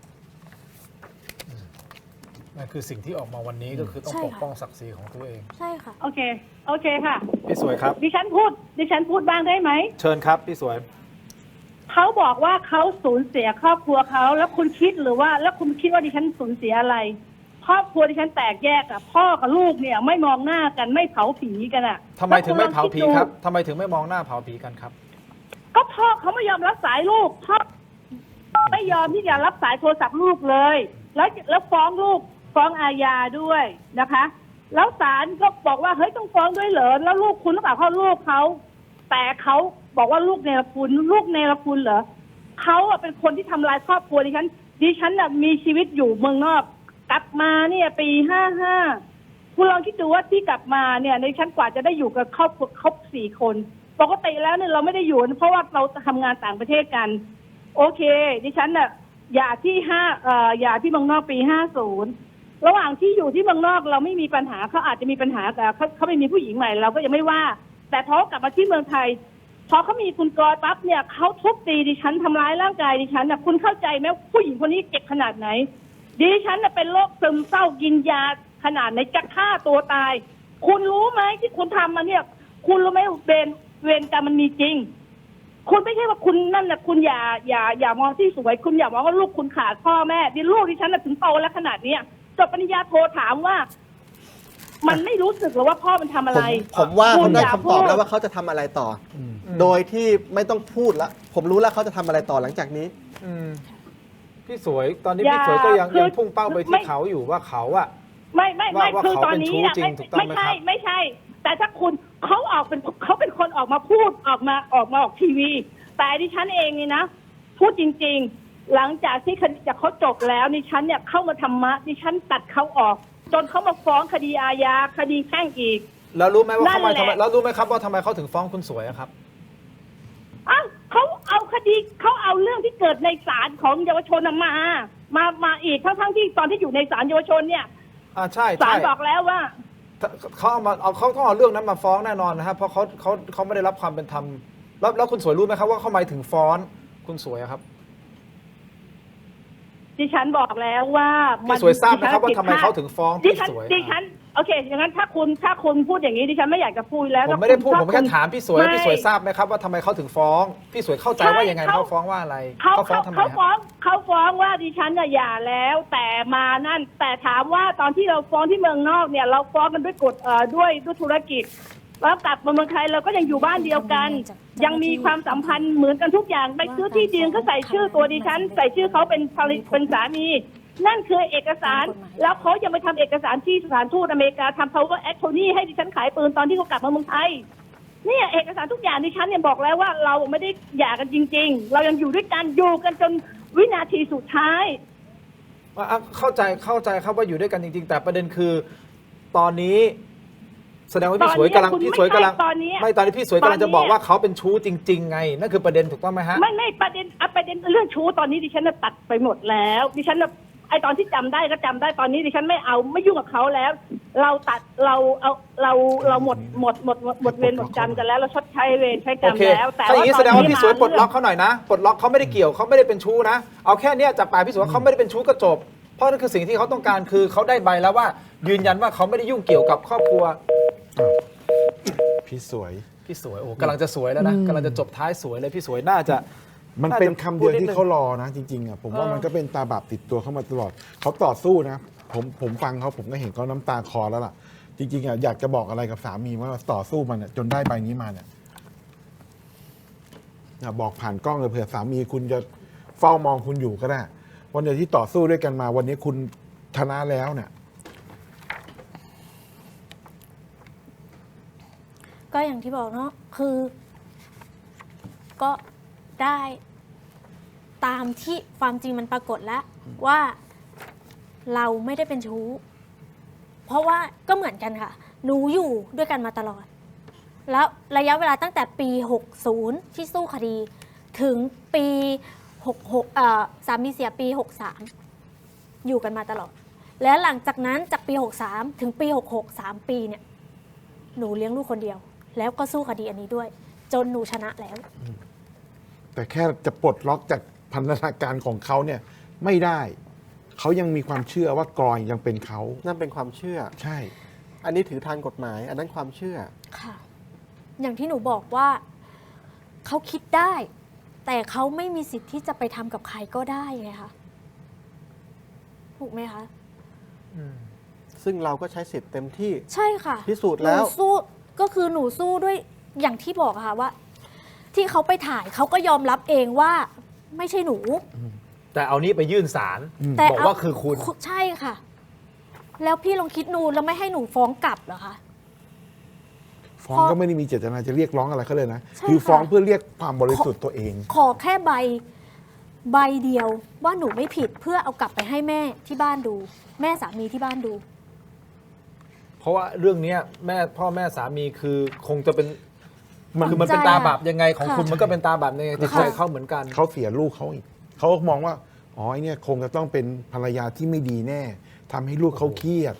Speaker 3: นั่นคือสิ่งที่ออกมาวันนี้ก็คือต้องปกป้องศักดิ์ศรีของตัวเอง
Speaker 5: ใช่ค่ะ
Speaker 7: โอเคค่ะ
Speaker 3: พี่สวยครับ
Speaker 7: ดิฉันพูดบ้างได้ไหม
Speaker 3: เชิญครับพี่สวย
Speaker 7: เขาบอกว่าเขาสูญเสียครอบครัวเขาแล้วคุณคิดหรือว่าแล้วคุณคิดว่าดิฉันสูญเสียอะไรครอบครัวดิฉันแตกแยกอะพ่อกับลูกเนี่ยไม่มองหน้ากันไม่เผาผีกันอะ
Speaker 3: ทำไมถึงไม่เผาผีครับทำไมถึงไม่มองหน้าเผาผีกันครับ
Speaker 7: ก็พ่อเขาไม่ยอมรับสายลูกพ่อไม่ยอมที่จะรับสายโทรศัพท์ลูกเลยแล้วฟ้องลูกฟ้องอาญาด้วยนะคะแล้วศาลก็บอกว่าเฮ้ยต้องฟ้องด้วยเหรอแล้วลูกคุณหรือเปล่าเขาลูกเขา แต่เขาบอกว่าลูกเนรคุณลูกเนรคุณเหรอเขาอะเป็นคนที่ทำลายครอบครัวดิฉันอะมีชีวิตอยู่เมืองนอกกลับมาเนี่ยปี55คุณลองคิดดูว่าที่กลับมาเนี่ยดิฉันกว่าจะได้อยู่กับครอบครัวครบ4 คนปกติแล้วเนี่ยเราไม่ได้อยู่เพราะว่าเราทำงานต่างประเทศกันโอเคดิฉันน่ะหย่าที่หย่าที่เมืองนอกปี50ระหว่างที่อยู่ที่เมืองนอกเราไม่มีปัญหาเขาอาจจะมีปัญหาแต่เขาไม่มีผู้หญิงใหม่เราก็ยังไม่ว่าแต่พอกลับมาที่เมืองไทยพอเขามีคุณกรปั๊บเนี่ยเขาทุบตีดิฉันทำร้ายร่างกายดิฉันนะคุณเข้าใจไหมผู้หญิงคนนี้เจ็บขนาดไหนดิฉันน่ะเป็นโรคซึมเศร้ากินยาขนาดไหนจะฆ่าตัวตายคุณรู้ไหมที่คุณทำมาเนี่ยคุณรู้ไหมเวรกรรมมันมีจริงคุณไม่ใช่ว่าคุณนั่นแหละคุณอย่ามองที่สวยคุณอย่ามองว่าลูกคุณขาดพ่อแม่ดิลูกดิฉันน่ะถึงโตแล้วขนาดนี้จบปริญญาโทถามว่ามันไม่รู้สึกหรอว่าพ่อมันทำอะไร
Speaker 6: ผมว่า
Speaker 7: คุ
Speaker 6: เขา
Speaker 7: ณ
Speaker 6: ได้
Speaker 7: อย่า
Speaker 6: คำตอบ
Speaker 7: พูด
Speaker 6: แล้วว่าเขาจะทำอะไรต่ออโดยที่ไม่ต้องพูดแล้วผมรู้แล้วเขาจะทำอะไรต่อหลังจากนี้
Speaker 3: พี่สวยตอนนี้
Speaker 7: อย่า
Speaker 3: พี่สวยก็ยัง
Speaker 7: คือ
Speaker 3: พุ่งเป้าไป
Speaker 7: ไม่
Speaker 3: ที่เขาอยู่ว่าเขาอะ
Speaker 7: ไม่
Speaker 3: ว่า
Speaker 7: คือ
Speaker 3: เขา
Speaker 7: ตอน
Speaker 3: เป็น
Speaker 7: นี้
Speaker 3: ชู้
Speaker 7: อะ
Speaker 3: จริงถูกต้องไหมครับ
Speaker 7: ไม่ใช่ แต่ถ้าคุณเขาเป็นคนออกมาพูดออกทีวี แต่ดิฉันเองนี่นะพูดจริงๆหลังจากที่คดีเขาจบแล้วดิฉันเนี่ยเข้ามาธรรมะดิฉันตัดเขาออกจนเขามาฟ้องคดีอาญาคดีแพ่งอีก
Speaker 3: แล้วรู้ไหมว่าเขามา
Speaker 7: นั่นแหละ
Speaker 3: ทำไมแล้วรู้ไหมครับว่าทำไมเขาถึงฟ้องคุณสวยอะครับ
Speaker 7: อ้าวเขาเอาคดีเขาเอาเรื่องที่เกิดในศาลของเยาวชนมาอีกทั้งที่ตอนที่อยู่ในศาลเยาวชนเนี่ย
Speaker 3: ใช่
Speaker 7: ศา
Speaker 3: ใช่
Speaker 7: ลบอกแล้วว่า
Speaker 3: เขาต้องเอาเรื่องนั้นมาฟ้องแน่นอนนะครับเพราะเขาไม่ได้รับความเป็นธรรมแล้วคุณสวยรู้ไหมครับว่าเขาหมายถึงฟ้องคุณสวยอะครับ
Speaker 7: ดิฉันบอกแล้วว่า
Speaker 3: พี่สวยทราบไหมครับว่าทำไมเขาถึงฟ้อง
Speaker 7: ดิ
Speaker 3: พี่
Speaker 7: ฉัน
Speaker 3: สวย
Speaker 7: ดิฉันโอเคอย่างนั้นถ้าคุณพูดอย่างนี้ดิฉันไม่อยากจะพูดแล้ว
Speaker 3: ผมไม่ได้พูดผมแค่ถามพี่สวย
Speaker 7: ไม่
Speaker 3: พี่สวยทราบไหมครับว่าทำไมเขาถึงฟ้องพี่สวยเข้าใจว่ายังไงเขาฟ้องว่าอะไร
Speaker 7: เขา
Speaker 3: ฟ้องทำไม
Speaker 7: เขา
Speaker 3: ค
Speaker 7: ฟ้อ
Speaker 3: รับ
Speaker 7: งเขาฟ้องว่าดิฉันน่ะหย่าแล้วแต่มานั่นแต่ถามว่าตอนที่เราฟ้องที่เมืองนอกเนี่ยเราฟ้องกันด้วยกฎด้วยธุรกิจแล้วกลับมาเมืองไทยเราก็ยังอยู่บ้านเดียวกัน ยังมีความสัมพันธ์เหมือนกันทุกอย่างไปซื้อที่ดินก็ใส่ชื่อตัวดิฉันใส่ชื่อเขาเป็นสามีนั่นคือเอกสารแล้วเขายังไปทำเอกสารที่สถานทูตอเมริกาทำ power attorney ให้ดิฉันขายปืนตอนที่เขากลับมาเมืองไทยเนี่ยเอกสารทุกอย่างดิฉันเนี่ยบอกแล้วว่าเราไม่ได้หย่ากันจริงๆเรายังอยู่ด้วยกันอยู่กันจนวินาทีสุดท้าย
Speaker 3: เข้าใจครับว่าอยู่ด้วยกันจริงๆ แต่ประเด็นคือตอนนี้แสดงว่าพี่สวยกำลัง
Speaker 7: ตอนนี้
Speaker 3: ไม่ตอนนี้พี่สวยกำลังจะบอกว่าเขาเป็นชู้จริงๆไงนั่นคือประเด็นถูกต้องไหมฮะ
Speaker 7: ไม่ประเด็นเรื่องชู้ตอนนี้ดิฉันน่ะตัดไปหมดแล้วดิฉันน่ะไอตอนที่จำได้ก็จำได้ตอนนี้ดิฉันไม่ยุ่งกับเขาแล้ว เราตัดเราหมดเวรหมดกรรมกันแล้วเราชดใช้เวรใช้กรรมแล้วแต่
Speaker 3: ถ้าอย่างนี้แสดงว่าพี่สวยปลดล็อก
Speaker 7: เ
Speaker 3: เขาหน่อยนะปลดล็อกเขาไม่ได้เกี่ยวเขาไม่ได้เป็นชู้นะเอาแค่เนี้ยจากปากพี่สวยว่าเขาไม่ได้เป็นชู้ก็จบเพราะนั่นคือสิ่งที่เขาต้องการคือเขาได้ใบแล้วว่ายืนยันว่าเขาไม่ได้ยุ่งเกี่ยวกับครอบครัว
Speaker 4: พี่สวย
Speaker 3: โอ้กำลังจะสวยแล้วนะกำลังจะจบท้ายสวยเลยพี่สวยน่าจะ
Speaker 4: มันเป็นคำเดียวที่
Speaker 3: พูดนิดนึง
Speaker 4: เขารอนะจริงๆอ่ะผมว่ามันก็เป็นตาบาปติดตัวเขามาตลอดเขาต่อสู้นะผมฟังเขาผมก็เห็นเขาน้ำตาคลอแล้วล่ะ จริงๆอ่ะอยากจะบอกอะไรกับสามีว่าต่อสู้มันจนได้ใบนี้มาเนี่ยบอกผ่านกล้องเลยเผื่อสามีคุณจะเฝ้ามองคุณอยู่ก็ได้วันเดียวที่ต่อสู้ด้วยกันมา วันนี้คุณชนะแล้วเนี่ย
Speaker 5: ก็อย่างที่บอกเนาะคือ ก็ได้ตามที่ความจริงมันปรากฏแล้วว่าเราไม่ได้เป็นชู้เพราะว่าก็เหมือนกันค่ะหนูอยู่ด้วยกันมาตลอดแล้วระยะเวลาตั้งแต่ปี60ที่สู้คดีถึงปี66สามีเสียปี63อยู่กันมาตลอดและหลังจากนั้นจากปี63ถึงปี66 3 ปีเนี่ยหนูเลี้ยงลูกคนเดียวแล้วก็สู้คดีอันนี้ด้วยจนหนูชนะแล้ว
Speaker 4: แต่แค่จะปลดล็อกจากพันธนาการของเขาเนี่ยไม่ได้เขายังมีความเชื่อว่ากรอยยังเป็นเขา
Speaker 6: นั่นเป็นความเชื่อ
Speaker 4: ใช่
Speaker 6: อันนี้ถือทางกฎหมายอันนั้นความเชื่อ
Speaker 5: ค่ะอย่างที่หนูบอกว่าเขาคิดได้แต่เขาไม่มีสิทธิ์ที่จะไปทำกับใครก็ได้ไงคะถูกไหมคะ
Speaker 6: ซึ่งเราก็ใช้สิทธิ์เต็มที่
Speaker 5: ใช่ค่ะ
Speaker 6: พิสูจน์แล้ว
Speaker 5: หนูสู้ก็คือหนูสู้ด้วยอย่างที่บอกค่ะว่าที่เขาไปถ่ายเขาก็ยอมรับเองว่าไม่ใช่หนู
Speaker 3: แต่เอานี้ไปยื่นศาลบอกว่าคือคุณ
Speaker 5: ใช่ค่ะแล้วพี่ลองคิดดูแล้วไม่ให้หนูฟ้องกลับเหรอคะ
Speaker 4: ฟ้องก็ไม่ได้มีเจตนาจะเรียกร้องอะไรเขาเลยนะ
Speaker 5: ใช่
Speaker 4: คือ
Speaker 5: ค่ะ
Speaker 4: ฟ้องเพื่อเรียกความบริสุทธิ์ตัวเอง
Speaker 5: ขอแค่ใบเดียวว่าหนูไม่ผิดเพื่อเอากลับไปให้แม่ที่บ้านดู แม่สามีที่บ้านดู
Speaker 3: เพราะว่าเรื่องเนี้ยพ่อแม่สามีคือคงจะเป็น
Speaker 4: มัน
Speaker 3: คือมันเป็นตาบาปยังไงของ
Speaker 5: ค่ะ
Speaker 3: คุณมันก็เป็นตาบาปยังไงที่ใจเขาเหมือนกัน
Speaker 4: เขาเสียลูกเขาอีกเขามองว่าอ๋อไอ้เนี่ยคงจะต้องเป็นภรรยาที่ไม่ดีแน่ทำให้ลูกเขาเครียด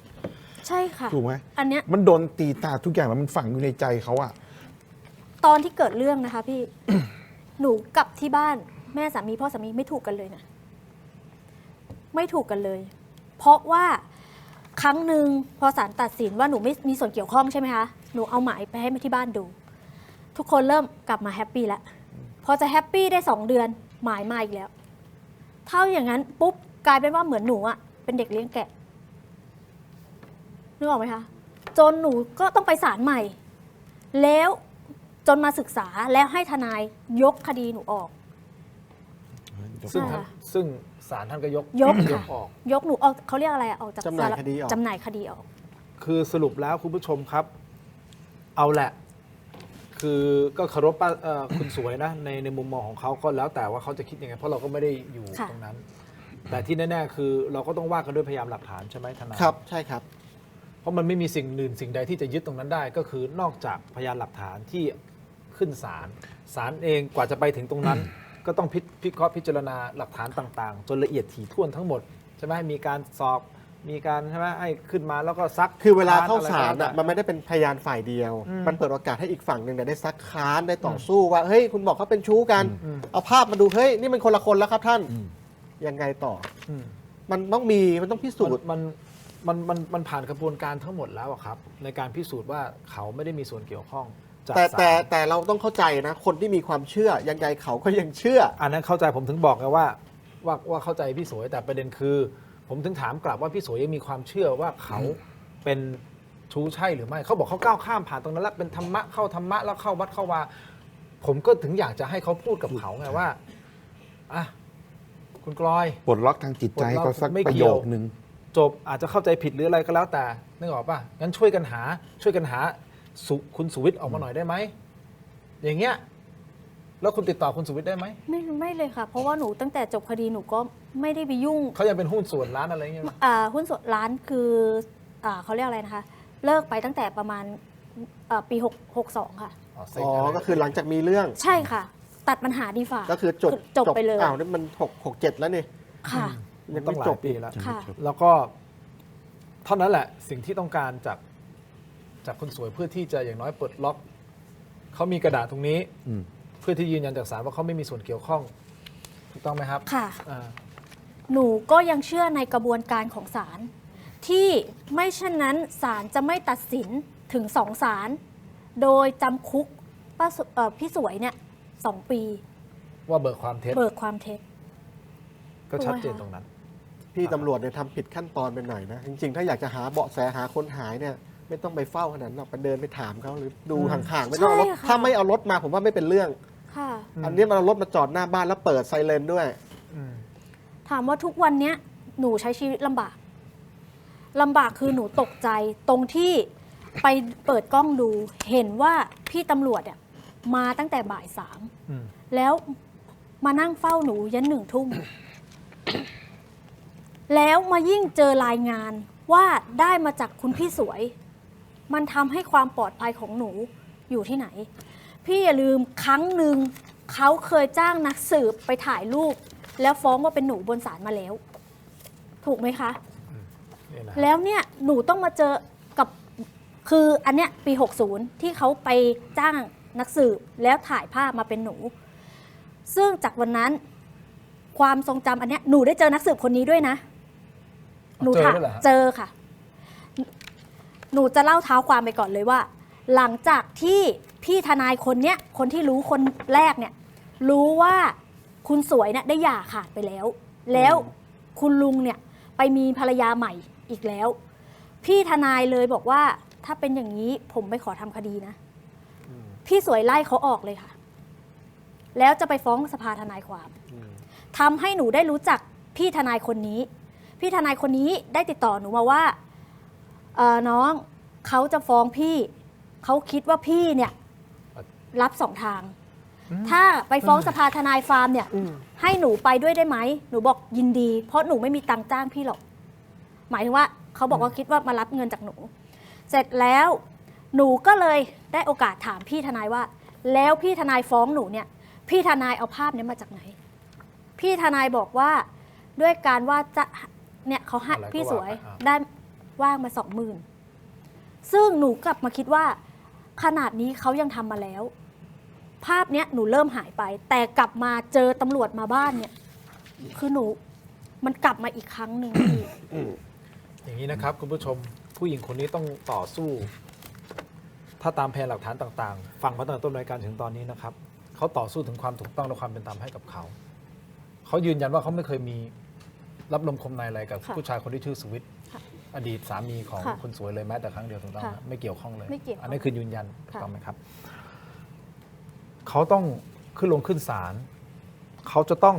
Speaker 5: ใช่ค่ะ
Speaker 4: ถูกไหม
Speaker 5: อันเนี้ย
Speaker 4: มันโดนตีตาทุกอย่างแล้วมันฝังอยู่ในใจเขาอะ
Speaker 5: ตอนที่เกิดเรื่องนะคะพี่ หนูกลับที่บ้านแม่สามีพ่อสามีไม่ถูกกันเลยนะไม่ถูกกันเลย เพราะว่าครั้งหนึ่งพอศาลตัดสินว่าหนูไม่มีส่วนเกี่ยวข้องใช่ไหมคะหนูเอาหมายไปให้ที่บ้านดู ทุกคนเริ่มกลับมาแฮปปี้แล้วพอจะแฮปปี้ได้2 เดือนหมายมาอีกแล้วเท่าอย่างนั้นปุ๊บกลายเป็นว่าเหมือนหนูอะเป็นเด็กเลี้ยงแกะนึกออกไหมคะจนหนูก็ต้องไปศาลใหม่ แล้วจนมาศึกษาแล้วให้ทนายยกคดีหนูออก
Speaker 3: ซึ่งศาลท่านก็ยก
Speaker 5: ยกค่ะ
Speaker 3: ออก
Speaker 5: ยกหนูออกเขาเรียกอะไรอะออกจาก
Speaker 6: จำหน่ายคดีออก
Speaker 5: จำหน่ายคดีออก
Speaker 3: คือสรุปแล้วคุณผู้ชมครับ เอาแหละ คือก็เคารพคุณสวยนะในมุมมองของเขาก็แล้วแต่ว่าเขาจะคิดยังไงเพราะเราก็ไม่ได้อยู่
Speaker 5: ค่ะ
Speaker 3: ตรงนั้น แต่ที่แน่ๆคือเราก็ต้องว่ากันด้วยพยานหลักฐานใช่ไหมทนาย
Speaker 6: ครับใช่ครับ
Speaker 3: เพราะมันไม่มีสิ่งอื่นสิ่งใดที่จะยึดตรงนั้นได้ ก็คือนอกจากพยานหลักฐานที่ขึ้นศาลศาลเองกว่าจะไปถึงตรงนั้น ก็ต้องพิเคราะห์พิจารณาหลักฐานต่างๆ จนละเอียดถี่ถ้วนทั้งหมดใช่ไหมมีการสอบมีการใช่ไหมให้ขึ้นมาแล้วก็ซัก
Speaker 6: คือเวลาเข้าศาล
Speaker 3: อะไรก็แล้วแต่
Speaker 6: มันไม่ได้เป็นพยานฝ่ายเดียว มันเปิดโอกาสให้อีกฝั่งหนึ่งเนี่ยได้ซักค้านได้ต่อสู้ว่าเฮ้ยคุณบอกเขาเป็นชู้กัน เอาภาพมาดูเฮ้ยนี่มันคนละคนแล้วครับท่านยังไงต่อ
Speaker 3: อืม
Speaker 6: มันต้องพิสูจน์
Speaker 3: มันผ่านกระบวนการทั้งหมดแล้วอะครับ ในการพิสูจน์ว่าเขาไม่ได้มีส่วนเกี่ยวข้องจาก
Speaker 6: แต่
Speaker 3: ศาล
Speaker 6: แต่เราต้องเข้าใจนะ คนที่มีความเชื่อยังไงเขาก็ยังเชื่อ
Speaker 3: อันนั้นเข้าใจผมถึงบอกไงว่าเข้าใจพี่สวยแต่ประเด็นคือ ผมถึงถามกลับว่าพี่สวยยังมีความเชื่อว่าเขาเป็นชู้ใช่หรือไม่เขาบอกเขาก้าวข้ามผ่านตรงนั้นแล้วเป็นธรรมะเข้าธรรมะแล้วเข้าวัดเข้าวาผมก็ถึงอยากจะให้เขาพูดกับเขาไงว่าอ่ะคุณกลอย
Speaker 4: ปลดล็อกทางจิตใจก็สัก
Speaker 3: ไม่
Speaker 4: ประ
Speaker 3: เกี่
Speaker 4: โย
Speaker 3: ยว
Speaker 4: คนึง
Speaker 3: จบอาจจะเข้าใจผิดหรืออะไรก็แล้วแต่นึกออกป่ะงั้นช่วยกันหาคุณสุวิทย์ออกมาหน่อยได้ไหมอย่างเงี้ยแล้วคุณติดต่อคุณสุวิทย์ได้ไหม
Speaker 5: ไม่เลยค่ะ เพราะว่าหนูตั้งแต่จบคดีหนูก็ไม่ได้ไปยุ่ง
Speaker 3: เขายังเป็นหุ้นส่วนร้านอะไรเงี้ยไหม
Speaker 5: หุ้นส่วนร้านคือเขาเรียกอะไรนะคะ เลิกไปตั้งแต่ประมาณปี62ค่ะ
Speaker 3: เซ็ง
Speaker 6: อ๋อ
Speaker 3: อะไร
Speaker 6: ก็คือหลังจากมีเรื่อง
Speaker 5: ใช่ค่ะ ตัดปัญหาดีฝ่า
Speaker 6: ก็คือจบ
Speaker 5: ไปเลย
Speaker 6: อ้าวนี่มัน6 7แล้วนี่
Speaker 5: ค่ะ
Speaker 6: ยัง
Speaker 3: ต้อ
Speaker 6: ไม่
Speaker 3: งหลา
Speaker 6: จ
Speaker 3: ย
Speaker 6: บ
Speaker 3: ปีแล้ว
Speaker 5: ค่ะ
Speaker 3: แล้วก็เท่านั้นแหละสิ่งที่ต้องการจากคนสวยเพื่อที่จะอย่างน้อยเปิดล็อกเขามีกระดาษตรงนี้
Speaker 4: อืม
Speaker 3: เพื่อที่ยืนยันจากศาลว่าเขาไม่มีส่วนเกี่ยวข้องถูกต้องไหมครับ
Speaker 5: ค่ะ
Speaker 3: อ่า
Speaker 5: หนูก็ยังเชื่อในกระบวนการของศาลที่ไม่เช่นนั้นศาลจะไม่ตัดสินถึง2 ศาลโดยจำคุกพี่สวยเนี่ย2 ปี
Speaker 3: ว่าเบิกความเท็จ
Speaker 5: เบิกความเท็จ
Speaker 3: ก็ชัดเจนตรงนั้น
Speaker 6: พี่ตำรวจเนี่ยทำผิดขั้นตอนไปหน่อยนะ จริงๆ ถ้าอยากจะหาเบาะแสหาคนหายเนี่ยไม่ต้องไปเฝ้าขนาดนั้นหรอกไปเดินไปถามเขาหรือดูห่างๆไม่ต้องเอารถ
Speaker 5: ใช่ค่ะ
Speaker 6: ถ้าไม่เอารถมาผมว่าไม่เป็นเรื่อง
Speaker 5: ค่ะ
Speaker 6: อันนี้มันเอารถมาจอดหน้าบ้านแล้วเปิดไซเรนด้วย
Speaker 5: ถามว่าทุกวันเนี้ยหนูใช้ชีวิตลำบากคือหนูตกใจตรงที่ไปเปิดกล้องดูเห็นว่าพี่ตำรวจเนี่ยมาตั้งแต่บ่าย
Speaker 3: อืม
Speaker 5: 3แล้วมานั่งเฝ้าหนูยัน1 ทุ่ม แล้วมายิ่งเจอรายงานว่าได้มาจากคุณพี่สวย มันทำให้ความปลอดภัยของหนูอยู่ที่ไหน พี่อย่าลืมครั้งหนึ่งเขาเคยจ้างนักสืบไปถ่ายรูปแล้วฟ้องว่าเป็นหนูบนศาลมาแล้ว ถูกไหมคะ
Speaker 3: นี่แหละ
Speaker 5: แล้วเนี่ยหนูต้องมาเจอกับคืออันเนี้ยปี 60 ที่เขาไปจ้างนักสืบแล้วถ่ายภาพมาเป็นหนู ซึ่งจากวันนั้นความทรงจำอันเนี้ยหนูได้เจอนักสืบคนนี้ด้วยนะ หนู
Speaker 3: เจอด้วยเหรอฮะ
Speaker 5: เจอค่ะ หนูจะเล่าเท้าความไปก่อนเลยว่า หลังจากที่พี่ทนายคนเนี้ยคนที่รู้คนแรกเนี่ยรู้ว่าคุณสวยเนี่ยได้หย่าขาดไปแล้ว แล้วคุณลุงเนี่ยไปมีภรรยาใหม่อีกแล้ว พี่ทนายเลยบอกว่าถ้าเป็นอย่างนี้ผมไม่ขอทำคดีนะ พี่สวยไล่เขาออกเลยค่ะ แล้วจะไปฟ้องสภาทนายความทำให้หนูได้รู้จักพี่ทนายคนนี้ พี่ทนายคนนี้ได้ติดต่อหนูมาว่าน้องเขาจะฟ้องพี่ เขาคิดว่าพี่เนี่ยรับสองทาง ถ้าไปฟ้องสภาทนายฟาร์มเนี่ยให้หนูไปด้วยได้ไหมหนูบอกยินดี เพราะหนูไม่มีตังค์จ้างพี่หรอกหมายถึงว่าเขาบอกว่าคิดว่ามารับเงินจากหนู เสร็จแล้วหนูก็เลยได้โอกาสถามพี่ทนายว่า แล้วพี่ทนายฟ้องหนูเนี่ยพี่ทนายเอาภาพนี้มาจากไหน พี่ทนายบอกว่าด้วยการว่าจะเนี่ยเขาให้พี่สวยได้ว่างมา 20,000 ซึ่งหนูกลับมาคิดว่าขนาดนี้เขายังทำมาแล้ว ภาพเนี้ยหนูเริ่มหายไป แต่กลับมาเจอตำรวจมาบ้านเนี่ยคือหนูมันกลับมาอีกครั้งหนึ่งพี่
Speaker 3: อย่างนี้นะครับคุณผู้ชมผู้หญิงคนนี้ต้องต่อสู้ ถ้าตามพยานหลักฐานต่างๆฟังมาตั้งแต่ต้นรายการถึงตอนนี้นะครับเขาต่อสู้ถึงความถูกต้องและความเป็นธรรมให้กับเขายืนยันว่าเขาไม่เคยมีรับลมคมในอะไรกับผู้ชายคนที่ชื่อสุวิทย์อดีตสามีของคนสวยเลยแม้แต่ครั้งเดียวถูกต้องไหมไม่เกี่ยวข้องเลยอันนี้คือยืนยันถูกต้องไหมครับเขาต้องขึ้นศาลเขาจะต้อง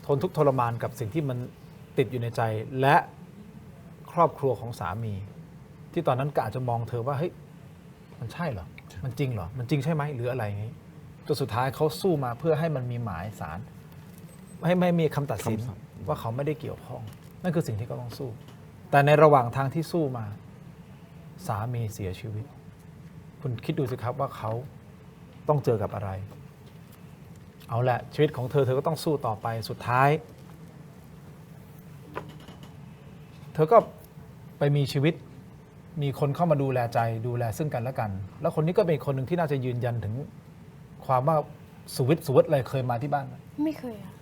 Speaker 3: ทนทุกข์ทรมานกับสิ่งที่มันติดอยู่ในใจและครอบครัวของสามีที่ตอนนั้นก็อาจจะมองเธอว่าเฮ้ยมันใช่เหรอมันจริงเหรอมันจริงใช่ไหมหรืออะไรอย่างนี้จนสุดท้ายเขาสู้มาเพื่อให้มันมีหมายศาลไม่มีคำตัดสินว่าเขาไม่ได้เกี่ยวข้องนั่นคือสิ่งที่เขาต้องสู้แต่ในระหว่างทางที่สู้มาสามีเสียชีวิตคุณคิดดูสิครับว่าเขาต้องเจอกับอะไรเอาแหละชีวิตของเธอก็ต้องสู้ต่อไปสุดท้ายเธอก็ไปมีชีวิตมีคนเข้ามาดูแลใจดูแลซึ่งกันและกันแล้วคนนี้ก็เป็นคนหนึ่งที่น่าจะยืนยันถึงความว่าสุวิทย์อะไรเคยมาที่บ้านไหม
Speaker 5: ไม่เคยอะ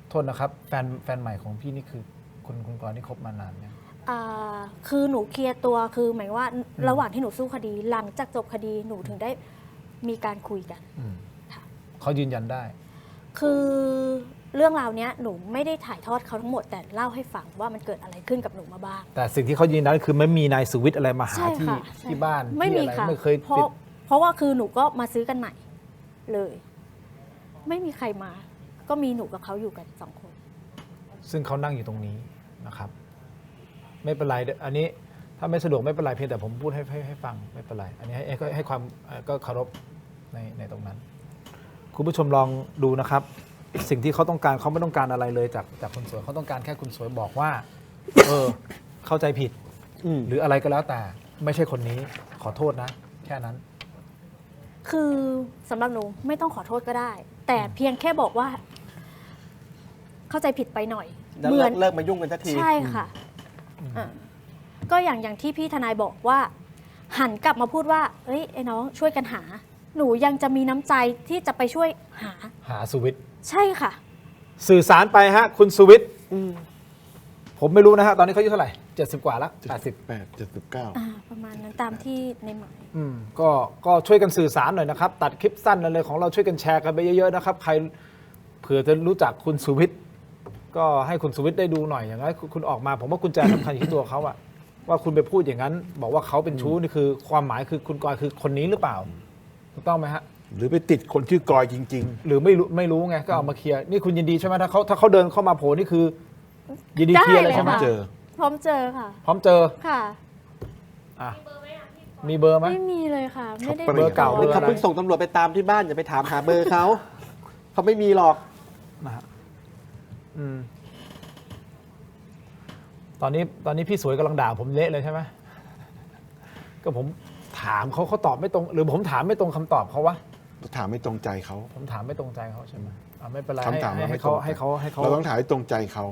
Speaker 3: โทษนะครับแฟนใหม่ของพี่นี่คือคุณกรนี่คบมานานเนี่ย
Speaker 5: คือหนูเคลียร์ตัวคือหมายว่าระหว่างที่หนูสู้คดีหลังจากจบคดีหนูถึงได้มีการคุยกัน
Speaker 3: เขายืนยันได้
Speaker 5: คือเรื่องราวนี้หนูไม่ได้ถ่ายทอดเขาทั้งหมดแต่เล่าให้ฟังว่ามันเกิดอะไรขึ้นกับหนูมาบ้าง
Speaker 3: แต่สิ่งที่เขายืนยันคือไม่มีนายสุวิทย์อะไรมาหาที่บ้าน
Speaker 5: ไม่มีค่ะ
Speaker 3: ไม่เคย
Speaker 5: เพราะว่าคือหนูก็มาซื้อกันใหม่เลยไม่มีใครมาก็มีหนูกับเขาอยู่กัน2 คน
Speaker 3: ซึ่งเขานั่งอยู่ตรงนี้นะครับไม่เป็นไรอันนี้ถ้าไม่สะดวกไม่เป็นไรเพียงแต่ผมพูดให้ฟังไม่เป็นไรอันนี้ให้ความก็เคารพในตรงนั้นคุณผู้ชมลองดูนะครับสิ่งที่เขาต้องการเขาไม่ต้องการอะไรเลยจากคนสวยเขาต้องการแค่คุณสวยบอกว่าเข้าใจผิดหรืออะไรก็แล้วแต่ไม่ใช่คนนี้ขอโทษนะแค่นั้น
Speaker 5: คือสำหรับหนูไม่ต้องขอโทษก็ได้แต่เพียงแค่บอกว่าเข้าใจผิดไปหน่อย
Speaker 6: เหมือนเลิกมายุ่งกันสักที
Speaker 5: ใช่ค่ะก็อย่างที่พี่ทนายบอกว่าหันกลับมาพูดว่าเอ้ยไอ้น้องช่วยกันหาหนูยังจะมีน้ำใจที่จะไปช่วยหา
Speaker 3: สุวิทย์
Speaker 5: ใช่ค่ะ
Speaker 3: สื่อสารไปฮะคุณสุวิทย์ผมไม่รู้นะฮะตอนนี้เขาอายุเท่าไหร่70 กว่าแล้ว
Speaker 4: 78 79
Speaker 5: ประมาณนั้นตามที่ในหมาย
Speaker 3: ก็ช่วยกันสื่อสารหน่อยนะครับตัดคลิปสั้นอะไรของเราช่วยกันแชร์กันไปเยอะๆนะครับใครเผื่อจะรู้จักคุณสุวิทย์ก็ให้คุณสุวิทย์ได้ดูหน่อยอย่างนั้นคุณออกมาผมว่ากุญแจสำคัญอยู่ที่ตัวเขาอะว่าคุณไปพูดอย่างนั้นบอกว่าเขาเป็นชู้นี่คือความหมายคือคุณกอยคือคนนี้หรือเปล่าถูกต้องไหมฮะ
Speaker 4: หรือไปติดคนชื่อกอยจริง
Speaker 3: ๆหรือไม่รู้ไงก็เอามาเคลียร์นี่คุณยินดีใช่ไหมถ้าเขาเดินเข้ามาโผล่นี่คือยินดีเคลียร์เลยใช่ไหม
Speaker 5: พร้อมเจอค่ะ
Speaker 3: พร้อมเจอ
Speaker 5: ค่ะ
Speaker 3: มีเบอร์ไหม
Speaker 5: ไม่มีเลยค่ะไม่ได้
Speaker 3: เบอร์เก่า
Speaker 6: เขาเพิ่งส่งตำรวจไปตามที่บ้านอย่าไปถามหาเบอร์เขาไม่มีหรอก
Speaker 3: นะฮะตอนนี้พี่สวยกำลังด่าผมเละเลยใช่ไหมก็ผมถามเขาตอบไม่ตรงหรือผมถามไม่ตรงคำตอบเขาวะ
Speaker 4: ถามไม่ตรงใจเขา
Speaker 3: ผมถามไม่ตรงใจเขาใช่ไหมไม่เป็นไร
Speaker 4: คำถาม
Speaker 3: ให้เขา
Speaker 4: เราต้องถามให้ตรงใจเขา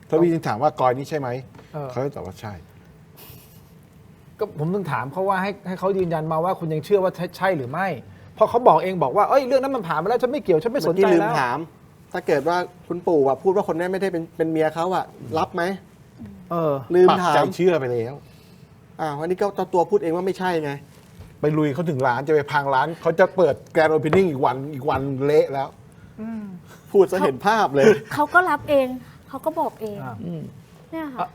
Speaker 4: ถ้าพี่ถามว่ากอยนี่ใช่ไหมเขาจะตอบว่าใช่
Speaker 3: ก็ผมต้องถามเขาว่าให้เขายืนยันมาว่าคุณยังเชื่อว่าใช่หรือไม่เพราะเขาบอกเองบอกว่าเรื่องนั้นมันผ่านมาแล้วฉันไม่เกี่ยวฉันไม่สนใจแล้ว
Speaker 6: ลืมถามถ้าเกิดว่าคุณปู่พูดว่าคนนี้ไม่ได้เป็นเมียเขารับไหมลืมถาม
Speaker 4: ใจเชื่อไปแล้ว
Speaker 6: วันนี้ก็ตัวพูดเองว่าไม่ใช่ไง
Speaker 4: ไปลุยเขาถึงร้านจะไปพังร้านเขาจะเปิดแกรนด์โอเพนนิ่งอีกวันเละแล้ว
Speaker 6: พูดซะเห็นภาพเลย
Speaker 5: เขาก็รับเองเขาก็บอกเองเนี่ยค่ะ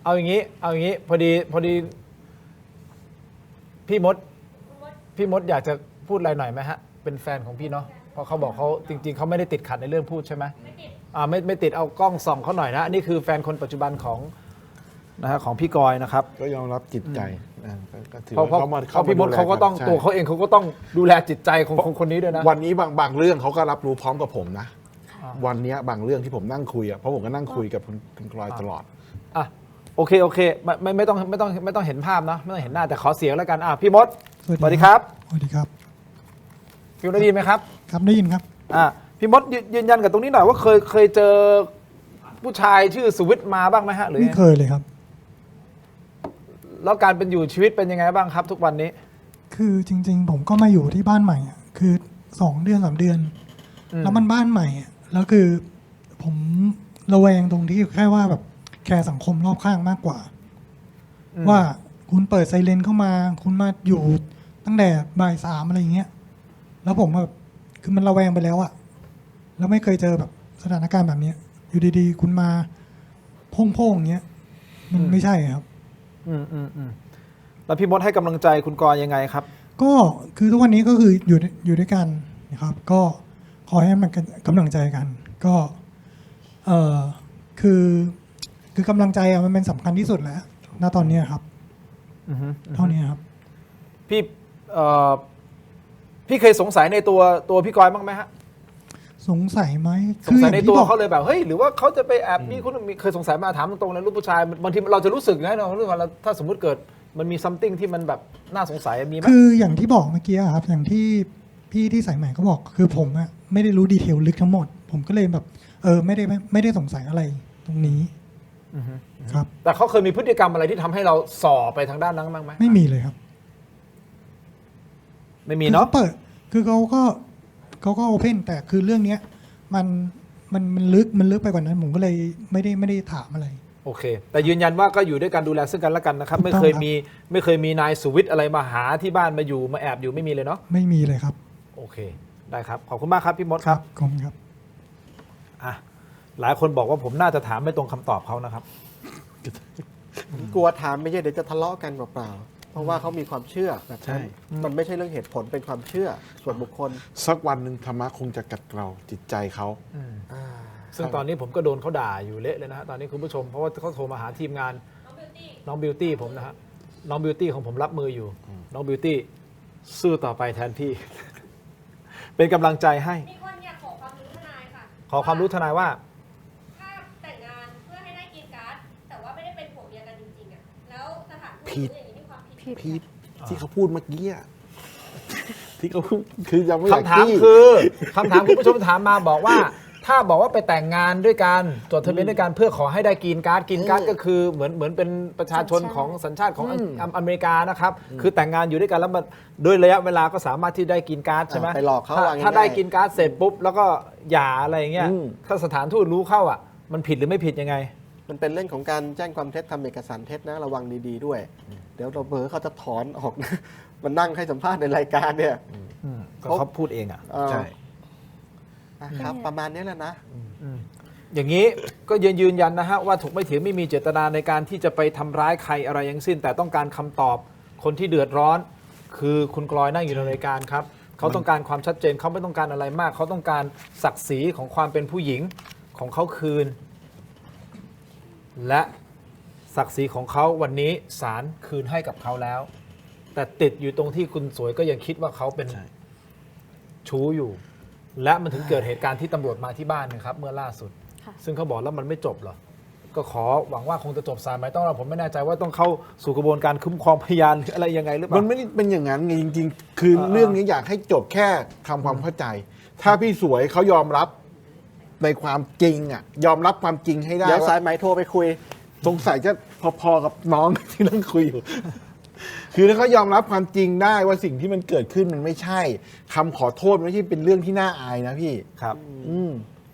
Speaker 3: เอาอย่างนี้พอดีพี่มดอยากจะพูดอะไรหน่อยไหมฮะเป็นแฟนของพี่เนาะเพราะเขาบอกเขาจริงๆเขาไม่ได้ติดขัดในเรื่องพูดใช่ไหมไม่ติดเอากล้องส่องเขาหน่อยนะอันนี้คือแฟนคนปัจจุบันของ นะฮะของพี่กอยนะครับ
Speaker 4: ก็ยอมรับจิตใจนะก็ถือ
Speaker 3: เพราะ
Speaker 4: ว่าเขามา
Speaker 3: พี่มดเขาก็ต้อง
Speaker 4: ใช่
Speaker 3: ตัวเขาเองเขาก็ต้องดูแลจิตใจของคนนี้ด้วยนะ
Speaker 4: วันนี้บางเรื่องเขาก็รับรู้พร้อมกับผมนะ วันนี้บางเรื่องที่ผมนั่งคุยอ่ะเพราะผมก็นั่งคุยกับคุณกลอยตลอด
Speaker 3: อ่ะโอเคไม่ต้องเห็นภาพนะไม่ต้องเห็นหน้าแต่ขอเสียงแล้วกันพี่มดสวัสดีครับ
Speaker 10: สวัสดีครับ
Speaker 3: พี่มดได้ยินไหมครับ
Speaker 10: ครับได้ยินครับ
Speaker 3: พี่มดยืนยันกับตรงนี้หน่อยว่าเคยเจอผู้ชายชื่อสุวิทย์มาบ้างไหมฮะหรือ
Speaker 10: ไม่เคยเลยครับ
Speaker 3: แล้วการเป็นอยู่ชีวิตเป็นยังไงบ้างครับ ทุกวันนี้
Speaker 10: คือจริงๆ ผมก็มาอยู่ที่บ้านใหม่อ่ะคือ2 เดือน 3 เดือน แล้วมันบ้านใหม่อ่ะแล้วคือผมระแวงตรงที่แค่ว่าแบบแคร์สังคมรอบข้างมากกว่า ว่าคุณเปิดไซเรนเข้ามาคุณมาอยู่ตั้งแต่บ่าย 3อะไรอย่างเงี้ยแล้วผมแบบคือมันระแวงไปแล้วอ่ะแล้วไม่เคยเจอแบบสถานการณ์แบบเนี้ยอยู่ดีๆ คุณมาโพ่งๆอย่างเงี้ยมันไม่ใช่ครับ
Speaker 3: แล้วพี่มดให้กำลังใจคุณกรยังไงครับ
Speaker 10: ก็คือทุกวันนี้ก็คืออยู่ด้วยกันนะครับ ก็ขอให้มันกำลังใจกัน ก็คือกำลังใจอะมันเป็นสำคัญที่สุดแล้วณตอนนี้ครับเท่านี้ครับ
Speaker 3: พี่เคยสงสัยในตัวพี่กรบ้างไหมฮะ
Speaker 10: สงสัยไหม
Speaker 3: สงสัยในตัว
Speaker 10: คือ
Speaker 3: เขาเลยแบบเฮ้ยหรือว่าเขาจะไปแอบมีคนเคยสงสัยมาถามตรงๆในรูปผู้ชายบางทีเราจะรู้สึกนะเรารู้ว่าถ้าสมมุติเกิดมันมี something ที่มันแบบน่าสงสัยมีไหม
Speaker 10: คืออย่างที่บอกเมื่อกี้อะครับอย่างที่พี่ที่สายใหม่ก็บอกคือผมอะไม่ได้รู้ดีเทลลึกทั้งหมด ผมก็เลยแบบไม่ได้สงสัยอะไรตรงนี้ครับ
Speaker 3: แต่เขาเคยมีพฤติกรรมอะไรที่ทำให้เราส่อไปทางด้านนั้นบ้างไหม
Speaker 10: ไม่มีเลยครับ
Speaker 3: ไม่มีเนาะ
Speaker 10: คือเขาเปิดคือเขาก็โอเพนแต่คือเรื่องเนี้ยมันลึกไปกว่านั้นผมก็เลยไม่ได้ถามอะไร
Speaker 3: โอเคแต่ยืนยันว่าก็อยู่ด้วยกันดูแลซึ่งกันและกันนะครับ
Speaker 10: ถูกต้อง
Speaker 3: ไม่เคยมีนายสุวิทย์อะไรมาหาที่บ้านมาอยู่มาแอบอยู่ไม่มีเลยเนาะ
Speaker 10: ไม่มีเลยครับ
Speaker 3: โอเคได้ครับขอบคุณมากครับพี่มด
Speaker 10: ครับขอบคุณครับ
Speaker 3: หลายคนบอกว่าผมน่าจะถามไม่ตรงคำตอบเขานะครับ
Speaker 6: กลัวถามไม่ใช่เดี๋ยวจะทะเลาะกันเปล่าๆเพราะว่าเขามีความเชื่อแบบ
Speaker 4: ใช่
Speaker 6: นั้นมันไม่ใช่เรื่องเหตุผลเป็นความเชื่อส่วนบุคคล
Speaker 4: สักวันหนึ่งธรรมะคงจะกัดเกลาจิตใจเขา
Speaker 3: ซึ่งตอนนี้ผมก็โดนเขาด่าอยู่เละเลยนะฮะตอนนี้คุณผู้ชมเพราะว่าเขาโทรมาหาทีมงานน้องบิวตี้ผมนะฮะน้องบิวตี้ของผมรับมืออยู่น้องบิวตี้สู้ต่อไปแทนพี่ เป็นกำลังใจให้
Speaker 5: มีคนอยากขอความรู้ทนายค่ะ
Speaker 3: ขอความรู้ทนายว่า
Speaker 5: ถ้าแต่งงานเพื่อให้ได้กินการ์ดแต่ว่าไม่ได้เป็นผัวเมียกันจริงๆอ่ะแล้วสถานทูต
Speaker 4: ผิด
Speaker 5: อย่างนี้มีความผิด
Speaker 4: พี่ที่เขาพูดเมื่อกี้อะที่เขาพูดคือยังไม่อยาก
Speaker 3: คำถาม
Speaker 4: จี้
Speaker 3: คือคำถามคุณผู้ชมถามมาบอกว่า ถ้าบอกว่าไปแต่งงานด้วยกันจดทะเบียนด้วยกันเพื่อขอให้ได้กินการ์ดก็คือเหมือนเป็นประชาชนของสัญชาติของอเมริกานะครับคือแต่งงานอยู่ด้วยกันแล้วมันด้วยระยะเวลาก็สามารถที่ได้กินการ์ดใช่ไหม
Speaker 6: ไปหลอกเขาว่าง่ายๆ
Speaker 3: ถ้าได้กินการ์ดเสร็จปุ๊บแล้วก็หย่าอะไรอย่างเงี้ยถ้าสถานทูตรู้เข้าอ่ะมันผิดหรือไม่ผิดยังไง
Speaker 6: มันเป็นเรื่องของการแจ้งความเท็จทำเอกสารเท็จนะระวังดีๆด้วย เดี๋ยวเราเบอเขาจะถอนออก มันนั่งให้สัมภาษณ์ในรายการเนี่ย
Speaker 3: ก็เขาพูดเองอ่ะ
Speaker 4: ใช่
Speaker 6: ครับประมาณนี้แหละนะ
Speaker 3: อย่างนี้ก็ยืนยันนะฮะว่าถูกไม่ถือไม่มีเจตนาในการที่จะไปทำร้ายใครอะไรทั้งสิ้น แต่ต้องการคำตอบคนที่เดือดร้อน คือคุณกลอยนั่งอยู่ในรายการครับเขาต้องการความชัดเจนเขาไม่ต้องการอะไรมาก เขาต้องการศักดิ์ศรีของความเป็นผู้หญิงของเขาคืน และศักดิ์ศรีของเขาวันนี้ศาลคืนให้กับเขาแล้ว แต่ติดอยู่ตรงที่คุณสวยก็ยังคิดว่าเขาเป็นชู้อยู่ และมันถึงเกิดเหตุการณ์ที่ตำรวจมาที่บ้านนะครับเมื่อล่าสุด
Speaker 5: ค่ะ
Speaker 3: ซึ่งเขาบอกแล้วมันไม่จบหรอกก็ขอหวังว่าคงจะจบสารไหมต้องเราผมไม่แน่ใจว่าต้องเข้าสู่กระบวนการคุ้มครองพยานหรืออะไรยังไงหรือเป
Speaker 4: มั
Speaker 3: ล่า
Speaker 4: นไม่ได้เป็นอย่างนั้นไงจริงๆ คือเรื่องนี้อยากให้จบแค่ทำความเข้าใจ ถ้าพี่สวยเขายอมรับในความจริงอ่ะยอมรับความจริงให้ได้
Speaker 6: เดี๋ยวสา
Speaker 4: ว่าย
Speaker 6: ไหมโทรไปคุย
Speaker 4: สงสัยจะพอๆกับน้อง ที่นั่งคุยอยู่ คือถ้าเขายอมรับความจริงได้ว่าสิ่งที่มันเกิดขึ้นมันไม่ใช่คำขอโทษไม่ใช่เป็นเรื่องที่น่าอายนะพี่
Speaker 3: ครับ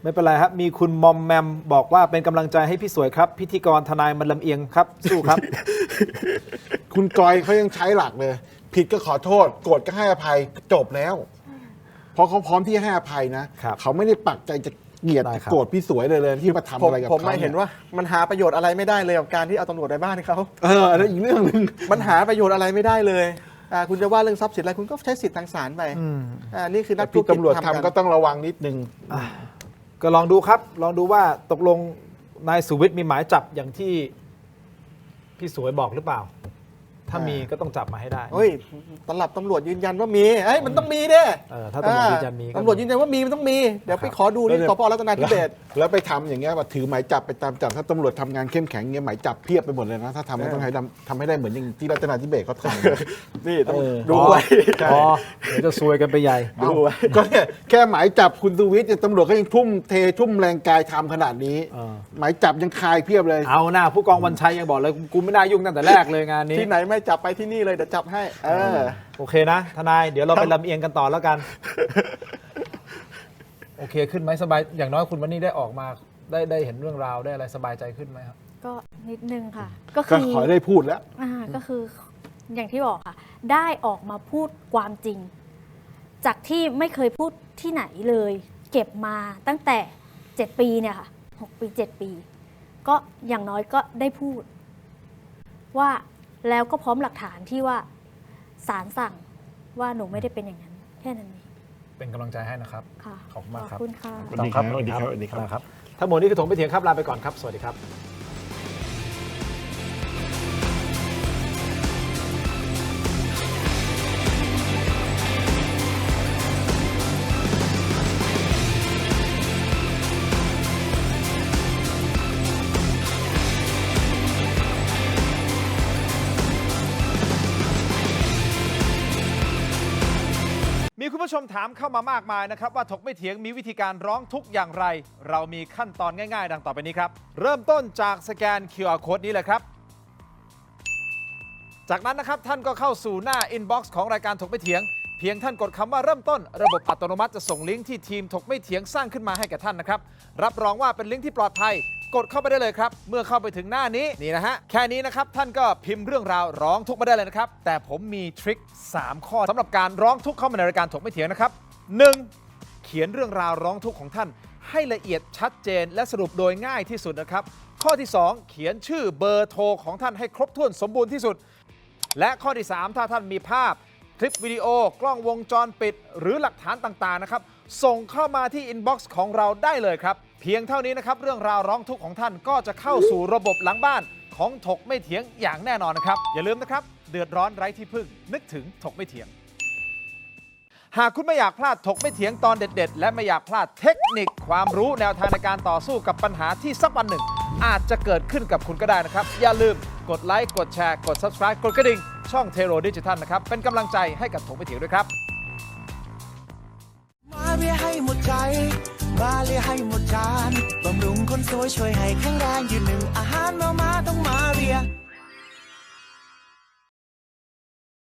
Speaker 3: ไม่เป็นไรครับมีคุณมอมแมมบอกว่าเป็นกำลังใจให้พี่สวยครับ พิธีกรทนายมันลำเอียงครับสู้ครับ
Speaker 4: คุณกอยเขายังใช้หลักเลย ผิดก็ขอโทษโกรธก็ให้อภัยจบแล้ว เพราะเขาพร้อมที่จะให้อภัยนะครับ เขาไม่ได้ปักใจจะเกลียด
Speaker 3: ได้
Speaker 4: จะ
Speaker 3: ครับ
Speaker 4: โกรธพี่สวยเลยที่มาทำอะไรกับ
Speaker 6: ผม
Speaker 4: เขา
Speaker 6: ไม่เห็นว่ามันหาประโยชน์อะไรไม่ได้เลยกับการที่เอาตำรวจในบ้านเขา
Speaker 4: อันนั้นอีกเรื่องหนึง
Speaker 6: มันหาประโยชน์อะไรไม่ได้เลยคุณจะว่าเรื่องทรัพย์สินอะไรคุณก็ใช้สิทธิ์ทางศาลไปนี่คือนั
Speaker 4: แต่
Speaker 6: กธุร
Speaker 4: พี่
Speaker 6: กิจ
Speaker 4: ตำรวจ
Speaker 6: กัน
Speaker 4: ทำก็ต้องระวังนิดนึง
Speaker 3: ก็ลองดูครับลองดูว่าตกลงนายสุวิทย์มีหมายจับอย่างที่ พี่สวยบอกหรือเปล่า ถ้ามีก็ต้องจับมาให้ได้
Speaker 6: เฮ้ยตำรวจยืนยันว่ามีเอ้ยมันต้องมีเด้
Speaker 3: ถ้าตำรวจยืนยันมีก็
Speaker 6: ตำรวจยืนยันว่ามีมันต้องมีเดี๋ยวไปขอดูที่สพรัตนาธิเบศร
Speaker 4: แล้วไปทำอย่างเงี้ยว่าถือหมายจับไปตามจับถ้าตำรวจทำงานเข้มแข็งเงี้ยหมายจับเพียบไปหมดเลยนะถ้าทำต้องให้ทำให้ได้เหมือนอย่างที่รัตนาธิเบศรเขาทำ
Speaker 6: นี่ต้องดูไว้
Speaker 3: อ๋อเดี๋ยวจะซวยกันไปใหญ่
Speaker 6: ดูไว้
Speaker 4: ก็เนี่ยแค่หมายจับคุณสุวิทย์เนี่ยตำรวจก็ยังทุ่มแรงกายทำขนาดนี้ หมายจับยังคายเพียบเลย
Speaker 3: เอาหน้าผู้กองวันชัยยังบอกเลยกูไม่น่ายุ่งตั้งแต่แรกเลยงานนี้
Speaker 6: ที่ไหนไม่จับไปที่นี่เลยเดี๋ยวจับให้
Speaker 3: โอเคนะทนายเดี๋ยวเราไปลำเอียงกันต่อแล้วกัน โอเคขึ้นไหมสบายอย่างน้อยคุณวันนี้ได้ออกมาได้เห็นเรื่องราวได้อะไรสบายใจขึ้นไหมครับ
Speaker 5: ก็นิดนึงค่ะ ก็
Speaker 4: ก็ขอได้พูดแล้ว
Speaker 5: ก็คืออย่างที่บอกค่ะ ได้ออกมาพูดความจริง จากที่ไม่เคยพูดที่ไหนเลย เก็บมาตั้งแต่7 ปีเนี่ยค่ะ6 ปี 7 ปี ก็อย่างน้อยก็ได้พูด ว่าแล้วก็พร้อมหลักฐานที่ว่าศาลสั่งว่าหนูไม่ได้เป็นอย่างนั้นแค่นั้นเอง
Speaker 3: เป็นกำลังใจให้นะครับ
Speaker 5: ค่ะ
Speaker 3: ขอบคุณมากครับ
Speaker 5: ขอบคุณค่ะ
Speaker 4: สวัสดีครับสวัสดีครับสวัสดีครับ
Speaker 3: ครับทั้งหมดนี้คือถงไปเถียงครับลาไปก่อนครับสวัสดีครับมีคุณผู้ชมถามเข้ามามากมายนะครับว่าถกไม่เถียงมีวิธีการร้องทุกข์อย่างไร เรามีขั้นตอนง่ายๆ ดังต่อไปนี้ครับ เริ่มต้นจากสแกน QR Code นี้เลยครับ จากนั้นนะครับท่านก็เข้าสู่หน้า Inbox ของรายการถกไม่เถียง เพียงท่านกดคำว่าเริ่มต้นระบบอัตโนมัติจะส่งลิงก์ที่ทีมถกไม่เถียงสร้างขึ้นมาให้แก่ท่านนะครับรับรองว่าเป็นลิงก์ที่ปลอดภัยกดเข้าไปได้เลยครับเมื่อเข้าไปถึงหน้านี้นี่นะฮะแค่นี้นะครับท่านก็พิมพ์เรื่องราวร้องทุกข์มาได้เลยนะครับแต่ผมมีทริค3 ข้อสำหรับการร้องทุกข์เข้ามาในรายการถกไม่เถียงนะครับ 1. เขียนเรื่องราวร้องทุกข์ของท่านให้ละเอียดชัดเจนและสรุปโดยง่ายที่สุดนะครับข้อที่ 2 เขียนชื่อเบอร์โทรของท่านให้ครบถ้วนสมบูรณ์ที่สุดและข้อที่ 3 ถ้าท่านมีภาพคลิปวิดีโอกล้องวงจรปิดหรือหลักฐานต่างๆนะครับส่งเข้ามาที่ inbox ของเราได้เลยครับเพียงเท่านี้นะครับเรื่องราวร้องทุกข์ของท่านก็จะเข้าสู่ระบบหลังบ้านของถกไม่เถียงอย่างแน่นอนนะครับอย่าลืมนะครับเดือดร้อนไร้ที่พึ่งนึกถึงถกไม่เถียงหากคุณไม่อยากพลาดถกไม่เถียงตอนเด็ดๆและไม่อยากพลาดเทคนิคความรู้แนวทางในการต่อสู้กับปัญหาที่สักวันหนึ่งอาจจะเกิดขึ้นกับคุณก็ได้นะครับอย่าลืมกดไลค์กดแชร์กด Subscribe กดกระดิ่งช่องเทโรดิจิทัลนะครับเป็นกำลังใจให้กับถกไม่เถียงด้วยครับ
Speaker 1: มาเรียให้หมดใจมาเรียให้หมดจานบำรุงคนสวยช่วยให้แข็งแรงยืนหนึ่งอาหารมาต้องมาเรีย